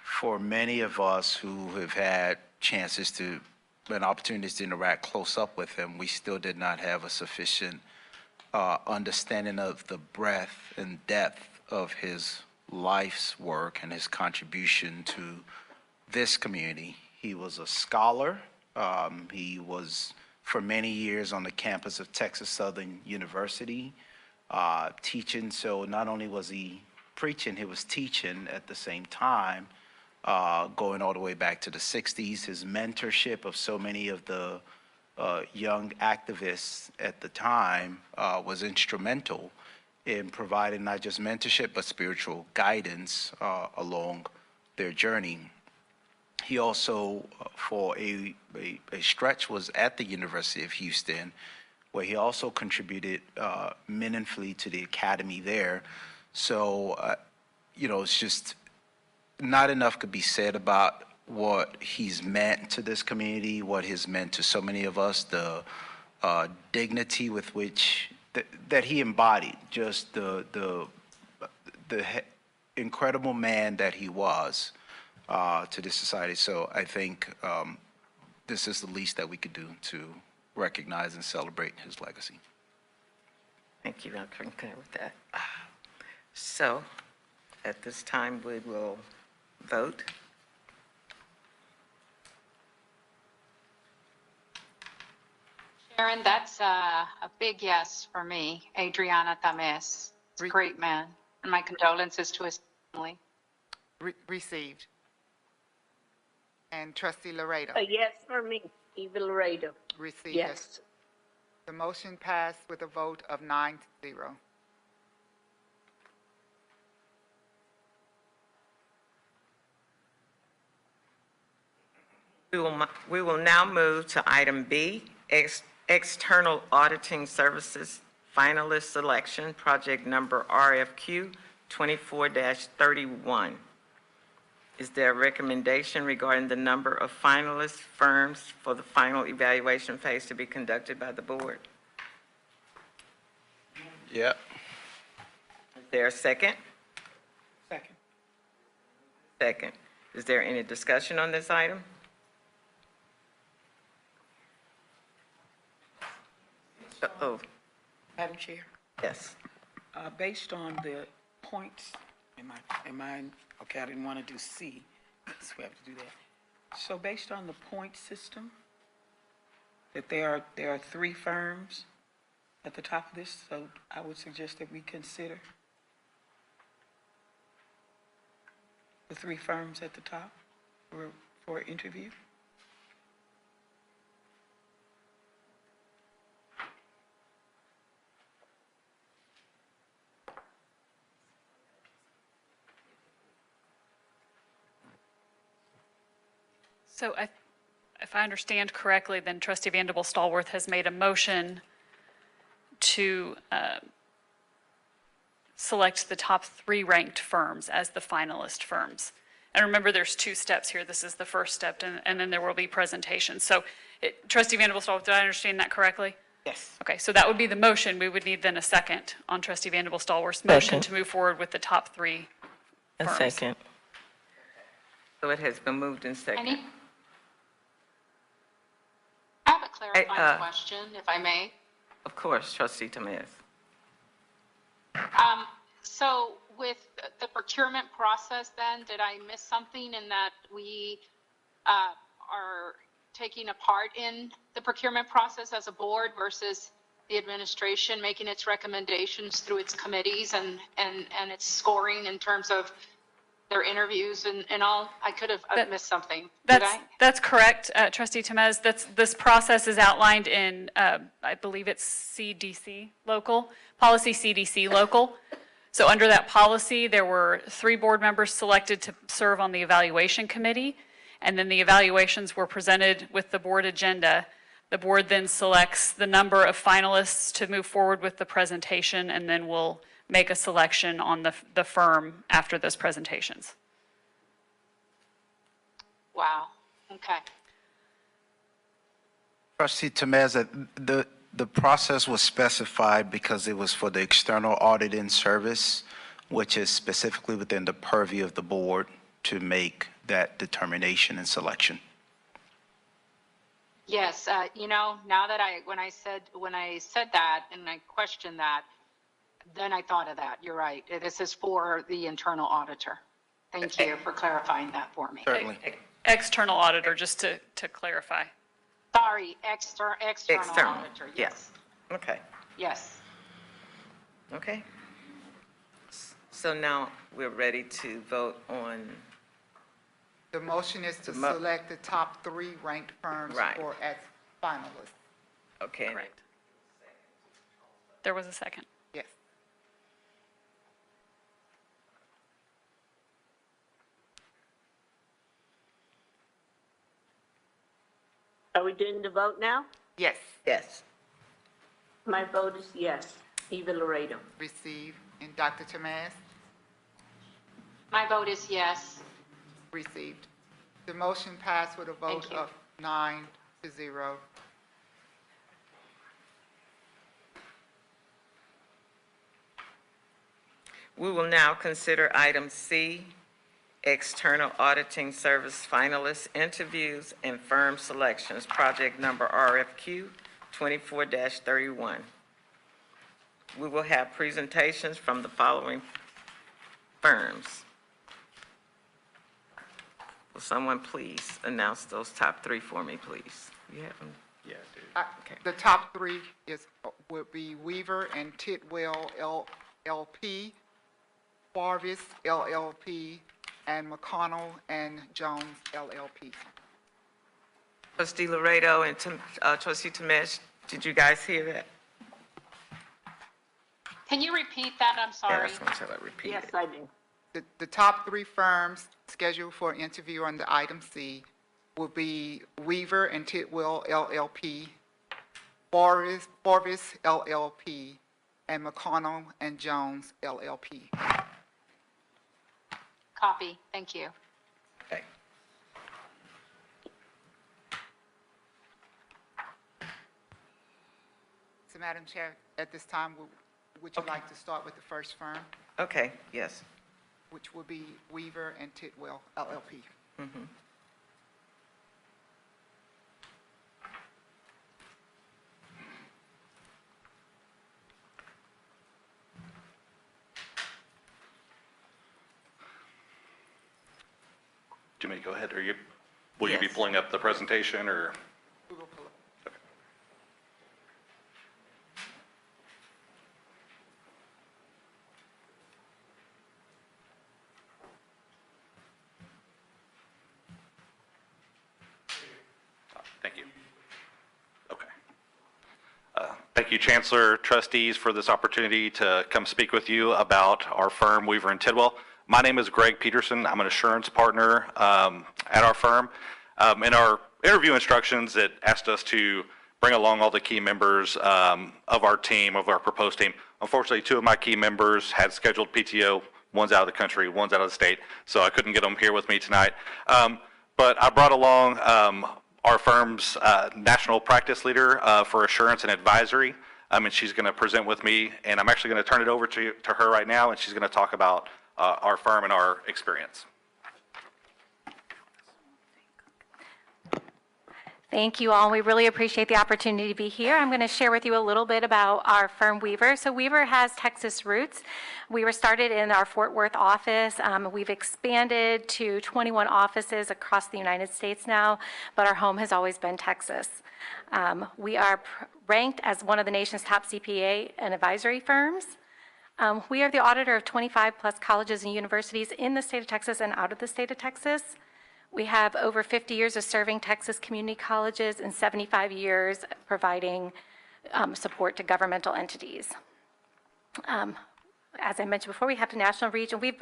for many of us who have had chances to and opportunities to interact close up with him, we still did not have a sufficient understanding of the breadth and depth of his life's work and his contribution to this community. He was a scholar. He was for many years on the campus of Texas Southern University, teaching. So not only was he preaching, he was teaching at the same time, going all the way back to the 60s. His mentorship of so many of the young activists at the time was instrumental in providing not just mentorship, but spiritual guidance along their journey. He also, for a stretch, was at the University of Houston, where he also contributed meaningfully to the academy there. So, it's just not enough could be said about what he's meant to this community, what he's meant to so many of us, the dignity with which that he embodied, just the incredible man that he was to this society. So I think this is the least that we could do to recognize and celebrate his legacy. Thank you. I concur with that. So at this time, we will vote. Sharon, that's a big yes for me. Adriana Tames, a great man, and my condolences to his family. Received. And Trustee Laredo. A yes for me, Eva Laredo. Received. Yes. The motion passed with a vote of 9-0. We will now move to item B, external auditing services finalist selection, project number RFQ 24-31. Is there a recommendation regarding the number of finalist firms for the final evaluation phase to be conducted by the board? Yep. Is there a second? Second. Second. Is there any discussion on this item? Uh-oh. Madam Chair, Yes. based on the points, okay, I didn't want to do C, so we have to do that. So based on the point system, that there are 3 firms at the top of this, so I would suggest that we consider the 3 firms at the top for interview. So if I understand correctly, then Trustee Vanderbilt-Stallworth has made a motion to select the top 3 ranked firms as the finalist firms. And remember, there's 2 steps here. This is the first step, and then there will be presentations. So Trustee Vanderbilt-Stallworth, did I understand that correctly? Yes. Okay, so that would be the motion. We would need then a second on Trustee Vanderbilt-Stallworth's motion to move forward with the top 3 A firms. second. So it has been moved in second. I have a clarifying Hey, question, if I may. Of course, Trustee Tamez. So with the procurement process then, did I miss something in that we are taking a part in the procurement process as a board versus the administration making its recommendations through its committees and its scoring in terms of their interviews and all? I could have missed something. Did I? That's correct, Trustee Temez. This process is outlined in, I believe it's CDC local, policy CDC local. So under that policy, there were 3 board members selected to serve on the evaluation committee, and then the evaluations were presented with the board agenda. The board then selects the number of finalists to move forward with the presentation, and then we'll make a selection on the firm after those presentations. Wow, okay. Trustee Temez, the process was specified because it was for the external auditing service, which is specifically within the purview of the board to make that determination and selection. Yes, now that when I said that and I questioned that, then I thought of that. You're right. This is for the internal auditor. Thank you for clarifying that for me. Certainly. External auditor, just to clarify. Sorry, external auditor. Yes. Okay. Yes. Okay. So now we're ready to vote on. The motion is to select the top 3 ranked firms Right. for as finalists. Okay. Correct. There was a second. Yes. Are we doing the vote now? Yes. Yes. My vote is yes. Eva Laredo. Receive. And Dr. Tamaz? My vote is yes. Received. The motion passed with a vote Thank you. of 9-0. We will now consider item C, external auditing service finalists, interviews, and firm selections, project number RFQ 24-31. We will have presentations from the following firms. Will someone please announce those top 3 for me, please? You have them? Yeah, dude. The top 3 would be Weaver and Tidwell LLP, Farvis LLP, and McConnell and Jones LLP. Trustee Laredo and Trustee Tamesh, did you guys hear that? Can you repeat that? I'm Yeah, sorry. that's what I repeated. Yes, I do. The top 3 firms scheduled for interview on the item C will be Weaver and Tidwell LLP, Farvis LLP, and McConnell and Jones LLP. Copy. Thank you. Okay. So Madam Chair, at this time, would you like to start with the first firm, Okay, yes. which will be Weaver and Tidwell LLP? Mhm. Do you want me to go ahead, or will you be Yes. pulling up the presentation, or? We will pull up. thank you, Chancellor, trustees, for this opportunity to come speak with you about our firm, Weaver and Tidwell. My name is Greg Peterson. I'm an assurance partner at our firm. In our interview instructions, it asked us to bring along all the key members of our team, of our proposed team. Unfortunately, 2 of my key members had scheduled PTO. One's out of the country, one's out of the state, so I couldn't get them here with me tonight. But I brought along our firm's national practice leader for assurance and advisory, and she's going to present with me, and I'm actually going to turn it over to her right now, and she's going to talk about our firm and our experience. Thank you all. We really appreciate the opportunity to be here. I'm going to share with you a little bit about our firm Weaver. So Weaver has Texas roots. We were started in our Fort Worth office. We've expanded to 21 offices across the United States now, but our home has always been Texas. We are ranked as one of the nation's top CPA and advisory firms. We are the auditor of 25 plus colleges and universities in the state of Texas and out of the state of Texas. We have over 50 years of serving Texas community colleges and 75 years providing support to governmental entities. As I mentioned before, we have the national reach, and we've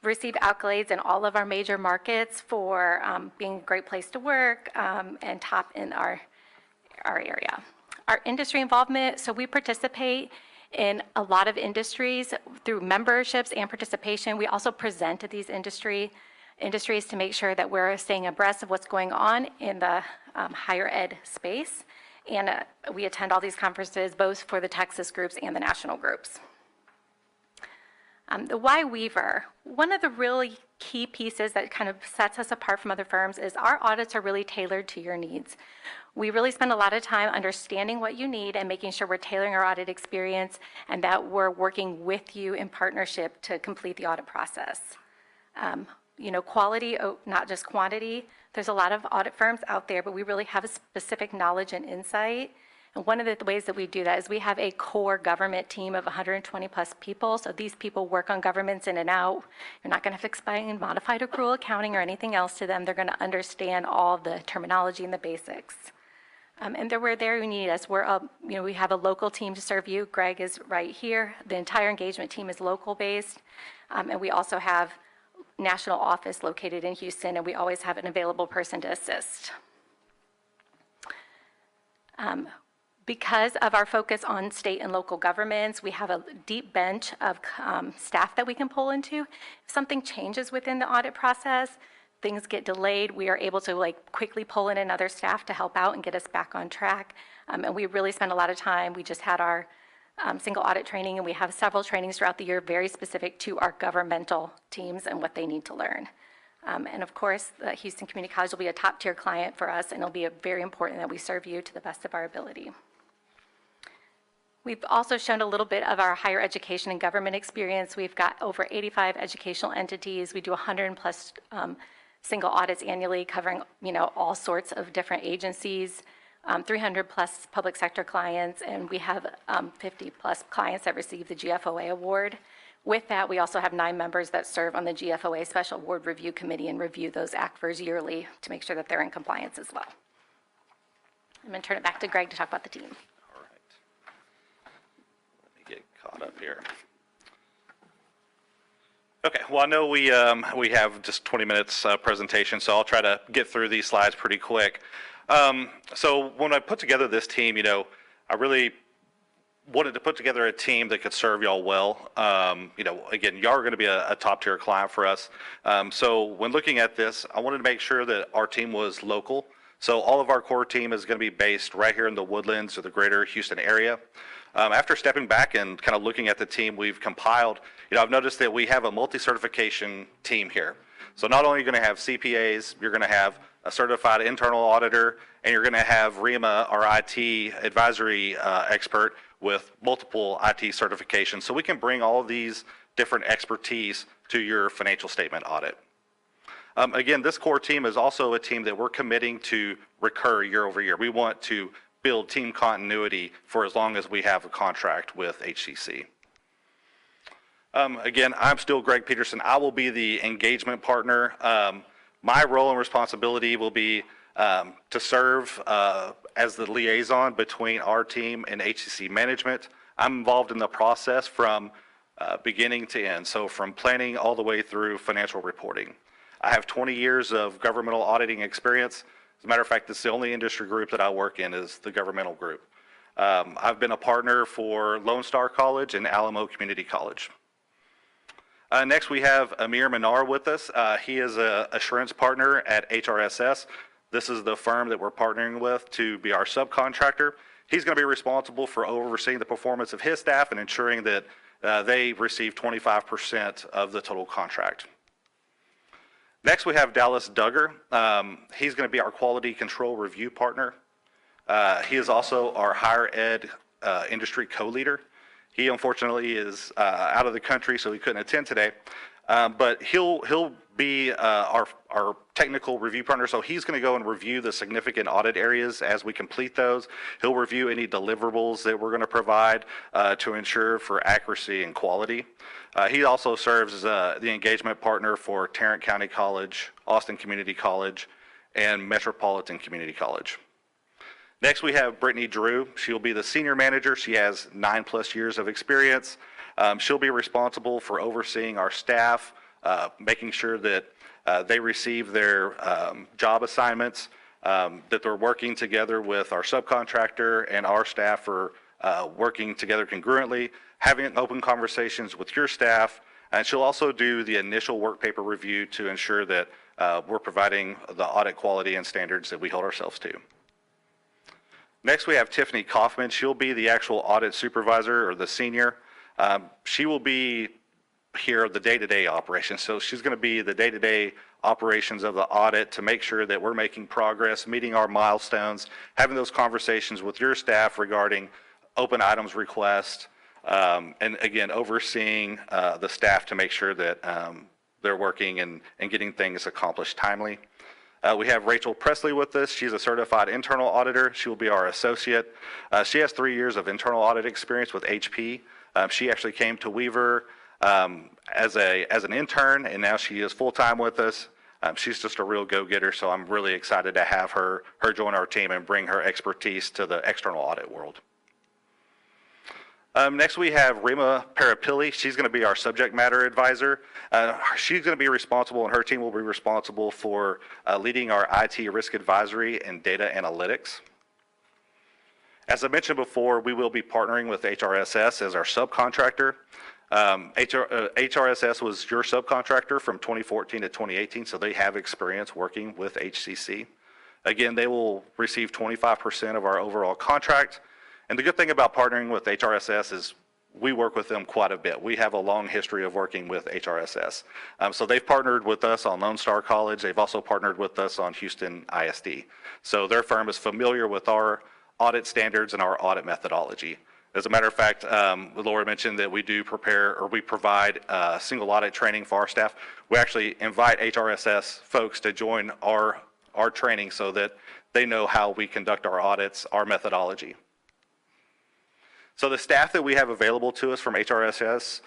received accolades in all of our major markets for being a great place to work and top in our area. Our industry involvement, so we participate in a lot of industries through memberships and participation. We also present at these industries to make sure that we're staying abreast of what's going on in the higher ed space. And we attend all these conferences, both for the Texas groups and the national groups. The why Weaver, one of the really key pieces that kind of sets us apart from other firms is our audits are really tailored to your needs. We really spend a lot of time understanding what you need and making sure we're tailoring our audit experience and that we're working with you in partnership to complete the audit process. Quality, not just quantity. There's a lot of audit firms out there, but we really have a specific knowledge and insight. And one of the ways that we do that is we have a core government team of 120 plus people. So these people work on governments in and out. You're not going to have to explain modified accrual accounting or anything else to them. They're going to understand all the terminology and the basics. And we're there when you need us. We have a local team to serve you. Greg is right here. The entire engagement team is local based. And we also have national office located in Houston, and we always have an available person to assist. Because of our focus on state and local governments, we have a deep bench of staff that we can pull into. If something changes within the audit process, things get delayed, we are able to quickly pull in another staff to help out and get us back on track. And we really spend a lot of time. We just had our single audit training, and we have several trainings throughout the year very specific to our governmental teams and what they need to learn. And of course, the Houston Community College will be a top tier client for us, and it'll be very important that we serve you to the best of our ability. We've also shown a little bit of our higher education and government experience. We've got over 85 educational entities. We do 100 plus single audits annually covering all sorts of different agencies. 300 plus public sector clients, and we have 50 plus clients that receive the GFOA award. With that, we also have 9 members that serve on the GFOA Special Award Review Committee and review those ACVRs yearly to make sure that they're in compliance as well. I'm going to turn it back to Greg to talk about the team. All right. Let me get caught up here. Okay, well, I know we have just 20 minutes presentation, so I'll try to get through these slides pretty quick. So when I put together this team, I really wanted to put together a team that could serve y'all well. Again, y'all are going to be a top tier client for us. So when looking at this, I wanted to make sure that our team was local. So all of our core team is going to be based right here in the Woodlands or the greater Houston area. After stepping back and kind of looking at the team we've compiled, I've noticed that we have a multi-certification team here. So not only are you going to have CPAs, you're going to have a certified internal auditor, and you're going to have REMA, our IT advisory expert, with multiple IT certifications. So we can bring all of these different expertise to your financial statement audit. Again, this core team is also a team that we're committing to recur year over year. We want to build team continuity for as long as we have a contract with HCC. Again, I'm still Greg Peterson. I will be the engagement partner. My role and responsibility will be to serve as the liaison between our team and HCC management. I'm involved in the process from beginning to end, so from planning all the way through financial reporting. I have 20 years of governmental auditing experience. As a matter of fact, it's the only industry group that I work in is the governmental group. I've been a partner for Lone Star College and Alamo Community College. Next, we have Amir Minar with us. He is an assurance partner at HRSS. This is the firm that we're partnering with to be our subcontractor. He's going to be responsible for overseeing the performance of his staff and ensuring that they receive 25% of the total contract. Next, we have Dallas Duggar. He's going to be our quality control review partner. He is also our higher ed industry co-leader. He unfortunately is out of the country, so he couldn't attend today. But he'll be our technical review partner. So he's going to go and review the significant audit areas as we complete those. He'll review any deliverables that we're going to provide to ensure for accuracy and quality. He also serves as the engagement partner for Tarrant County College, Austin Community College, and Metropolitan Community College. Next, we have Brittany Drew. She'll be the senior manager. She has 9+ years of experience. She'll be responsible for overseeing our staff, making sure that they receive their job assignments, that they're working together with our subcontractor and our staff for working together congruently, having open conversations with your staff, and she'll also do the initial work paper review to ensure that we're providing the audit quality and standards that we hold ourselves to. Next, we have Tiffany Kaufman. She'll be the actual audit supervisor or the senior. She will be here the day-to-day operations. So she's going to be the day-to-day operations of the audit to make sure that we're making progress, meeting our milestones, having those conversations with your staff regarding open items request, and again, overseeing the staff to make sure that they're working and getting things accomplished timely. We have Rachel Presley with us. She's a certified internal auditor. She will be our associate. She has 3 years of internal audit experience with HP. She actually came to Weaver as an intern, and now she is full-time with us. She's just a real go-getter, so I'm really excited to have her join our team and bring her expertise to the external audit world. Next, we have Rima Parapilli. She's going to be our subject matter advisor. She's going to be responsible, and her team will be responsible for leading our IT risk advisory and data analytics. As I mentioned before, we will be partnering with HRSS as our subcontractor. HRSS was your subcontractor from 2014 to 2018, so they have experience working with HCC. Again, they will receive 25% of our overall contract. And the good thing about partnering with HRSS is we work with them quite a bit. We have a long history of working with HRSS. So they've partnered with us on Lone Star College. They've also partnered with us on Houston ISD. So their firm is familiar with our audit standards and our audit methodology. As a matter of fact, Laura mentioned that we do prepare or we provide single audit training for our staff. We actually invite HRSS folks to join our training so that they know how we conduct our audits, our methodology. So the staff that we have available to us from HRSS,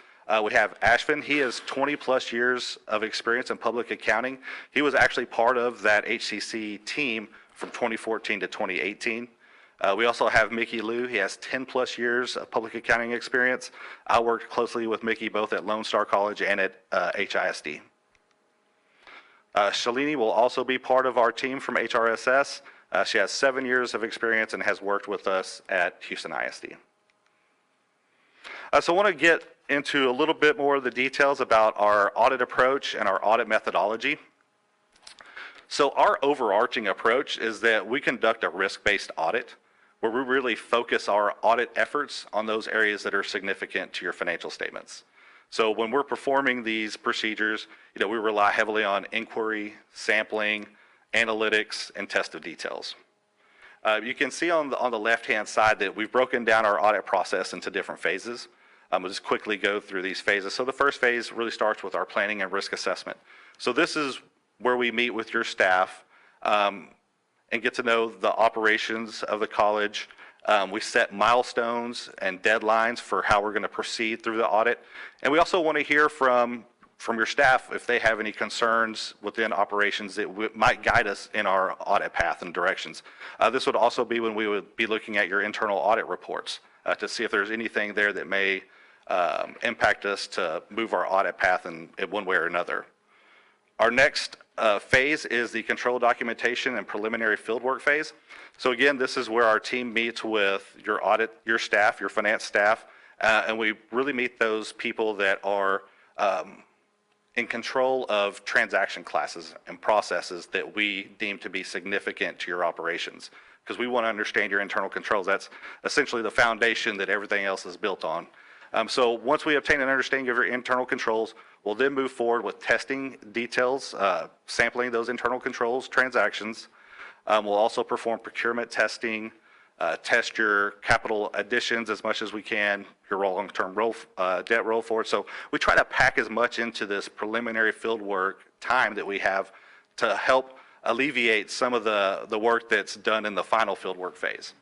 we have Ashvin. He has 20+ years of experience in public accounting. He was actually part of that HCC team from 2014 to 2018. We also have Mickey Liu. He has 10+ years of public accounting experience. I worked closely with Mickey both at Lone Star College and at HISD. Shalini will also be part of our team from HRSS. She has 7 years of experience and has worked with us at Houston ISD. So I want to get into a little bit more of the details about our audit approach and our audit methodology. So our overarching approach is that we conduct a risk-based audit where we really focus our audit efforts on those areas that are significant to your financial statements. So when we're performing these procedures, we rely heavily on inquiry, sampling, analytics, and test of details. You can see on the left-hand side that we've broken down our audit process into different phases. We'll just quickly go through these phases. So the first phase really starts with our planning and risk assessment. So this is where we meet with your staff and get to know the operations of the college. We set milestones and deadlines for how we're going to proceed through the audit. And we also want to hear from from your staff if they have any concerns within operations that might guide us in our audit path and directions. This would also be when we would be looking at your internal audit reports to see if there's anything there that may impact us to move our audit path in one way or another. Our next phase is the control documentation and preliminary fieldwork phase. So again, this is where our team meets with your audit, your staff, your finance staff, and we really meet those people that are in control of transaction classes and processes that we deem to be significant to your operations, because we want to understand your internal controls. That's essentially the foundation that everything else is built on. So once we obtain an understanding of your internal controls, we'll then move forward with testing details, sampling those internal controls, transactions. We'll also perform procurement testing, test your capital additions as much as we can, your long-term debt roll forward. So we try to pack as much into this preliminary field work time that we have to help alleviate some of the work that's done in the final field work phase.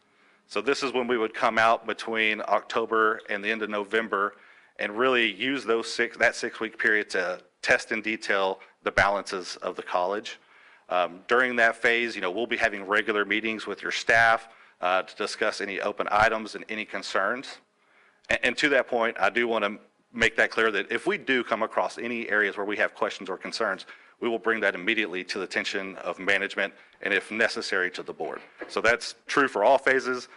So this is when we would come out between October and the end of November and really use that 6-week period to test in detail the balances of the college. During that phase, we'll be having regular meetings with your staff to discuss any open items and any concerns. And to that point, I do want to make that clear that if we do come across any areas where we have questions or concerns, we will bring that immediately to the attention of management and, if necessary, to the board. So that's true for all phases.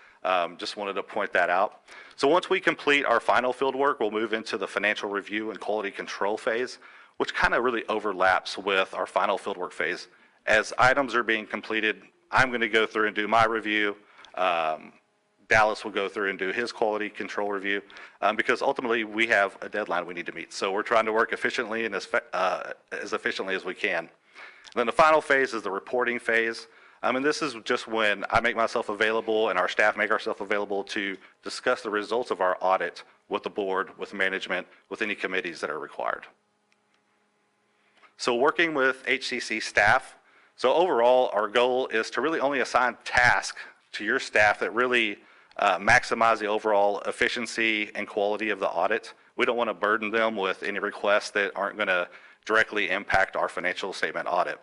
Just wanted to point that out. So once we complete our final field work, we'll move into the financial review and quality control phase, which kind of really overlaps with our final field work phase. As items are being completed, I'm going to go through and do my review. Dallas will go through and do his quality control review because ultimately we have a deadline we need to meet. So we're trying to work efficiently and as efficiently as we can. And then the final phase is the reporting phase. And this is just when I make myself available and our staff make ourselves available to discuss the results of our audit with the board, with management, with any committees that are required. So working with HCC staff, so overall our goal is to really only assign tasks to your staff that really maximize the overall efficiency and quality of the audit. We don't want to burden them with any requests that aren't going to directly impact our financial statement audit.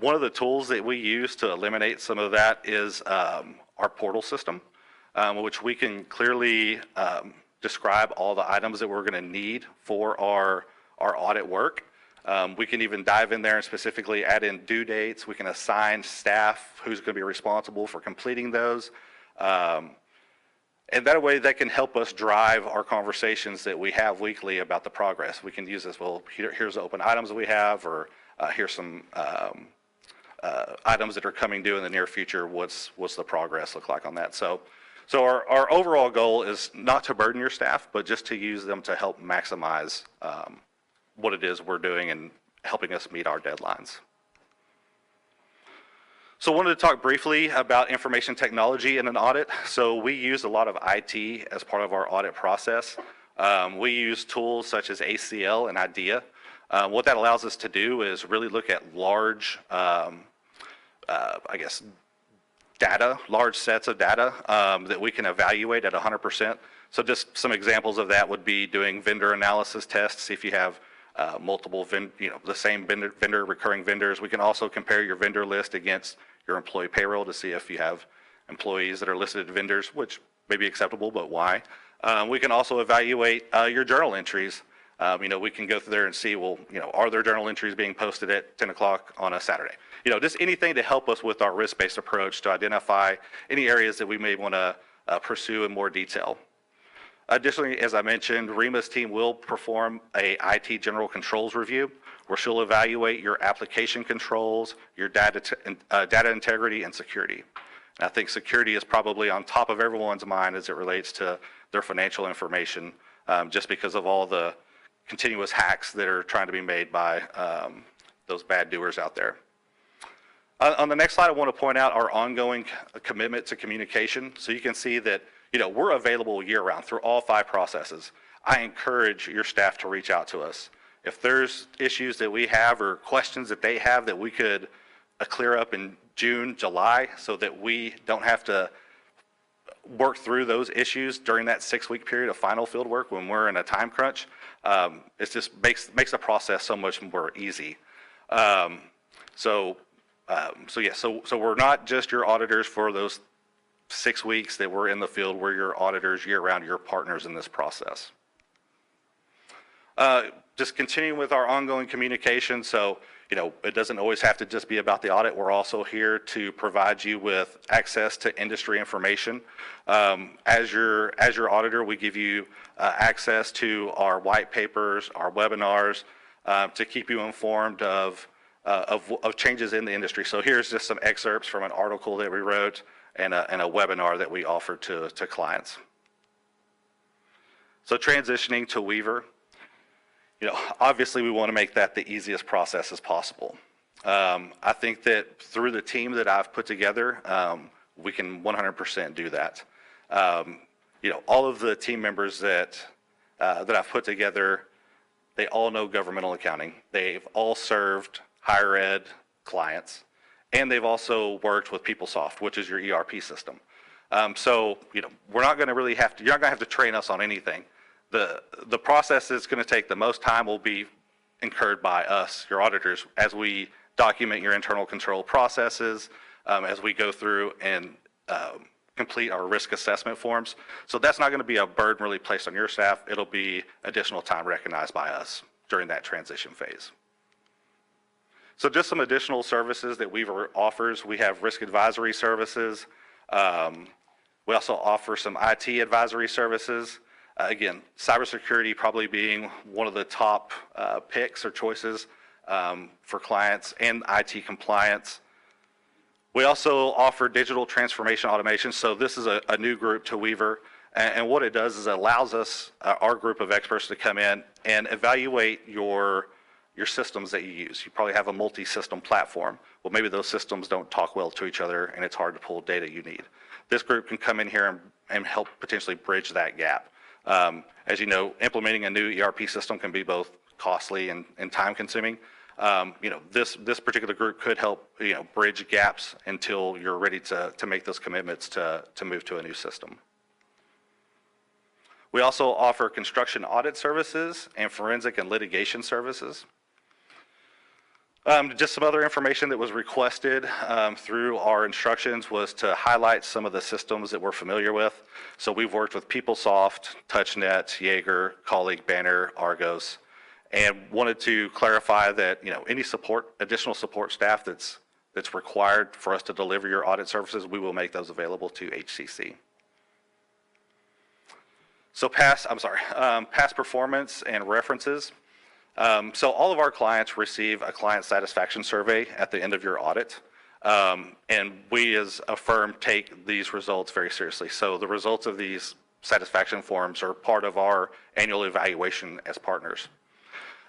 One of the tools that we use to eliminate some of that is our portal system, which we can clearly describe all the items that we're going to need for our audit work. We can even dive in there and specifically add in due dates. We can assign staff who's going to be responsible for completing those. And that way that can help us drive our conversations that we have weekly about the progress. We can use this, well, here's the open items that we have, or here's some items that are coming due in the near future. What's the progress look like on that? So our overall goal is not to burden your staff, but just to use them to help maximize what it is we're doing and helping us meet our deadlines. So I wanted to talk briefly about information technology in an audit. So we use a lot of IT as part of our audit process. We use tools such as ACL and IDEA. What that allows us to do is really look at large, data, large sets of data that we can evaluate at 100%. So just some examples of that would be doing vendor analysis tests, see if you have multiple, the same vendor, recurring vendors. We can also compare your vendor list against your employee payroll to see if you have employees that are listed as vendors, which may be acceptable, but why? We can also evaluate your journal entries. We can go through there and see, well, are there journal entries being posted at 10 o'clock on a Saturday? Just anything to help us with our risk-based approach to identify any areas that we may want to pursue in more detail. Additionally, as I mentioned, Rima's team will perform a IT general controls review where she'll evaluate your application controls, your data integrity, and security. And I think security is probably on top of everyone's mind as it relates to their financial information, just because of all the continuous hacks that are trying to be made by those bad doers out there. On the next slide, I want to point out our ongoing commitment to communication. So you can see that we're available year-round through all 5 processes. I encourage your staff to reach out to us. If there's issues that we have or questions that they have that we could clear up in June, July, so that we don't have to work through those issues during that 6-week period of final field work when we're in a time crunch. It just makes the process so much more easy. So we're not just your auditors for those 6 weeks that we're in the field. We're your auditors year-round, your partners in this process. Just continuing with our ongoing communication. So, it doesn't always have to just be about the audit. We're also here to provide you with access to industry information. As your auditor, we give you access to our white papers, our webinars, to keep you informed of changes in the industry. So here's just some excerpts from an article that we wrote and a webinar that we offered to clients. So transitioning to Weaver. Obviously we want to make that the easiest process as possible. I think that through the team that I've put together, we can 100% do that. All of the team members that I've put together, they all know governmental accounting. They've all served higher ed clients, and they've also worked with PeopleSoft, which is your ERP system. So, we're not going to really you're not going to have to train us on anything. The process that's going to take the most time will be incurred by us, your auditors, as we document your internal control processes, as we go through and complete our risk assessment forms. So that's not going to be a burden really placed on your staff. It'll be additional time recognized by us during that transition phase. So just some additional services that Weaver offers. We have risk advisory services. We also offer some IT advisory services. Again, cybersecurity probably being one of the top picks or choices for clients, and IT compliance. We also offer digital transformation automation. So this is a new group to Weaver. And what it does is it allows us, our group of experts, to come in and evaluate your systems that you use. You probably have a multi-system platform. Well, maybe those systems don't talk well to each other and it's hard to pull data you need. This group can come in here and help potentially bridge that gap. As you know, implementing a new ERP system can be both costly and time consuming. This particular group could help, bridge gaps until you're ready to make those commitments to move to a new system. We also offer construction audit services and forensic and litigation services. Just some other information that was requested through our instructions was to highlight some of the systems that we're familiar with. So we've worked with PeopleSoft, TouchNet, Jaeger, Colleague, Banner, Argos, and wanted to clarify that any additional support staff that's required for us to deliver your audit services, we will make those available to HCC. So past performance and references. So all of our clients receive a client satisfaction survey at the end of your audit. And we as a firm take these results very seriously. So the results of these satisfaction forms are part of our annual evaluation as partners.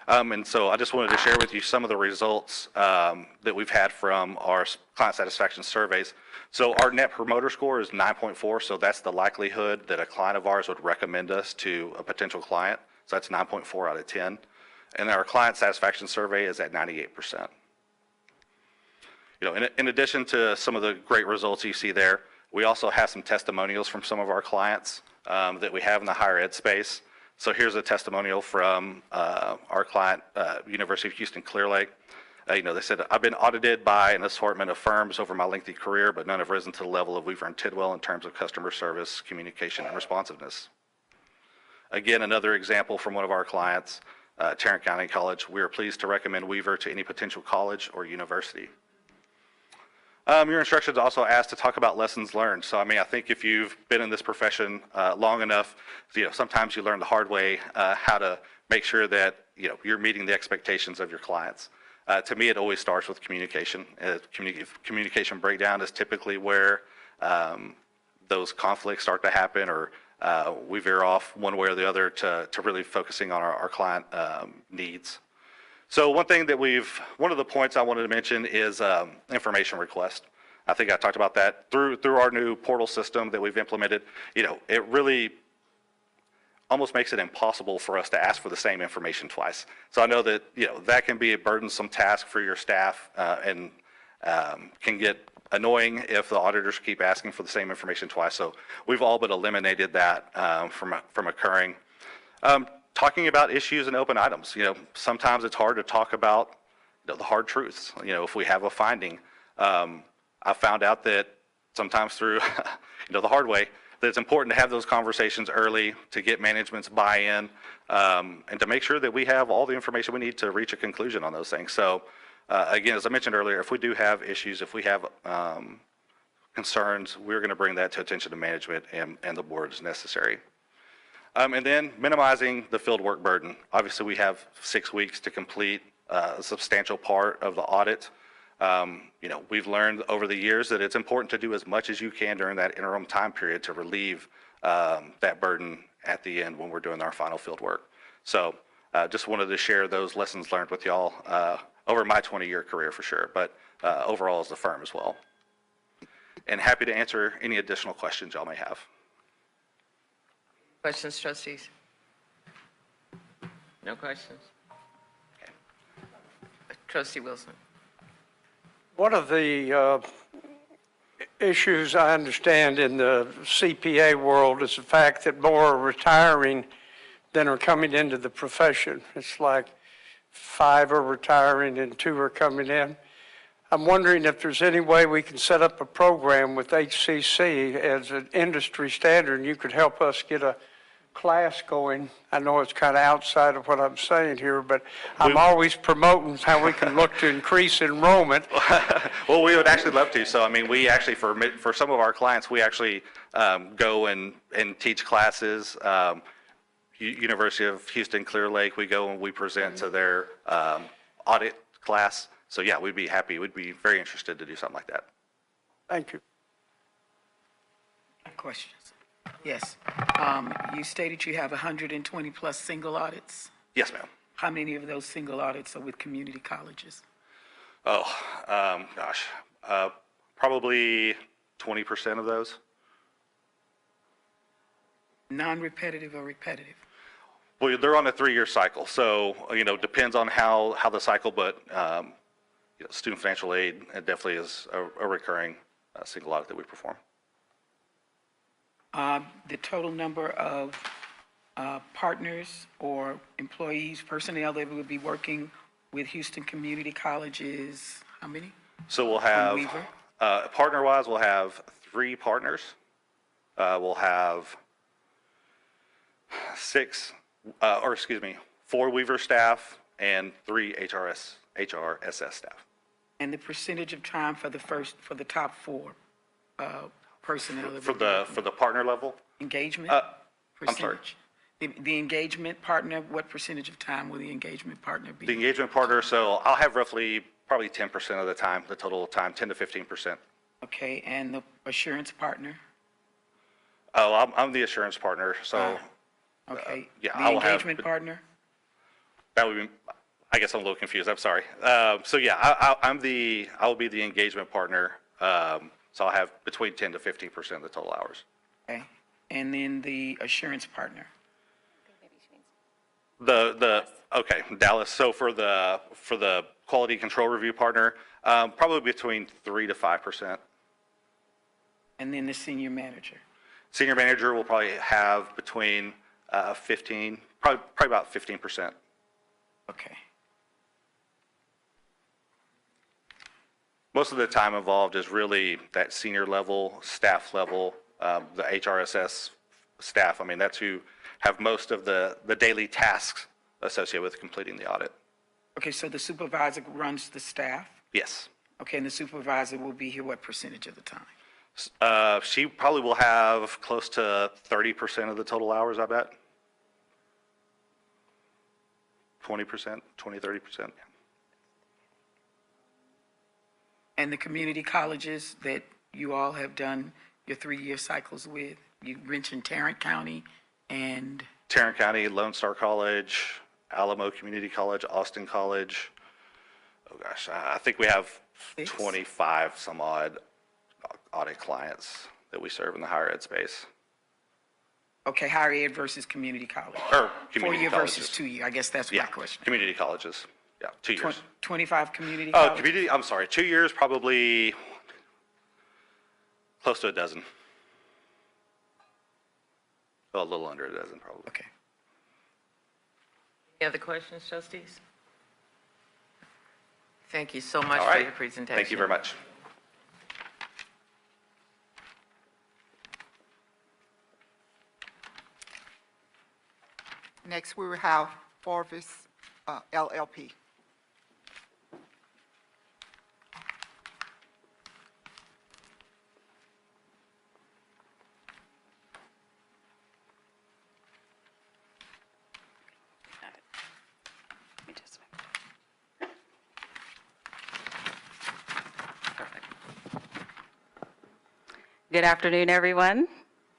And so I just wanted to share with you some of the results that we've had from our client satisfaction surveys. So our net promoter score is 9.4, so that's the likelihood that a client of ours would recommend us to a potential client. So that's 9.4 out of 10. And our client satisfaction survey is at 98%. In addition to some of the great results you see there, we also have some testimonials from some of our clients that we have in the higher ed space. So here's a testimonial from our client, University of Houston Clear Lake. They said, I've been audited by an assortment of firms over my lengthy career, but none have risen to the level of Weaver and Tidwell in terms of customer service, communication, and responsiveness. Again, another example from one of our clients, Tarrant County College. We are pleased to recommend Weaver to any potential college or university. Your instructions also asked to talk about lessons learned. So, I think if you've been in this profession long enough, sometimes you learn the hard way how to make sure that you're meeting the expectations of your clients. To me, it always starts with communication. Communication breakdown is typically where those conflicts start to happen, or we veer off one way or the other to really focusing on our client needs. So one of the points I wanted to mention is information request. I think I talked about that through our new portal system that we've implemented. It really almost makes it impossible for us to ask for the same information twice. So I know that that can be a burdensome task for your staff and can get annoying if the auditors keep asking for the same information twice. So we've all but eliminated that from occurring. Talking about issues and open items. Sometimes it's hard to talk about the hard truths. If we have a finding, I found out that sometimes through the hard way, that it's important to have those conversations early to get management's buy-in and to make sure that we have all the information we need to reach a conclusion on those things. So again, as I mentioned earlier, if we do have issues, if we have concerns, we're going to bring that to attention to management and the board as necessary. And then minimizing the field work burden. Obviously, we have 6 weeks to complete a substantial part of the audit. We've learned over the years that it's important to do as much as you can during that interim time period to relieve that burden at the end when we're doing our final field work. So just wanted to share those lessons learned with y'all over my 20-year career for sure, but overall as the firm as well. And happy to answer any additional questions y'all may have. Questions, trustees? No questions? Okay. Trustee Wilson. One of the issues I understand in the CPA world is the fact that more are retiring than are coming into the profession. It's like 5 are retiring and 2 are coming in. I'm wondering if there's any way we can set up a program with HCC as an industry standard, and you could help us get a class going. I know it's kind of outside of what I'm saying here, but I'm always promoting how we can look to increase enrollment. Well, we would actually love to. So, I mean, we actually, for some of our clients, we actually go and teach classes. University of Houston Clear Lake, we go and we present to their audit class. So, yeah, we'd be happy. We'd be very interested to do something like that. Thank you. Questions? Yes. You stated you have 120 plus single audits. Yes, ma'am. How many of those single audits are with community colleges? Oh, gosh, probably 20% of those. Non-repetitive or repetitive? Well, they're on a 3-year cycle, so depends on how the cycle, but student financial aid definitely is a recurring single audit that we perform. The total number of partners or employees, personnel that would be working with Houston Community College is how many? So we'll have, partner-wise, we'll have 3 partners. We'll have 4 Weaver staff and 3 HRSS staff. And the percentage of time for the top 4 personnel? For the partner level? Engagement? I'm sorry. The engagement partner, what percentage of time will the engagement partner be? The engagement partner, so I'll have roughly probably 10% of the time, the total time, 10 to 15%. Okay, and the assurance partner? Oh, I'm the assurance partner, so. Okay. Yeah, the engagement partner? That would be, I guess I'm a little confused, I'm sorry. So yeah, I'll be the engagement partner. So I'll have between 10 to 15% of the total hours. Okay, and then the assurance partner? Okay, Dallas. So for the quality control review partner, probably between 3 to 5%. And then the senior manager? Senior manager will probably have between 15, probably about 15%. Okay. Most of the time involved is really that senior level, staff level, the HRSS staff. I mean, that's who have most of the daily tasks associated with completing the audit. Okay, so the supervisor runs the staff? Yes. Okay, and the supervisor will be here what percentage of the time? She probably will have close to 30% of the total hours, I bet. 20%, 20, 30%. And the community colleges that you all have done your 3-year cycles with, you mentioned Tarrant County and? Tarrant County, Lone Star College, Alamo Community College, Austin College. Oh gosh, I think we have 25 some odd audit clients that we serve in the higher ed space. Okay, higher ed versus community college. Or community 4-year colleges. versus 2-year, I guess that's my question. Community colleges, yeah, 2 years. 25 community Oh, colleges? I'm sorry, 2 years, probably Close to a dozen. Well, a little under a dozen, probably. Okay. Any other questions, trustees? Thank you so much All for right. your presentation. Thank you very much. Next, we will have Forvis LLP. Good afternoon, everyone.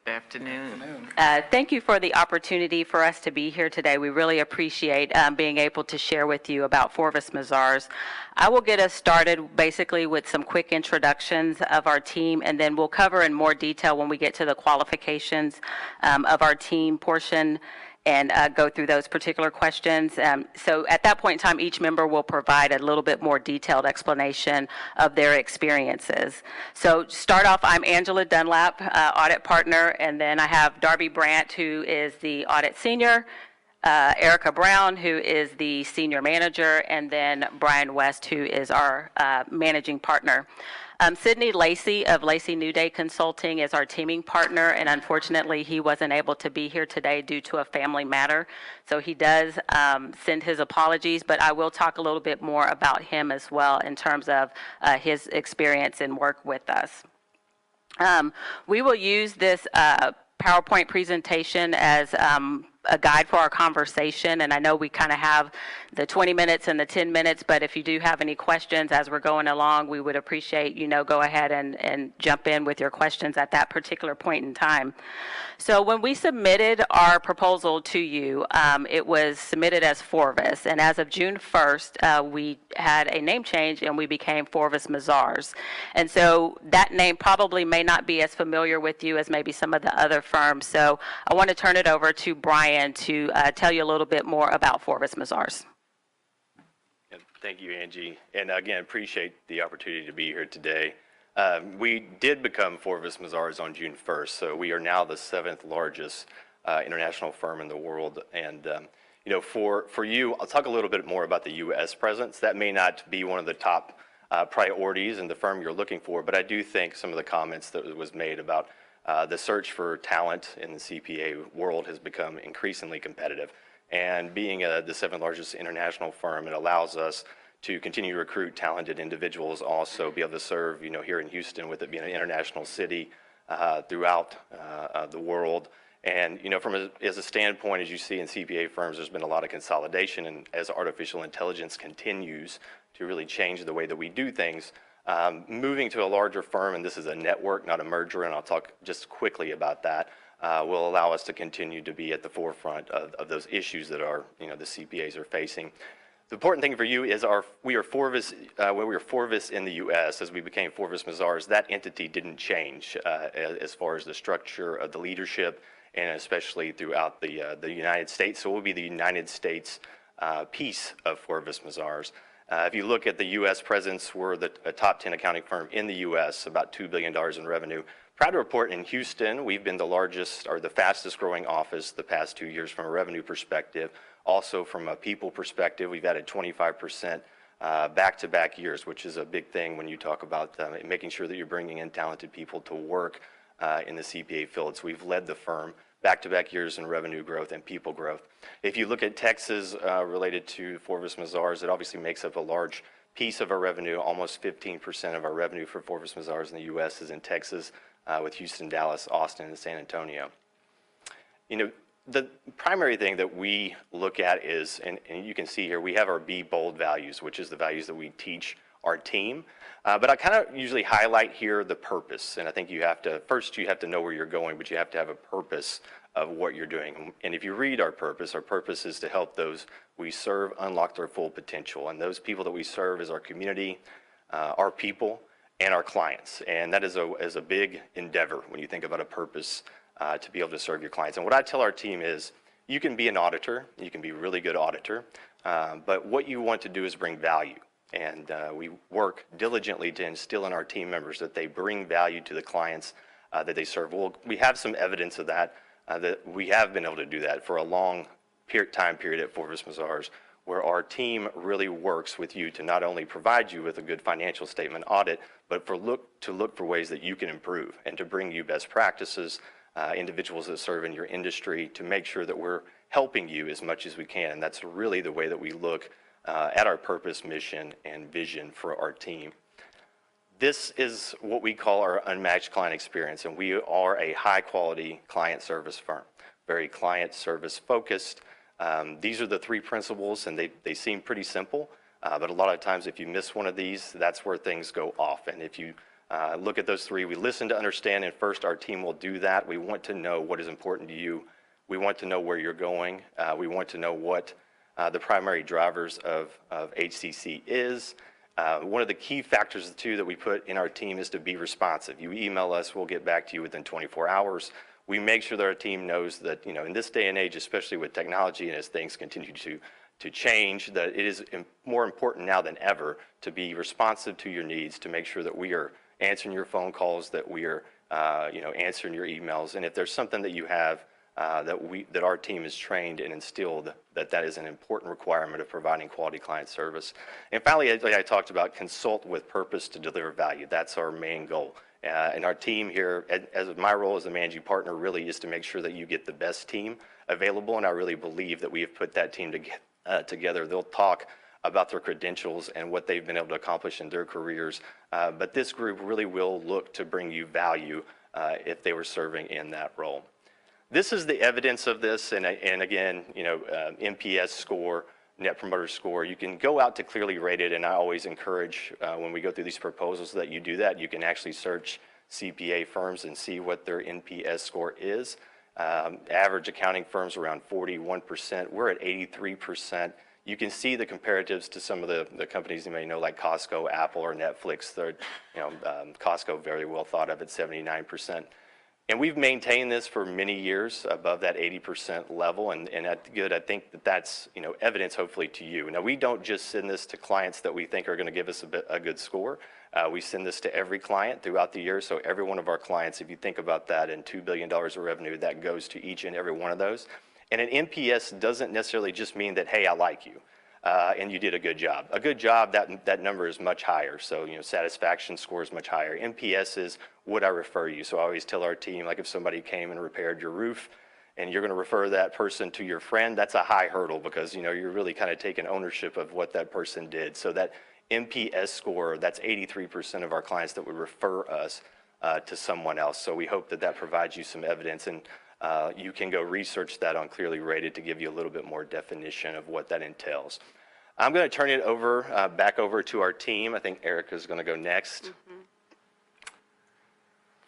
Good afternoon. Thank you for the opportunity for us to be here today. We really appreciate being able to share with you about Forvis Mazars. I will get us started basically with some quick introductions of our team, and then we'll cover in more detail when we get to the qualifications of our team portion and go through those particular questions. So at that point in time, each member will provide a little bit more detailed explanation of their experiences. So start off, I'm Angela Dunlap, audit partner, and then I have Darby Brandt, who is the audit senior, Erica Brown, who is the senior manager, and then Brian West, who is our managing partner. Sydney Lacey of Lacey New Day Consulting is our teaming partner, and unfortunately he wasn't able to be here today due to a family matter. So he does send his apologies, but I will talk a little bit more about him as well in terms of his experience and work with us. We will use this PowerPoint presentation as a guide for our conversation, and I know we kind of have the 20 minutes and the 10 minutes, but if you do have any questions as we're going along, we would appreciate, go ahead and jump in with your questions at that particular point in time. So when we submitted our proposal to you, it was submitted as Forvis, and as of June 1st, we had a name change and we became Forvis Mazars. And so that name probably may not be as familiar with you as maybe some of the other firms. So I want to turn it over to Brian to tell you a little bit more about Forvis Mazars. Thank you, Angie. And again, appreciate the opportunity to be here today. We did become Forvis Mazars on June 1st, so we are now the 7th largest international firm in the world. And for you, I'll talk a little bit more about the U.S. presence. That may not be one of the top priorities in the firm you're looking for, but I do think some of the comments that was made about the search for talent in the CPA world has become increasingly competitive. And being the 7th largest international firm, it allows us to continue to recruit talented individuals, also be able to serve, here in Houston, with it being an international city, throughout the world. And, as a standpoint, as you see in CPA firms, there's been a lot of consolidation, and as artificial intelligence continues to really change the way that we do things, moving to a larger firm, and this is a network, not a merger, and I'll talk just quickly about that, will allow us to continue to be at the forefront of those issues that the CPAs are facing. The important thing for you is we are Forvis, when we were Forvis in the U.S., as we became Forvis Mazars, that entity didn't change as far as the structure of the leadership, and especially throughout the United States. So we'll be the United States piece of Forvis Mazars. If you look at the U.S. presence, we're a top 10 accounting firm in the U.S., about $2 billion in revenue. Proud to report in Houston, we've been the largest or the fastest growing office the past 2 years from a revenue perspective. Also from a people perspective, we've added 25% back-to-back years, which is a big thing when you talk about making sure that you're bringing in talented people to work in the CPA field. So we've led the firm back-to-back years in revenue growth and people growth. If you look at Texas related to Forvis Mazars, it obviously makes up a large piece of our revenue. Almost 15% of our revenue for Forvis Mazars in the U.S. is in Texas, with Houston, Dallas, Austin, and San Antonio. The primary thing that we look at is, and you can see here, we have our Be Bold values, which is the values that we teach our team. But I kind of usually highlight here the purpose, and I think first you have to know where you're going, but you have to have a purpose of what you're doing. And if you read our purpose is to help those we serve unlock their full potential. And those people that we serve is our community, our people, and our clients. And that is a big endeavor when you think about a purpose to be able to serve your clients. And what I tell our team is, you can be an auditor, you can be a really good auditor, but what you want to do is bring value. And we work diligently to instill in our team members that they bring value to the clients that they serve. Well, we have some evidence of that, that we have been able to do that for a long time period at Forvis Mazars, where our team really works with you to not only provide you with a good financial statement audit, but to look for ways that you can improve and to bring you best practices, individuals that serve in your industry, to make sure that we're helping you as much as we can. And that's really the way that we look at our purpose, mission, and vision for our team. This is what we call our unmatched client experience, and we are a high-quality client service firm, very client service focused. These are the three principles, and they seem pretty simple, but a lot of times if you miss one of these, that's where things go off. And if you look at those three, we listen to understand, and first our team will do that. We want to know what is important to you. We want to know where you're going. We want to know what the primary drivers of HCC is. One of the key factors, too, that we put in our team is to be responsive. You email us, we'll get back to you within 24 hours. We make sure that our team knows that, you know, in this day and age, especially with technology and as things continue to change, that it is more important now than ever to be responsive to your needs, to make sure that we are answering your phone calls, that we are, answering your emails. And if there's something that you have that our team is trained and instilled, that is an important requirement of providing quality client service. And finally, like I talked about, consult with purpose to deliver value. That's our main goal. And our team here, as my role as a managing partner, really is to make sure that you get the best team available. And I really believe that we have put that team together. They'll talk about their credentials and what they've been able to accomplish in their careers. But this group really will look to bring you value if they were serving in that role. This is the evidence of this, and again, NPS score, Net Promoter Score. You can go out to Clearly Rated, and I always encourage when we go through these proposals that you do that. You can actually search CPA firms and see what their NPS score is. Average accounting firms around 41%. We're at 83%. You can see the comparatives to some of the companies you may know, like Costco, Apple, or Netflix. Costco very well thought of at 79%. And we've maintained this for many years above that 80% level, and that's good. I think that's evidence hopefully to you. Now, we don't just send this to clients that we think are going to give us a good score. We send this to every client throughout the year. So every one of our clients, if you think about that, and $2 billion of revenue, that goes to each and every one of those. And an NPS doesn't necessarily just mean that, hey, I like you. And you did a good job. A good job, that number is much higher. So, satisfaction score is much higher. NPS is would I refer you? So I always tell our team, like if somebody came and repaired your roof and you're going to refer that person to your friend, that's a high hurdle because, you're really kind of taking ownership of what that person did. So that NPS score, that's 83% of our clients that would refer us to someone else. So we hope that provides you some evidence, and you can go research that on Clearly Rated to give you a little bit more definition of what that entails. I'm going to turn it over back over to our team. I think Erica's going to go next. Mm-hmm.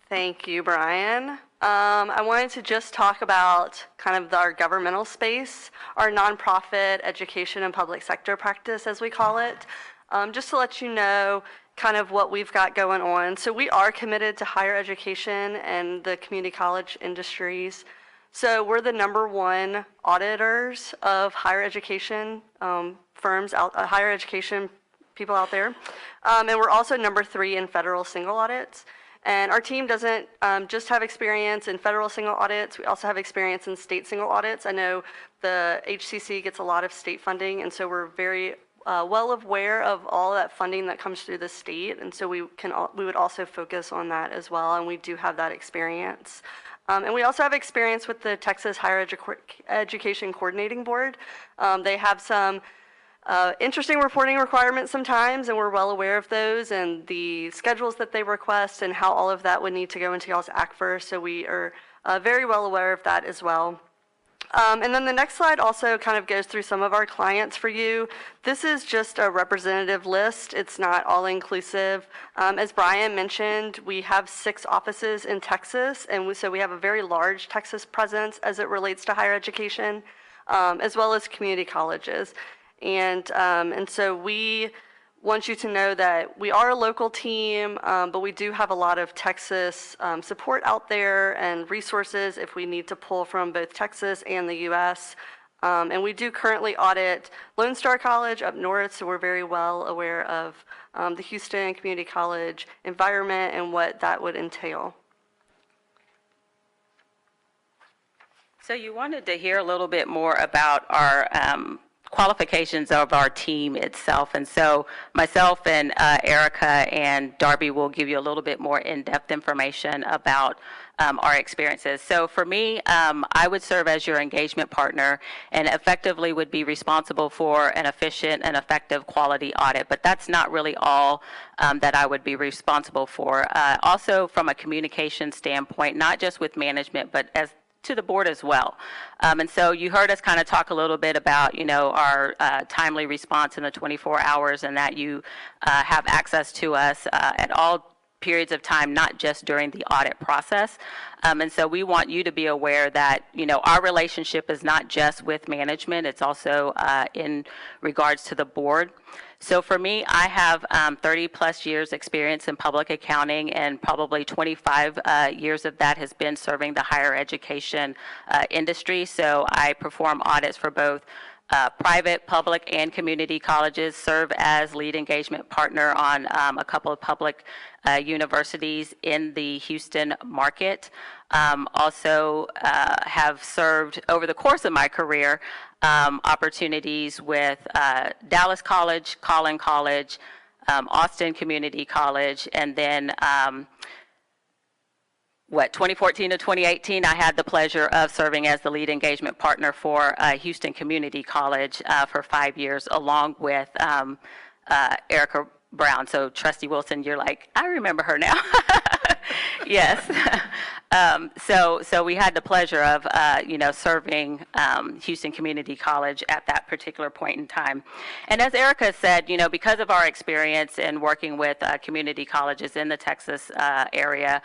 Thank you, Brian. I wanted to just talk about kind of our governmental space, our nonprofit education and public sector practice, as we call it. Just to let you know kind of what we've got going on. So we are committed to higher education and the community college industries. So we're the #1 auditors of higher education firms, higher education people out there. And we're also #3 in federal single audits. And our team doesn't just have experience in federal single audits, we also have experience in state single audits. I know the HCC gets a lot of state funding, and so we're very well aware of all that funding that comes through the state, and so we would also focus on that as well, and we do have that experience. And we also have experience with the Texas Higher Education Coordinating Board. They have some interesting reporting requirements sometimes, and we're well aware of those and the schedules that they request and how all of that would need to go into y'all's ACFR, so we are very well aware of that as well. And then the next slide also kind of goes through some of our clients for you. This is just a representative list. It's not all-inclusive. As Brian mentioned, we have 6 offices in Texas, and so we have a very large Texas presence as it relates to higher education, as well as community colleges. And so we want you to know that we are a local team, but we do have a lot of Texas support out there and resources if we need to pull from both Texas and the U.S. And we do currently audit Lone Star College up north, so we're very well aware of the Houston Community College environment and what that would entail. So you wanted to hear a little bit more about our qualifications of our team itself. And so myself and Erica and Darby will give you a little bit more in-depth information about our experiences. So for me, I would serve as your engagement partner and effectively would be responsible for an efficient and effective quality audit. But that's not really all that I would be responsible for. Also from a communication standpoint, not just with management, but as to the board as well. And so you heard us kind of talk a little bit about, our timely response in the 24 hours and that you have access to us at all periods of time, not just during the audit process. And so we want you to be aware that, our relationship is not just with management, it's also in regards to the board. So for me, I have 30 plus years experience in public accounting, and probably 25 years of that has been serving the higher education industry. So I perform audits for both private, public, and community colleges, serve as lead engagement partner on a couple of public universities in the Houston market. Also have served over the course of my career opportunities with Dallas College, Collin College, Austin Community College, and then 2014 to 2018, I had the pleasure of serving as the lead engagement partner for Houston Community College for 5 years, along with Erica Brown. So Trustee Wilson, you're like, I remember her now. Yes. So we had the pleasure of, serving Houston Community College at that particular point in time. And as Erica said, because of our experience in working with community colleges in the Texas area,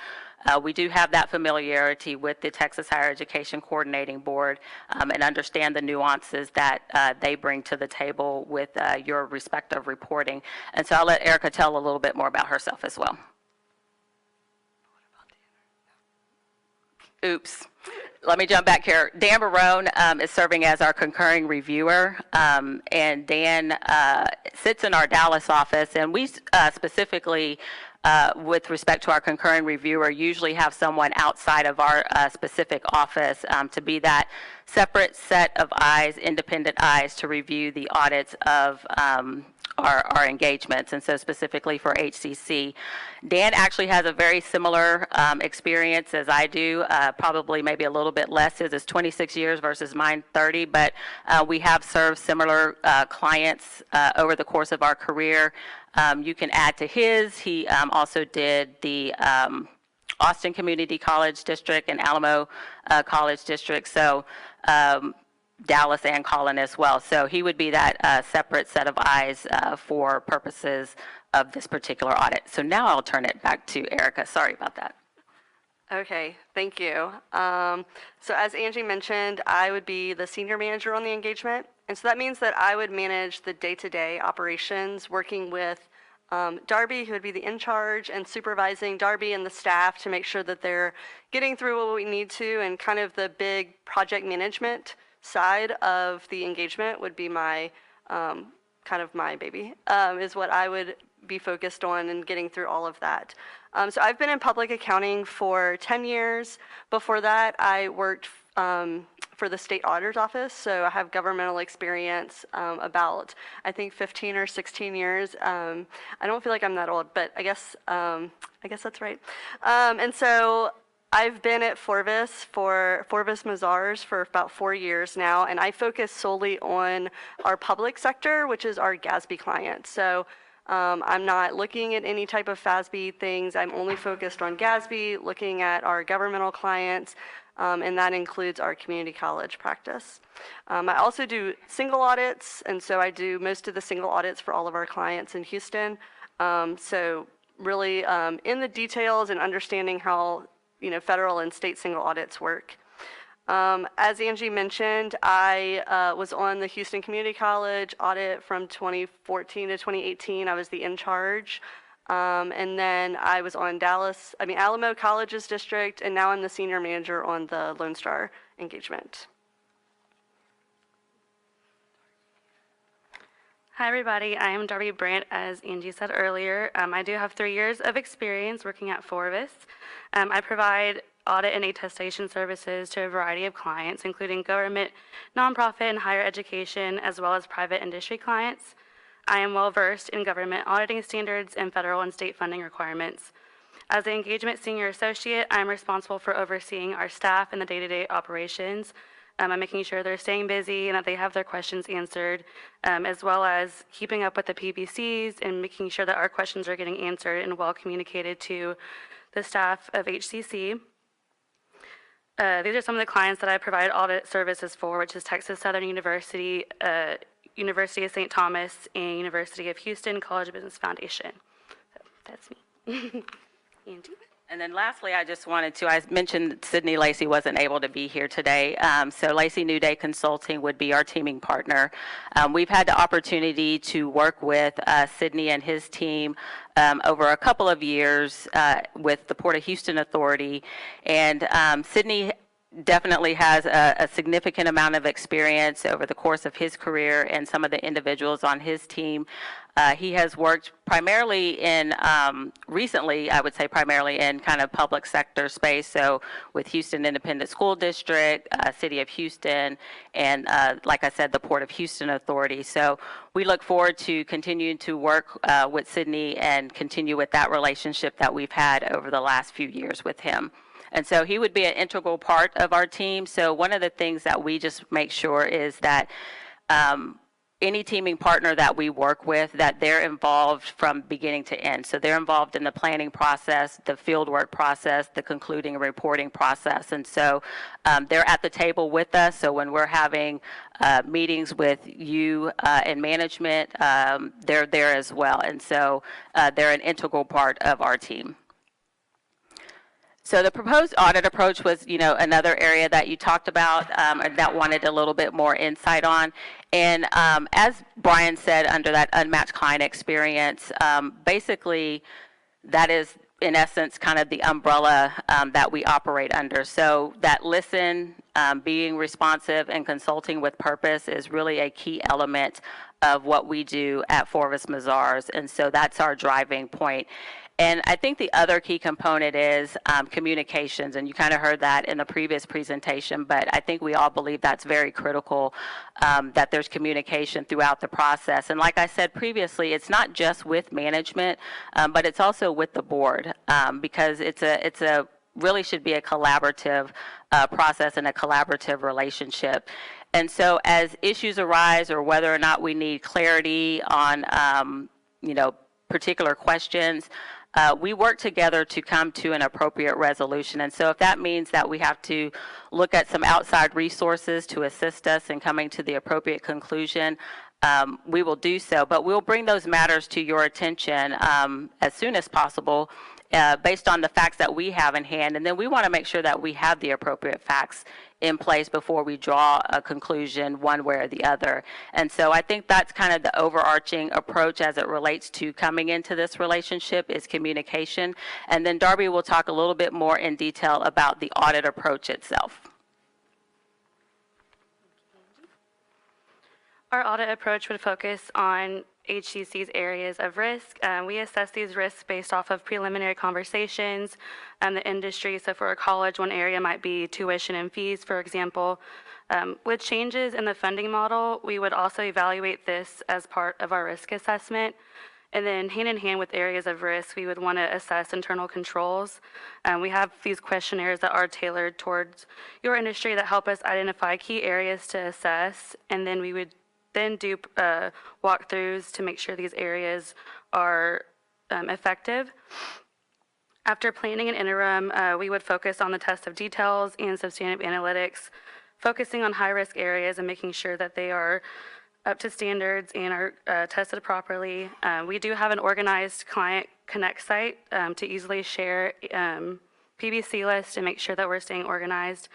we do have that familiarity with the Texas Higher Education Coordinating Board and understand the nuances that they bring to the table with your respective reporting. And so I'll let Erica tell a little bit more about herself as well. Oops. Let me jump back here. Dan Barone is serving as our concurring reviewer, and Dan sits in our Dallas office, and we specifically with respect to our concurring reviewer, usually have someone outside of our specific office to be that separate set of eyes, independent eyes, to review the audits of our engagements, and so specifically for HCC. Dan actually has a very similar experience as I do, probably maybe a little bit less. His is 26 years versus mine 30, but we have served similar clients over the course of our career. You can add to his. He also did the Austin Community College District and Alamo College District, so Dallas and Collin as well. So he would be that separate set of eyes for purposes of this particular audit. So now I'll turn it back to Erica. Sorry about that. Okay, thank you. So as Angie mentioned, I would be the senior manager on the engagement. And so that means that I would manage the day-to-day operations, working with Darby, who would be the in charge, and supervising Darby and the staff to make sure that they're getting through what we need to, and kind of the big project management side of the engagement would be my, kind of my baby, is what I would be focused on and getting through all of that. So I've been in public accounting for 10 years. Before that, I worked for the state auditor's office, so I have governmental experience about, I think, 15 or 16 years. I don't feel like I'm that old, but I guess that's right. And so I've been at Forvis Mazars for about 4 years now, and I focus solely on our public sector, which is our GASB clients. So I'm not looking at any type of FASB things. I'm only focused on GASB, looking at our governmental clients, and that includes our community college practice. I also do single audits, and so I do most of the single audits for all of our clients in Houston. So really in the details and understanding how federal and state single audits work. As Angie mentioned, I was on the Houston Community College audit from 2014 to 2018. I was the in charge. And then I was on Alamo College's district, and now I'm the senior manager on the Lone Star engagement. Hi, everybody. I am Darby Brandt, as Angie said earlier. I do have 3 years of experience working at Forvis. I provide audit and attestation services to a variety of clients, including government, nonprofit, and higher education, as well as private industry clients. I am well-versed in government auditing standards and federal and state funding requirements. As the Engagement Senior Associate, I am responsible for overseeing our staff and the day-to-day operations. I'm making sure they're staying busy and that they have their questions answered, as well as keeping up with the PBCs and making sure that our questions are getting answered and well communicated to the staff of HCC. These are some of the clients that I provide audit services for, which is Texas Southern University, University of St. Thomas, and University of Houston College of Business Foundation. So that's me. Angie? And then lastly, I just wanted to, I mentioned that Sydney Lacey wasn't able to be here today. So Lacey New Day Consulting would be our teaming partner. We've had the opportunity to work with Sydney and his team over a couple of years with the Port of Houston Authority. And Sydney definitely has a significant amount of experience over the course of his career and some of the individuals on his team. He has worked primarily in, recently, I would say primarily in kind of public sector space, so with Houston Independent School District, City of Houston, and like I said, the Port of Houston Authority. So we look forward to continuing to work with Sydney and continue with that relationship that we've had over the last few years with him. And so he would be an integral part of our team. So one of the things that we just make sure is that any teaming partner that we work with, that they're involved from beginning to end. So they're involved in the planning process, the fieldwork process, the concluding and reporting process. And so they're at the table with us. So when we're having meetings with you and management, they're there as well. And so they're an integral part of our team. So the proposed audit approach was, another area that you talked about that wanted a little bit more insight on. And as Brian said, under that unmatched client experience, basically that is, in essence, kind of the umbrella that we operate under. So that listen, being responsive, and consulting with purpose is really a key element of what we do at Forvis Mazars. And so that's our driving point. And I think the other key component is communications, and you kind of heard that in the previous presentation, but I think we all believe that's very critical, that there's communication throughout the process. And like I said previously, it's not just with management, but it's also with the board, because it's a really should be a collaborative process and a collaborative relationship. And so as issues arise, or whether or not we need clarity on, particular questions, we work together to come to an appropriate resolution. And so if that means that we have to look at some outside resources to assist us in coming to the appropriate conclusion, we will do so. But we'll bring those matters to your attention as soon as possible, based on the facts that we have in hand. And then we want to make sure that we have the appropriate facts in place before we draw a conclusion one way or the other. And so I think that's kind of the overarching approach as it relates to coming into this relationship, is communication. And then Darby will talk a little bit more in detail about the audit approach itself. Our audit approach would focus on HCC's areas of risk. We assess these risks based off of preliminary conversations and the industry. So for a college, one area might be tuition and fees, for example. With changes in the funding model, we would also evaluate this as part of our risk assessment. And then hand in hand with areas of risk, we would want to assess internal controls. We have these questionnaires that are tailored towards your industry that help us identify key areas to assess. And then we would then do walkthroughs to make sure these areas are effective. After planning an interim, we would focus on the test of details and substantive analytics, focusing on high-risk areas and making sure that they are up to standards and are tested properly. We do have an organized client connect site to easily share PBC lists and make sure that we're staying organized.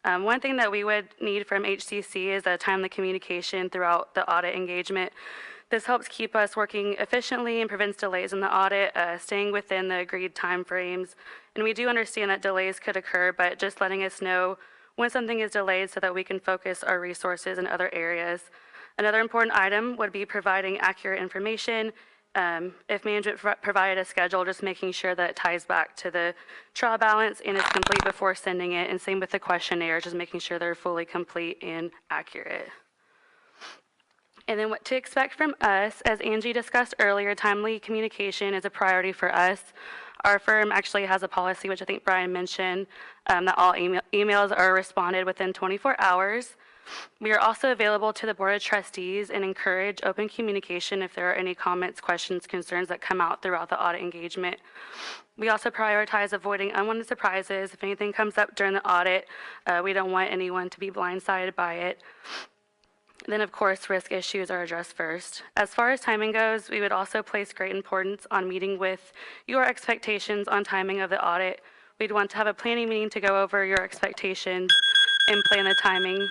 One thing that we would need from HCC is a timely communication throughout the audit engagement. This helps keep us working efficiently and prevents delays in the audit, staying within the agreed timeframes. And we do understand that delays could occur, but just letting us know when something is delayed so that we can focus our resources in other areas. Another important item would be providing accurate information. If management provided a schedule, just making sure that it ties back to the trial balance and is complete before sending it, and same with the questionnaires, just making sure they're fully complete and accurate. And then what to expect from us, as Angie discussed earlier, timely communication is a priority for us. Our firm actually has a policy, which I think Brian mentioned, that all emails are responded within 24 hours. We are also available to the Board of Trustees and encourage open communication if there are any comments, questions, concerns that come out throughout the audit engagement. We also prioritize avoiding unwanted surprises. If anything comes up during the audit, we don't want anyone to be blindsided by it. Then, of course, risk issues are addressed first. As far as timing goes, we would also place great importance on meeting with your expectations on timing of the audit. We'd want to have a planning meeting to go over your expectations and plan the timing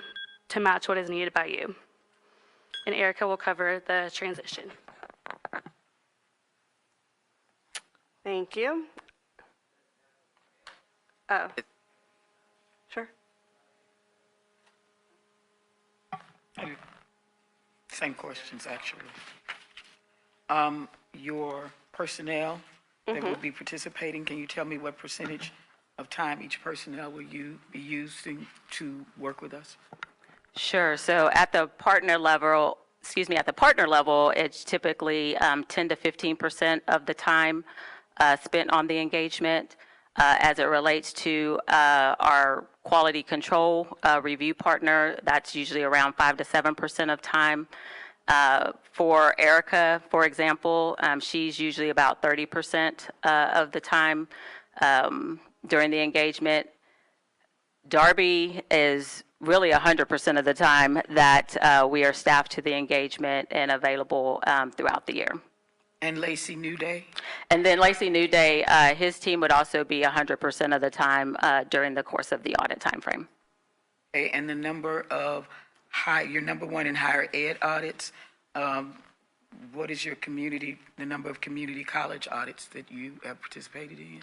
to match what is needed by you. And Erica will cover the transition. Thank you. Oh, sure. Same questions, actually. Your personnel that will be participating, can you tell me what percentage of time each personnel will you be using to work with us? Sure. So at the partner level, it's typically 10 to 15% of the time spent on the engagement. As it relates to our quality control review partner, that's usually around 5 to 7% of time. For Erica, for example, she's usually about 30% of the time during the engagement. Darby is really 100% of the time that we are staffed to the engagement and available throughout the year. And Lacey Newday? And then Lacey Newday, his team would also be 100% of the time during the course of the audit timeframe. Okay, and the number of your number one in higher ed audits, what is your the number of community college audits that you have participated in?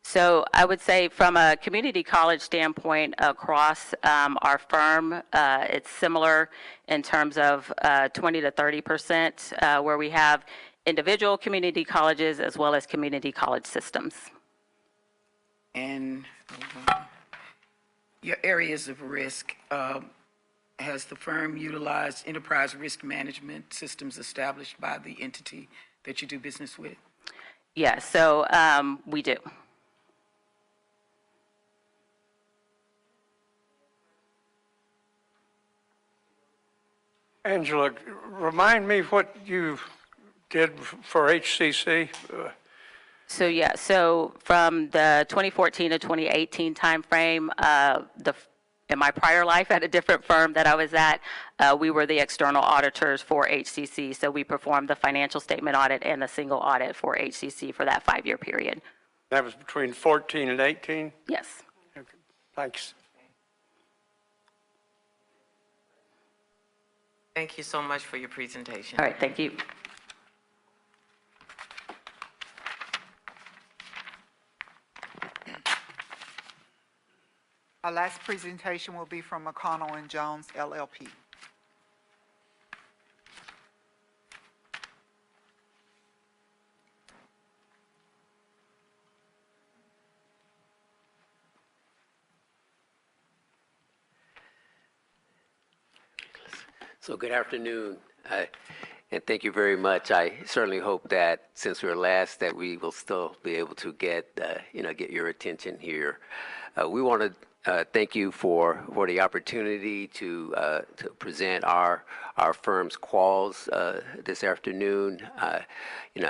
So I would say from a community college standpoint across our firm, it's similar in terms of 20 to 30% where we have individual community colleges as well as community college systems. And your areas of risk, has the firm utilized enterprise risk management systems established by the entity that you do business with? Yes, so we do. Angela, remind me what you did for HCC. So from the 2014 to 2018 timeframe, in my prior life at a different firm that I was at, we were the external auditors for HCC. So we performed the financial statement audit and the single audit for HCC for that 5-year period. That was between 14 and 18? Yes. Okay. Thanks. Thank you so much for your presentation. All right, thank you. Our last presentation will be from McConnell and Jones LLP. So good afternoon, and thank you very much. I certainly hope that since we're last, that we will still be able to get your attention here. We want to thank you for the opportunity to present our firm's quals this afternoon.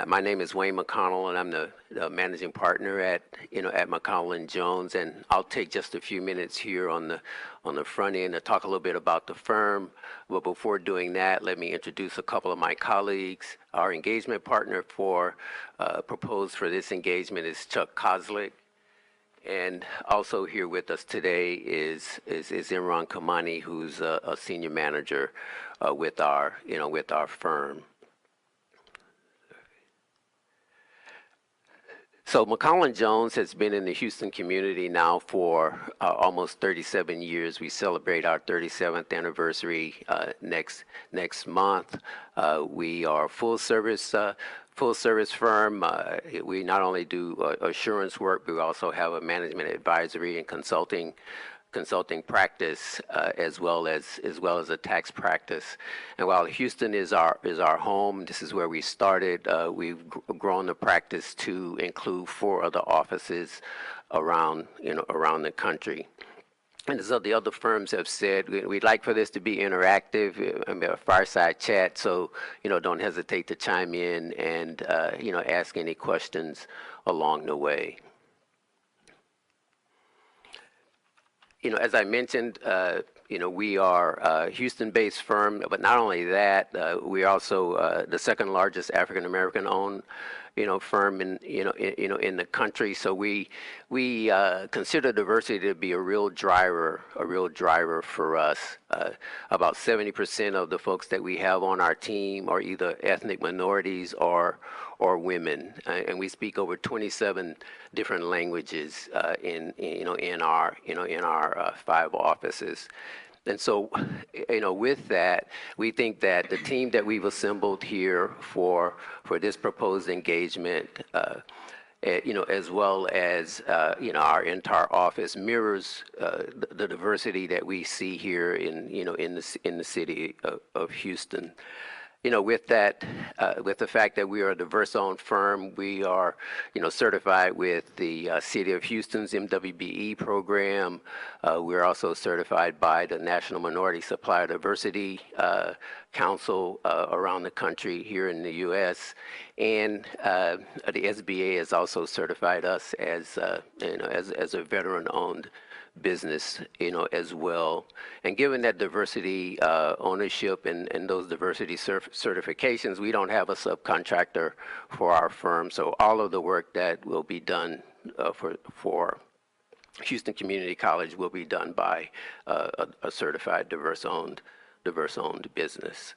My name is Wayne McConnell, and I'm the managing partner at McConnell and Jones. And I'll take just a few minutes here on the front end to talk a little bit about the firm. But before doing that, let me introduce a couple of my colleagues. Our engagement partner proposed for this engagement is Chuck Kozlik. And also here with us today is Imran Kamani, who's a senior manager with our firm. So McCollum Jones has been in the Houston community now for almost 37 years. We celebrate our 37th anniversary next month. We are a full service firm. We not only do assurance work, but we also have a management advisory and consulting practice as well as a tax practice. And while Houston is our home, this is where we started. We've grown the practice to include 4 other offices around the country. And as the other firms have said, we'd like for this to be interactive, a fireside chat. So don't hesitate to chime in and ask any questions along the way. As I mentioned, we are a Houston-based firm, but not only that, we're also the second largest African American owned, firm in the country. So we consider diversity to be a real driver for us. About 70% of the folks that we have on our team are either ethnic minorities or women, and we speak over 27 different languages in our 5 offices. And so, with that, we think that the team that we've assembled here for this proposed engagement, as well as our entire office mirrors the diversity that we see here in the city of Houston. With that, with the fact that we are a diverse-owned firm, we are, certified with the City of Houston's MWBE program. We're also certified by the National Minority Supplier Diversity Council around the country here in the U.S. And the SBA has also certified us as a veteran-owned business, as well. And given that diversity ownership and those diversity certifications, we don't have a subcontractor for our firm. So all of the work that will be done for Houston Community College will be done by a certified diverse-owned business.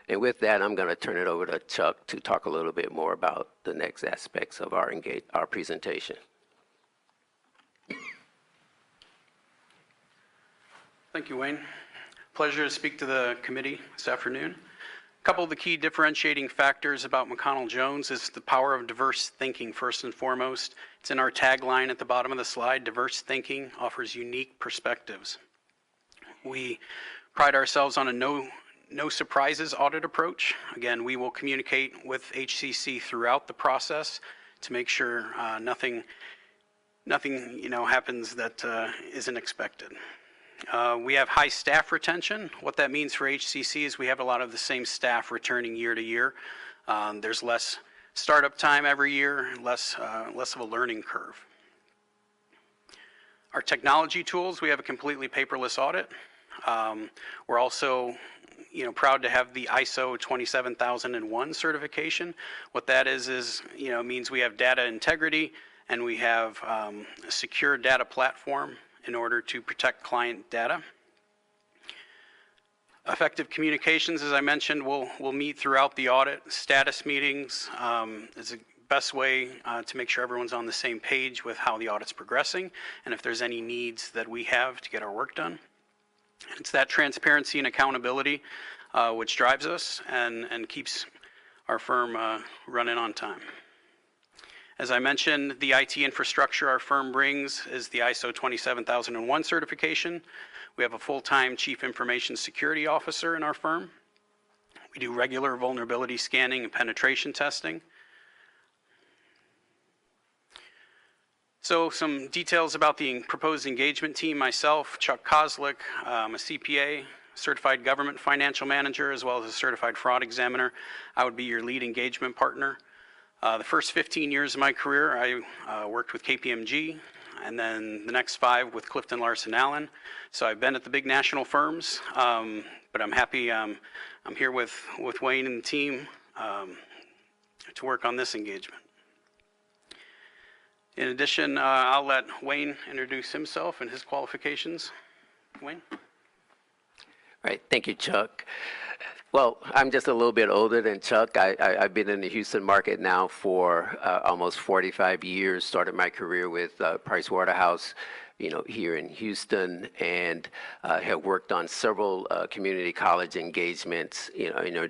And with that, I'm going to turn it over to Chuck to talk a little bit more about the next aspects of our presentation. Thank you, Wayne. Pleasure to speak to the committee this afternoon. A couple of the key differentiating factors about McConnell Jones is the power of diverse thinking, first and foremost. It's in our tagline at the bottom of the slide: diverse thinking offers unique perspectives. We pride ourselves on a no surprises audit approach. Again, we will communicate with HCC throughout the process to make sure nothing happens that isn't expected. We have high staff retention. What that means for HCC is we have a lot of the same staff returning year to year. There's less startup time every year, less of a learning curve. Our technology tools, we have a completely paperless audit. We're also proud to have the ISO 27001 certification. What that is means we have data integrity and we have a secure data platform in order to protect client data. Effective communications, as I mentioned, we'll meet throughout the audit. Status meetings is the best way to make sure everyone's on the same page with how the audit's progressing and if there's any needs that we have to get our work done. It's that transparency and accountability which drives us and keeps our firm running on time. As I mentioned, the IT infrastructure our firm brings is the ISO 27001 certification. We have a full-time Chief Information Security Officer in our firm. We do regular vulnerability scanning and penetration testing. So some details about the proposed engagement team. Myself, Chuck Kozlik, I'm a CPA, certified government financial manager, as well as a certified fraud examiner. I would be your lead engagement partner. The first 15 years of my career, I worked with KPMG, and then the next 5 with Clifton Larson Allen. So I've been at the big national firms, but I'm happy I'm here with Wayne and the team to work on this engagement. In addition, I'll let Wayne introduce himself and his qualifications. Wayne? Right, thank you, Chuck. Well, I'm just a little bit older than Chuck. I've been in the Houston market now for almost 45 years. Started my career with Price Waterhouse, here in Houston, and have worked on several community college engagements,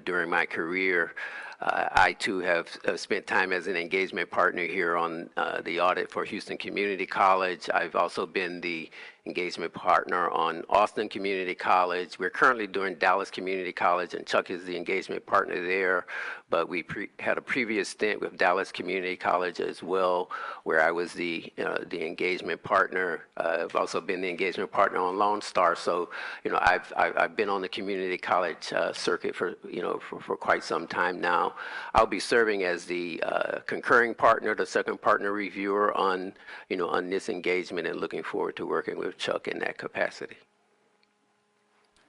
during my career. I too have spent time as an engagement partner here on the audit for Houston Community College. I've also been the engagement partner on Austin Community College. We're currently doing Dallas Community College, and Chuck is the engagement partner there. But we had a previous stint with Dallas Community College as well, where I was the engagement partner. I've also been the engagement partner on Lone Star. So, I've been on the community college circuit for quite some time now. I'll be serving as the concurring partner, the second partner reviewer on this engagement, and looking forward to working with Chuck in that capacity.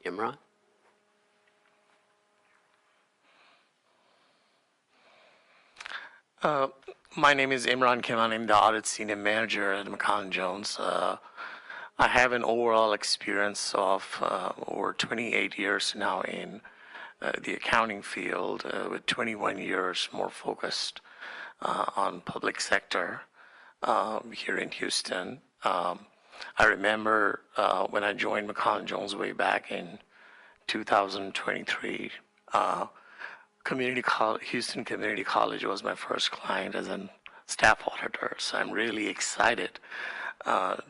Imran? My name is Imran Kiman. I'm the Audit Senior Manager at McCollum Jones. I have an overall experience of over 28 years now in the accounting field, with 21 years more focused on public sector here in Houston. I remember when I joined McCollum Jones way back in 2023, Houston Community College was my first client as a staff auditor. So I'm really excited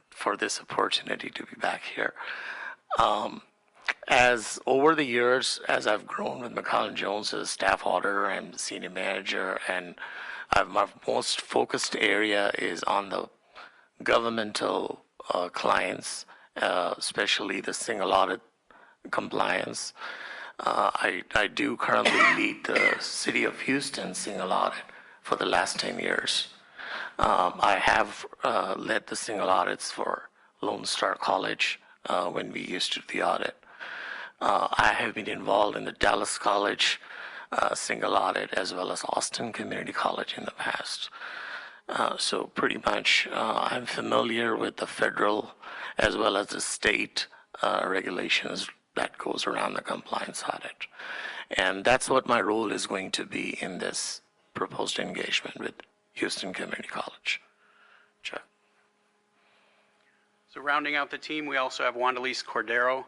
for this opportunity to be back here. As over the years, as I've grown with McCollum Jones as staff auditor and senior manager, and my most focused area is on the governmental clients, especially the single audit compliance. I do currently lead the City of Houston single audit for the last 10 years. I have led the single audits for Lone Star College when we used to do the audit. I have been involved in the Dallas College single audit as well as Austin Community College in the past. So pretty much I'm familiar with the federal as well as the state regulations that goes around the compliance audit. And that's what my role is going to be in this proposed engagement with Houston Community College. Chuck. So rounding out the team, we also have Wandelise Cordero.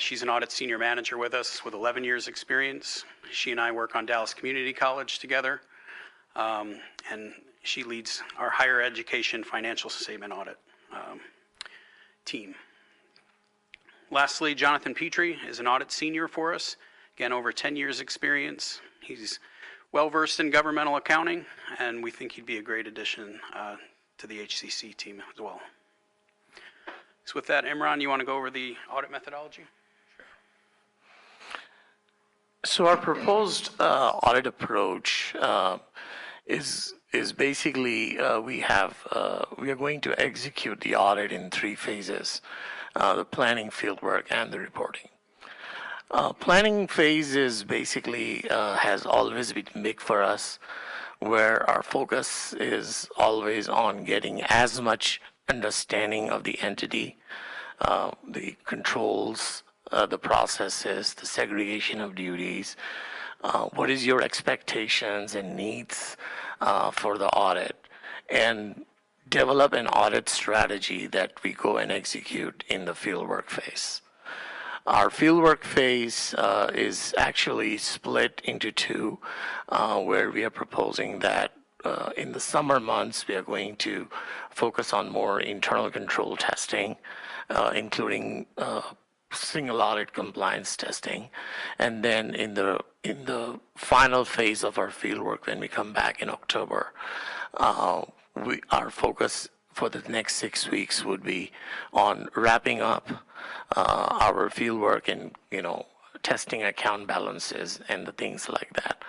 She's an audit senior manager with us with 11 years experience. She and I work on Dallas Community College together. And she leads our higher education financial statement audit team. Lastly, Jonathan Petrie is an audit senior for us. Again, over 10 years experience. He's well-versed in governmental accounting, and we think he'd be a great addition to the HCC team as well. So with that, Imran, you want to go over the audit methodology? So our proposed audit approach is basically we are going to execute the audit in 3 phases: the planning, fieldwork, and the reporting. Planning phase is basically has always been big for us, where our focus is always on getting as much understanding of the entity, the controls, the processes, the segregation of duties. What is your expectations and needs for the audit, and develop an audit strategy that we go and execute in the fieldwork phase. Our fieldwork phase is actually split into 2, where we are proposing that in the summer months, we are going to focus on more internal control testing, including single audit compliance testing. And then in the final phase of our fieldwork, when we come back in October, our focus for the next 6 weeks would be on wrapping up our fieldwork and, testing account balances and the things like that.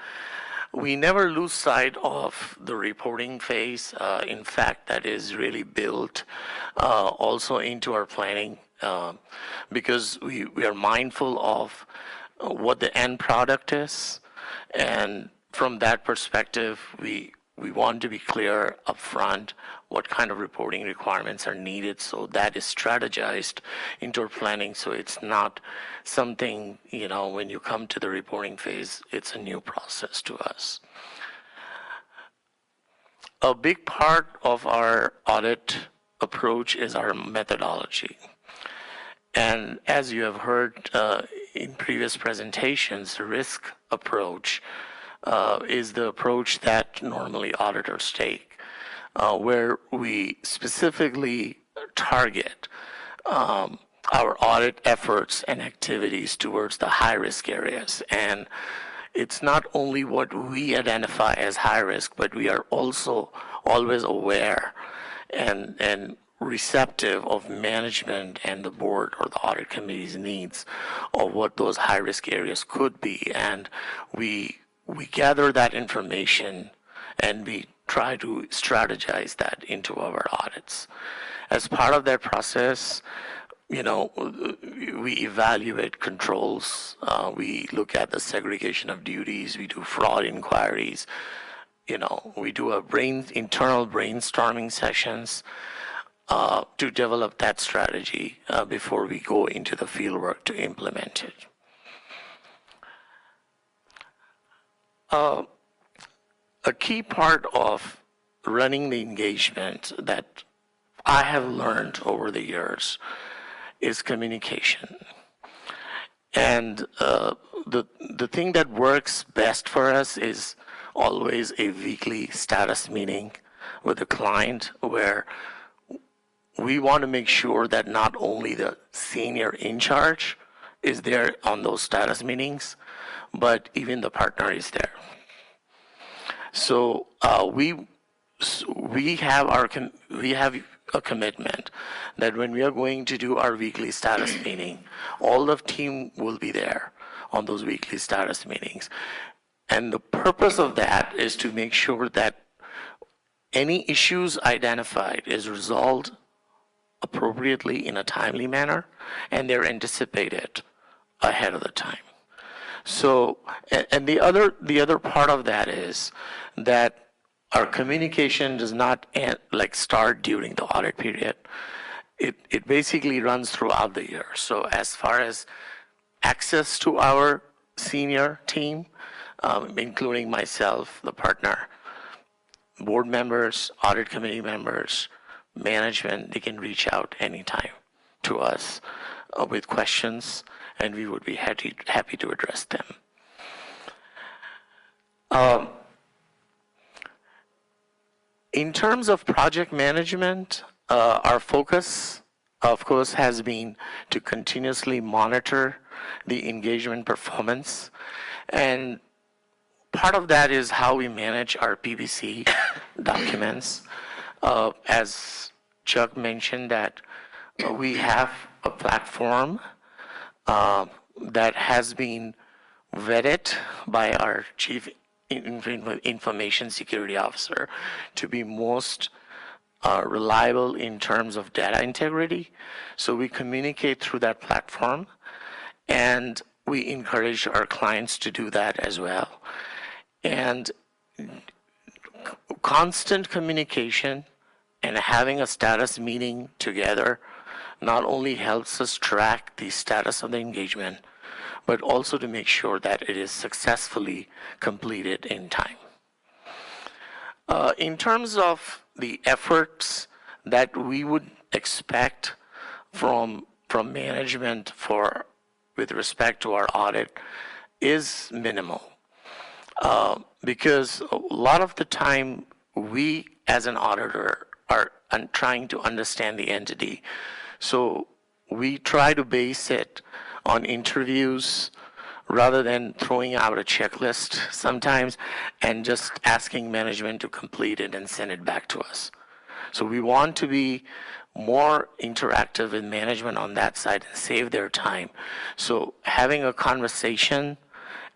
We never lose sight of the reporting phase. In fact, that is really built also into our planning because we are mindful of what the end product is. And from that perspective, we we want to be clear upfront what kind of reporting requirements are needed, so that is strategized into our planning, so it's not something, when you come to the reporting phase, it's a new process to us. A big part of our audit approach is our methodology. And as you have heard in previous presentations, the risk approach is the approach that normally auditors take, where we specifically target our audit efforts and activities towards the high-risk areas. And it's not only what we identify as high risk, but we are also always aware and receptive of management and the board or the audit committee's needs of what those high-risk areas could be. And we gather that information and we try to strategize that into our audits. As part of that process, we evaluate controls, we look at the segregation of duties, we do fraud inquiries, we do internal brainstorming sessions to develop that strategy before we go into the field work to implement it. A key part of running the engagement that I have learned over the years is communication. And the thing that works best for us is always a weekly status meeting with the client, where we want to make sure that not only the senior in charge is there on those status meetings, but even the partner is there. So we have a commitment that when we are going to do our weekly status meeting, all of team will be there on those weekly status meetings. And the purpose of that is to make sure that any issues identified is resolved appropriately in a timely manner, and they're anticipated ahead of the time. So, and the other part of that is that our communication does not start during the audit period. It basically runs throughout the year. So as far as access to our senior team, including myself, the partner, board members, audit committee members, management, they can reach out anytime to us with questions, and we would be happy to address them. In terms of project management, our focus, of course, has been to continuously monitor the engagement performance. And part of that is how we manage our PBC documents. As Chuck mentioned, that we have a platform that has been vetted by our Chief Information Security Officer to be most reliable in terms of data integrity. So we communicate through that platform, and we encourage our clients to do that as well. And constant communication and having a status meeting together not only helps us track the status of the engagement, but also to make sure that it is successfully completed in time. In terms of the efforts that we would expect from management with respect to our audit is minimal. Because a lot of the time we as an auditor are trying to understand the entity. So we try to base it on interviews rather than throwing out a checklist sometimes and just asking management to complete it and send it back to us. So we want to be more interactive with management on that side and save their time. So having a conversation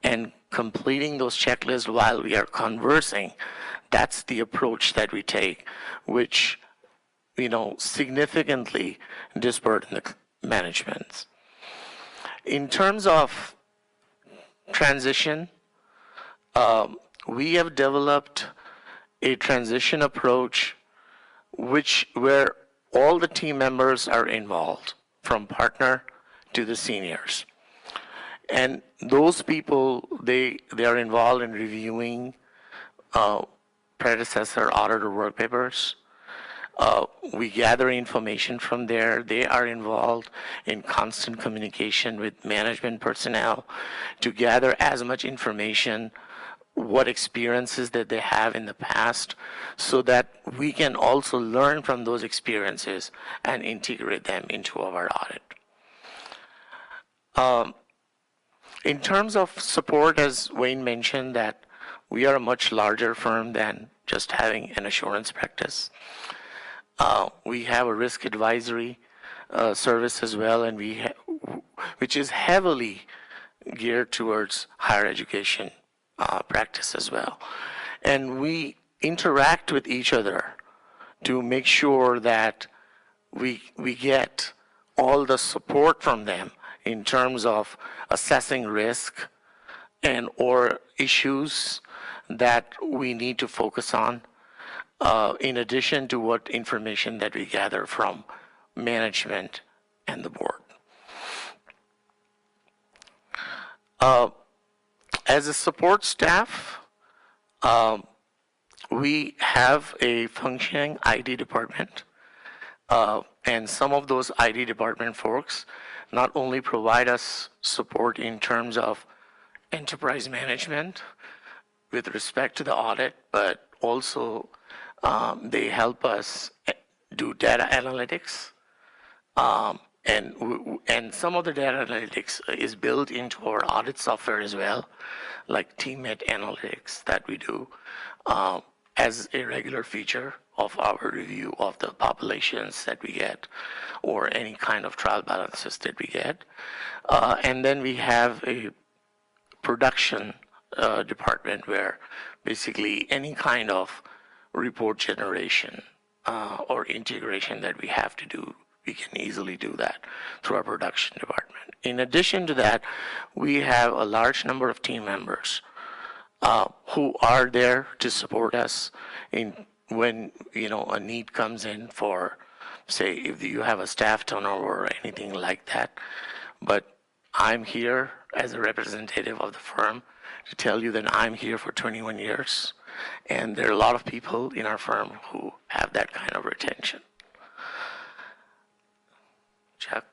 and completing those checklists while we are conversing, that's the approach that we take, which significantly disburden the management. In terms of transition, we have developed a transition approach where all the team members are involved, from partner to the seniors. And those people, they are involved in reviewing predecessor auditor work papers. We gather information from there. They are involved in constant communication with management personnel to gather as much information, what experiences that they have in the past, so that we can also learn from those experiences and integrate them into our audit. In terms of support, as Wayne mentioned, that we are a much larger firm than just having an assurance practice. We have a risk advisory service as well, and which is heavily geared towards higher education practice as well. And we interact with each other to make sure that we get all the support from them in terms of assessing risk and or issues that we need to focus on, in addition to what information that we gather from management and the board. As a support staff, we have a functioning IT department, and some of those IT department folks not only provide us support in terms of enterprise management with respect to the audit, but also they help us do data analytics. And some of the data analytics is built into our audit software as well, like teammate analytics that we do as a regular feature of our review of the populations that we get or any kind of trial balances that we get. And then we have a production department where basically any kind of report generation or integration that we have to do, we can easily do that through our production department. In addition to that, we have a large number of team members who are there to support us when a need comes in for, say, if you have a staff turnover or anything like that. But I'm here as a representative of the firm to tell you that I'm here for 21 years, and there are a lot of people in our firm who have that kind of retention. Chuck?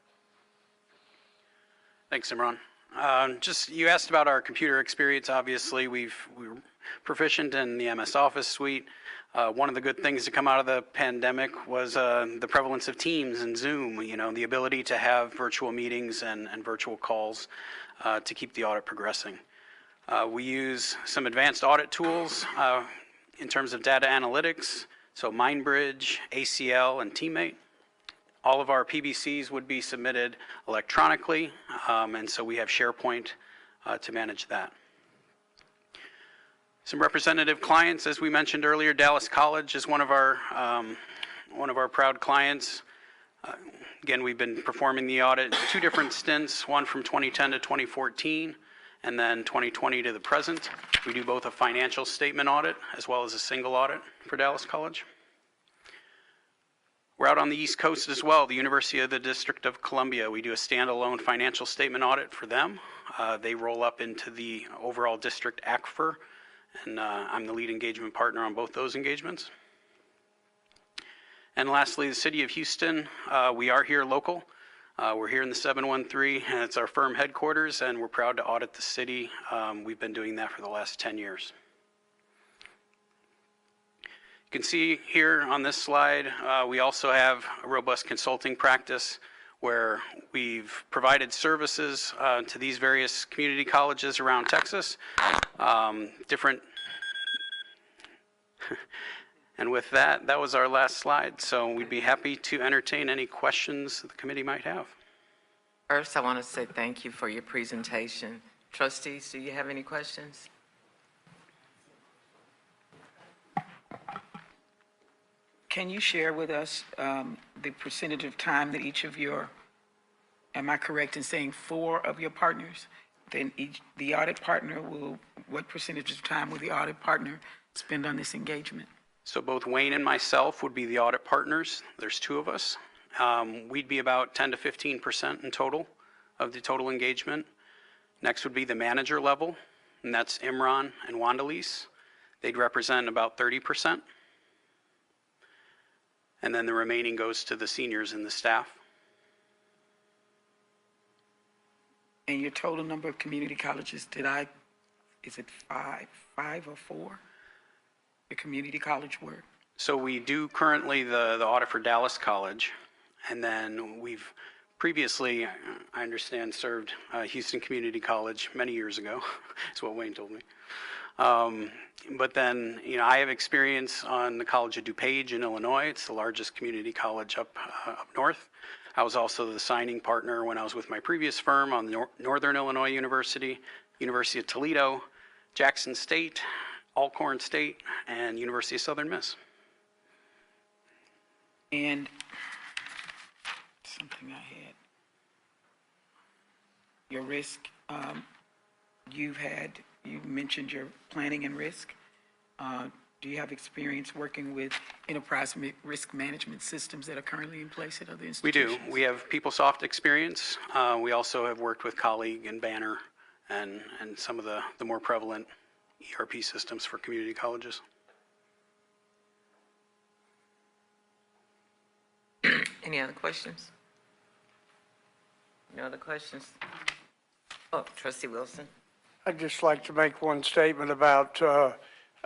Thanks, Imran. You asked about our computer experience. Obviously, we're proficient in the MS Office suite. One of the good things to come out of the pandemic was the prevalence of Teams and Zoom, the ability to have virtual meetings and virtual calls to keep the audit progressing. We use some advanced audit tools in terms of data analytics, so MindBridge, ACL, and Teammate. All of our PBCs would be submitted electronically, and so we have SharePoint to manage that. Some representative clients, as we mentioned earlier, Dallas College is one of our proud clients. Again, we've been performing the audit in 2 different stints, one from 2010 to 2014, and then 2020 to the present. We do both a financial statement audit as well as a single audit for Dallas College. We're out on the East Coast as well, the University of the District of Columbia. We do a standalone financial statement audit for them. They roll up into the overall district ACFR, and I'm the lead engagement partner on both those engagements. And lastly, the City of Houston. We are here local. We're here in the 713, and it's our firm headquarters, and we're proud to audit the city. We've been doing that for the last 10 years. You can see here on this slide, we also have a robust consulting practice where we've provided services to these various community colleges around Texas. And with that, that was our last slide. So we'd be happy to entertain any questions the committee might have. First, I want to say thank you for your presentation. Trustees, do you have any questions? Can you share with us the percentage of time that each of your, am I correct in saying 4 of your partners? Then the audit partner will, what percentage of time will the audit partner spend on this engagement? So both Wayne and myself would be the audit partners. There's two of us. We'd be about 10 to 15% in total of the total engagement. Next would be the manager level, and that's Imran and Wandalise. They'd represent about 30%. And then the remaining goes to the seniors and the staff. And your total number of community colleges, is it five or four? The community college work? So we do currently the audit for Dallas College, and then we've previously, I understand, served Houston Community College many years ago. That's what Wayne told me. But then, I have experience on the College of DuPage in Illinois. It's the largest community college up north. I was also the signing partner when I was with my previous firm on Northern Illinois University, University of Toledo, Jackson State, Alcorn State, and University of Southern Miss. And something I had. Your risk, you mentioned your planning and risk. Do you have experience working with enterprise risk management systems that are currently in place at other We institutions? do. We have PeopleSoft experience. We also have worked with Colleague and Banner and some of the more prevalent ERP systems for community colleges. Any other questions? No other questions? Oh, Trustee Wilson. I'd just like to make one statement about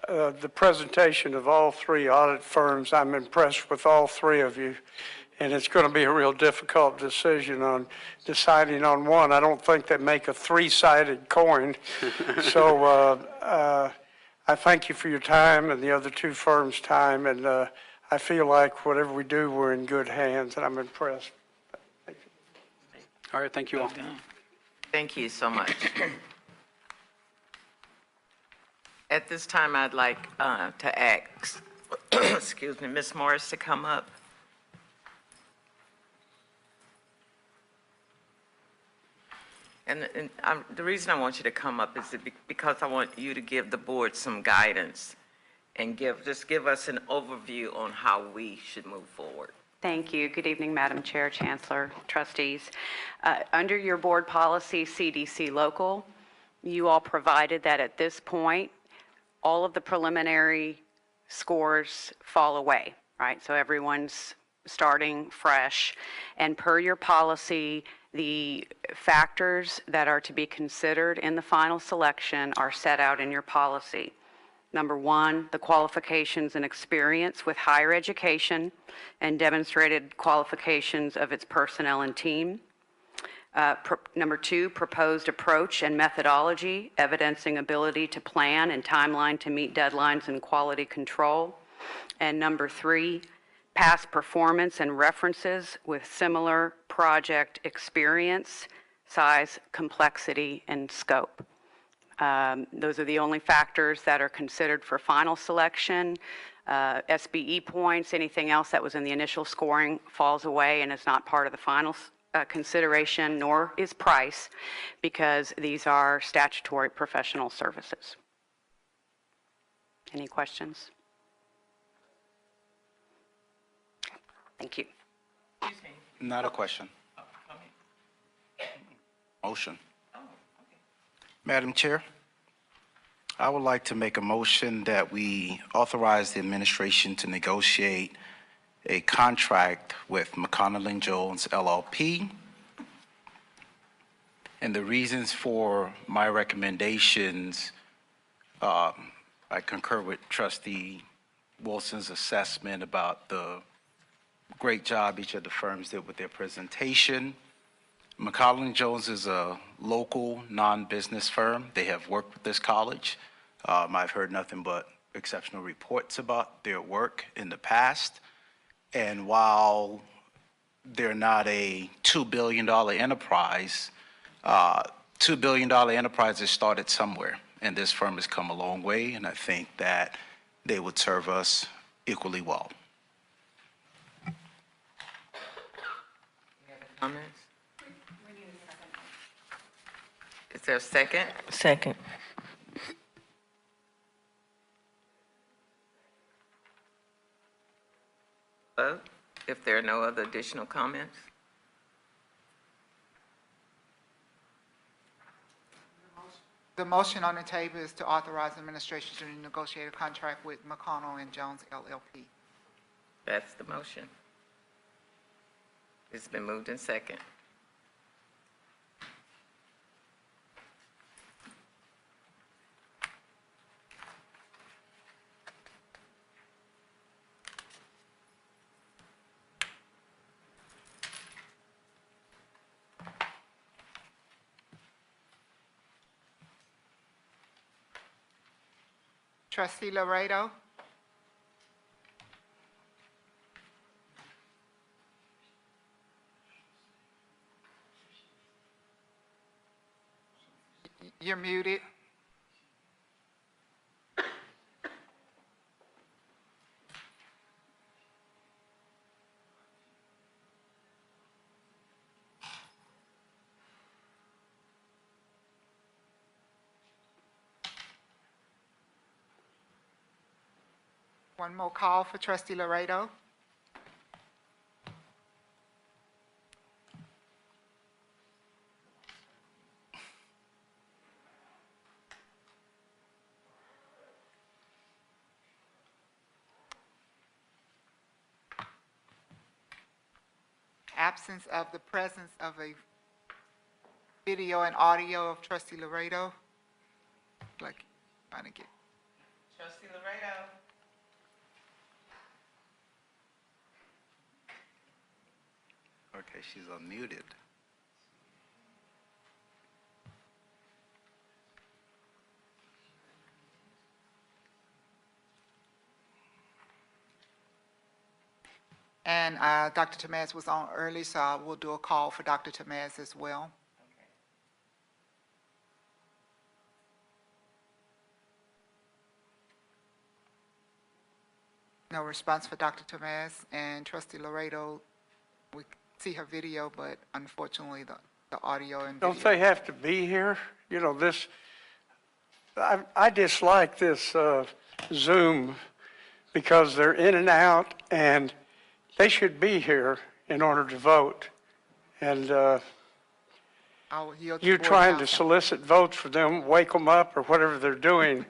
the presentation of all three audit firms. I'm impressed with all three of you, and it's going to be a real difficult decision on deciding on one. I don't think they make a three-sided coin. So I thank you for your time and the other two firms' time, and I feel like whatever we do, we're in good hands, and I'm impressed. Thank you. All right, thank you all. Thank you so much. At this time, I'd like to ask, excuse me, Ms. Morris to come up. And the reason I want you to come up is because I want you to give the board some guidance and just give us an overview on how we should move forward. Thank you. Good evening, Madam Chair, Chancellor, Trustees. Under your board policy, CDC local, you all provided that at this point, all of the preliminary scores fall away, right? So everyone's starting fresh. And per your policy, the factors that are to be considered in the final selection are set out in your policy. Number one, the qualifications and experience with higher education and demonstrated qualifications of its personnel and team. Number two, proposed approach and methodology, evidencing ability to plan and timeline to meet deadlines and quality control. And number three, past performance and references with similar project experience, size, complexity, and scope. Those are the only factors that are considered for final selection. SBE points, anything else that was in the initial scoring falls away and is not part of the final consideration, nor is price, because these are statutory professional services. Any questions? Thank you. Not a question. Motion. Madam Chair, I would like to make a motion that we authorize the administration to negotiate a contract with McConnell & Jones LLP. And the reasons for my recommendations, I concur with Trustee Wilson's assessment about the great job each of the firms did with their presentation. McConnell & Jones is a local non-business firm. They have worked with this college. I've heard nothing but exceptional reports about their work in the past. And while they're not a $2 billion enterprise, $2 billion enterprises started somewhere, and this firm has come a long way, and I think that they would serve us equally well. Comments? Is there a second? Second. vote if there are no other additional comments. The motion on the table is to authorize administration to negotiate a contract with McConnell and Jones LLP. That's the motion. It's been moved in second. Trustee Laredo? You're muted. One more call for Trustee Laredo. Absence of the presence of a video and audio of Trustee Laredo. Like, trying to get. Trustee Laredo. Okay, she's unmuted. And Dr. Tamaz was on early, so I will do a call for Dr. Tamaz as well. No response for Dr. Tamaz, and Trustee Laredo, we see her video, but unfortunately the audio and video. Don't they have to be here? You know, this, I dislike this Zoom because they're in and out, and they should be here in order to vote. And I'll yield to you Board trying to Counsel. solicit votes for them, wake them up, or whatever they're doing,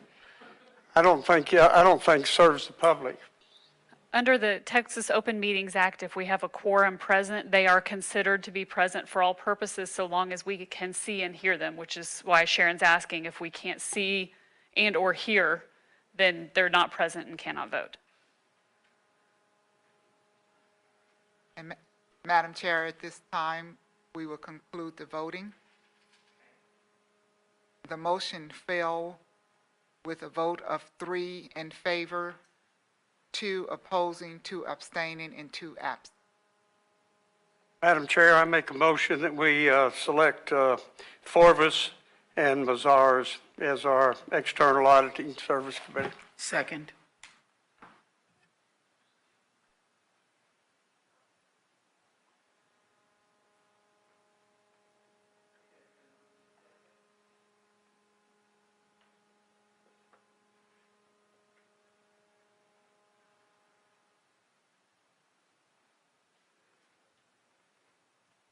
I don't think serves the public. Under the Texas Open Meetings Act, if we have a quorum present, they are considered to be present for all purposes so long as we can see and hear them, which is why Sharon's asking if we can't see and or hear, then they're not present and cannot vote. And Madam Chair, at this time, we will conclude the voting. The motion fell with a vote of 3 in favor, 2 opposing, 2 abstaining, and 2 absent. Madam Chair, I make a motion that we select Forvis and Mazars as our external auditing service committee. Second.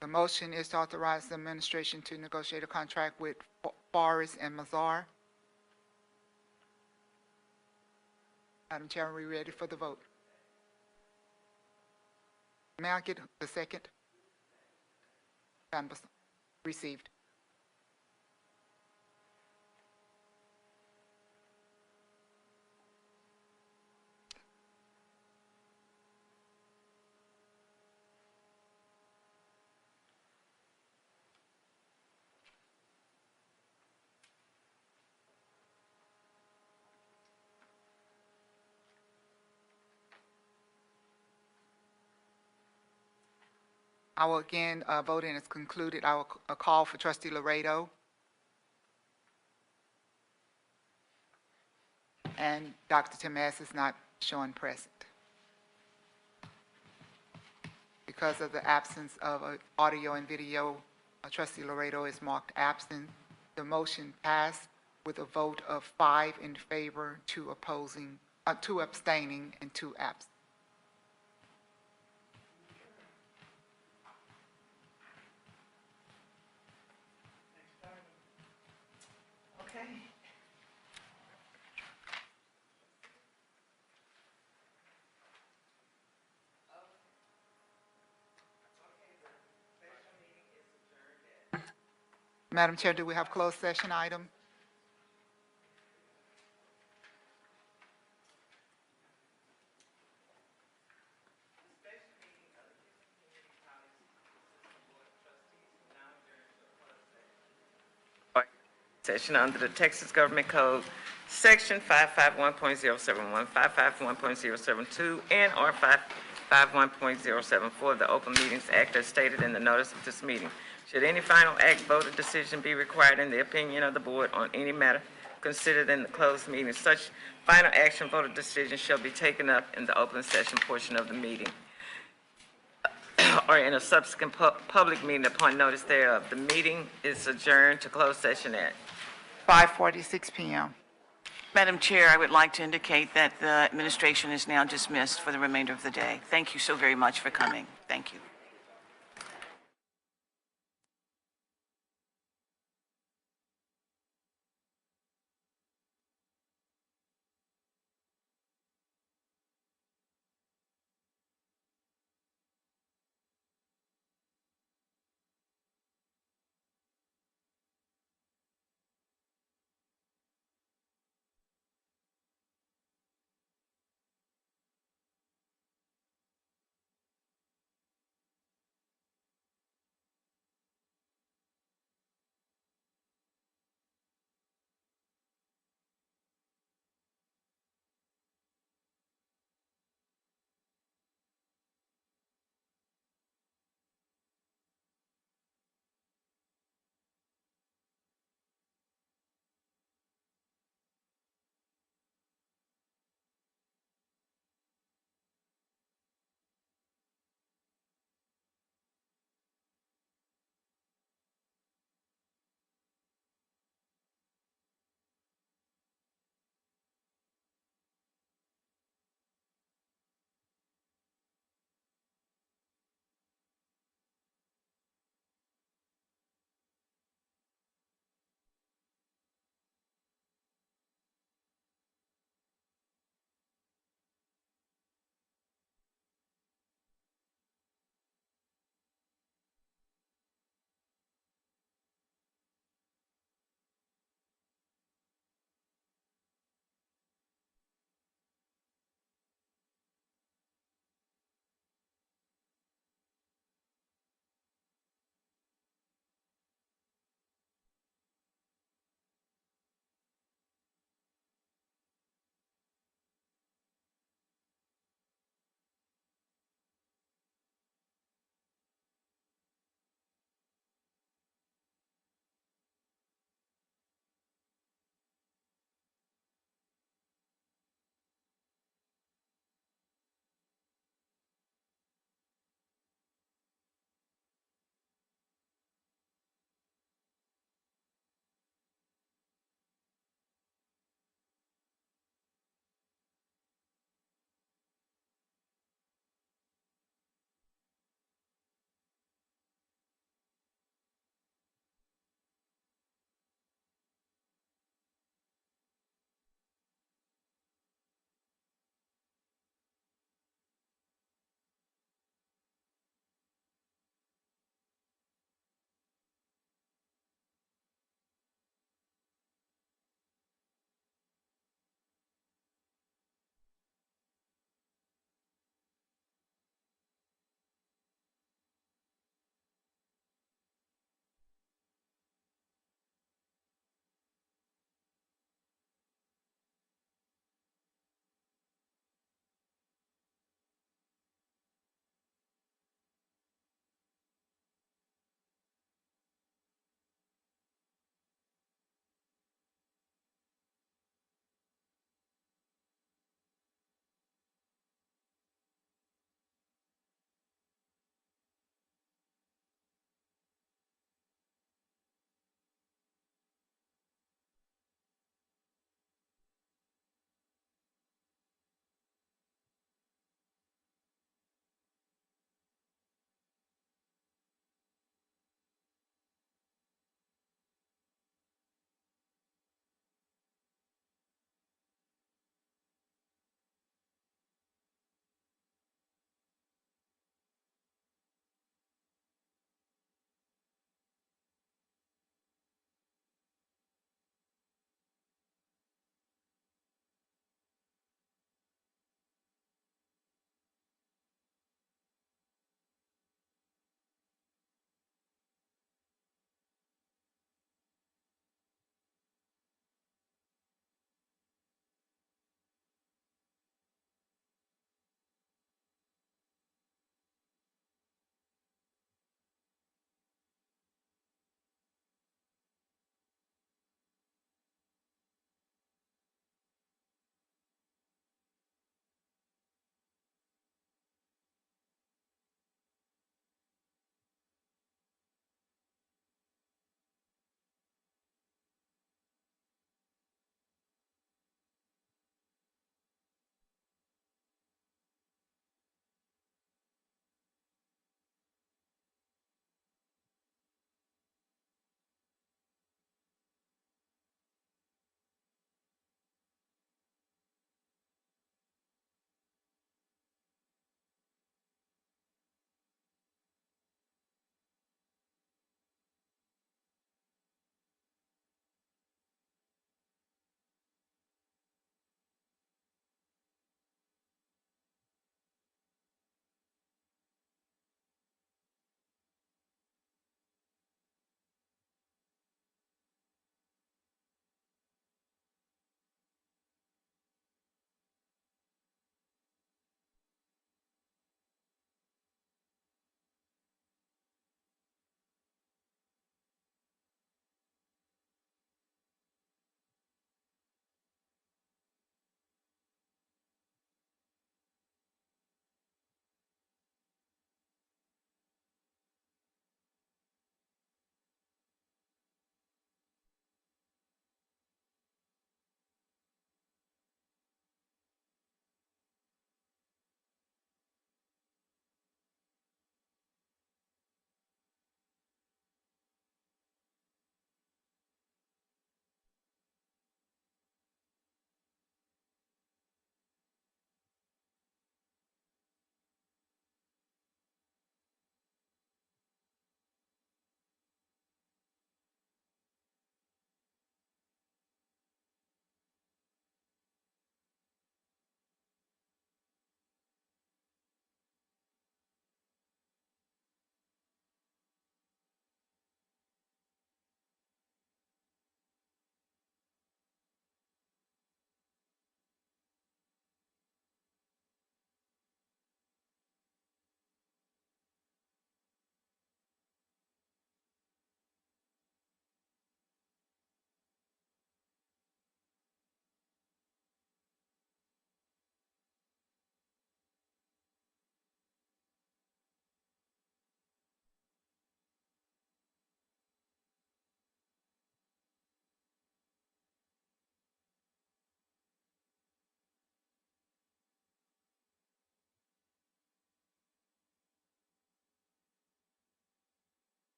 The motion is to authorize the administration to negotiate a contract with Forvis and Mazar. Madam Chair, are we ready for the vote? May I get the second? Canvass received. I will again, voting is concluded. I will call for Trustee Laredo. And Dr. Tamaz is not showing present. Because of the absence of audio and video, Trustee Laredo is marked absent. The motion passed with a vote of 5 in favor, 2 opposing, 2 abstaining, and 2 absent. Madam Chair, do we have closed session item? Session under the Texas Government Code, Section 551.071, 551.072, and or 551.074 the Open Meetings Act as stated in the notice of this meeting. Should any final act, vote, or decision be required in the opinion of the board on any matter considered in the closed meeting, such final action, vote, or decision shall be taken up in the open session portion of the meeting or in a subsequent public meeting upon notice thereof. The meeting is adjourned to closed session at 5:46 PM. Madam Chair, I would like to indicate that the administration is now dismissed for the remainder of the day. Thank you so very much for coming. Thank you.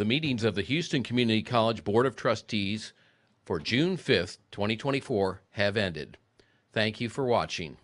The meetings of the Houston Community College Board of Trustees for June 5th, 2024 have ended. Thank you for watching.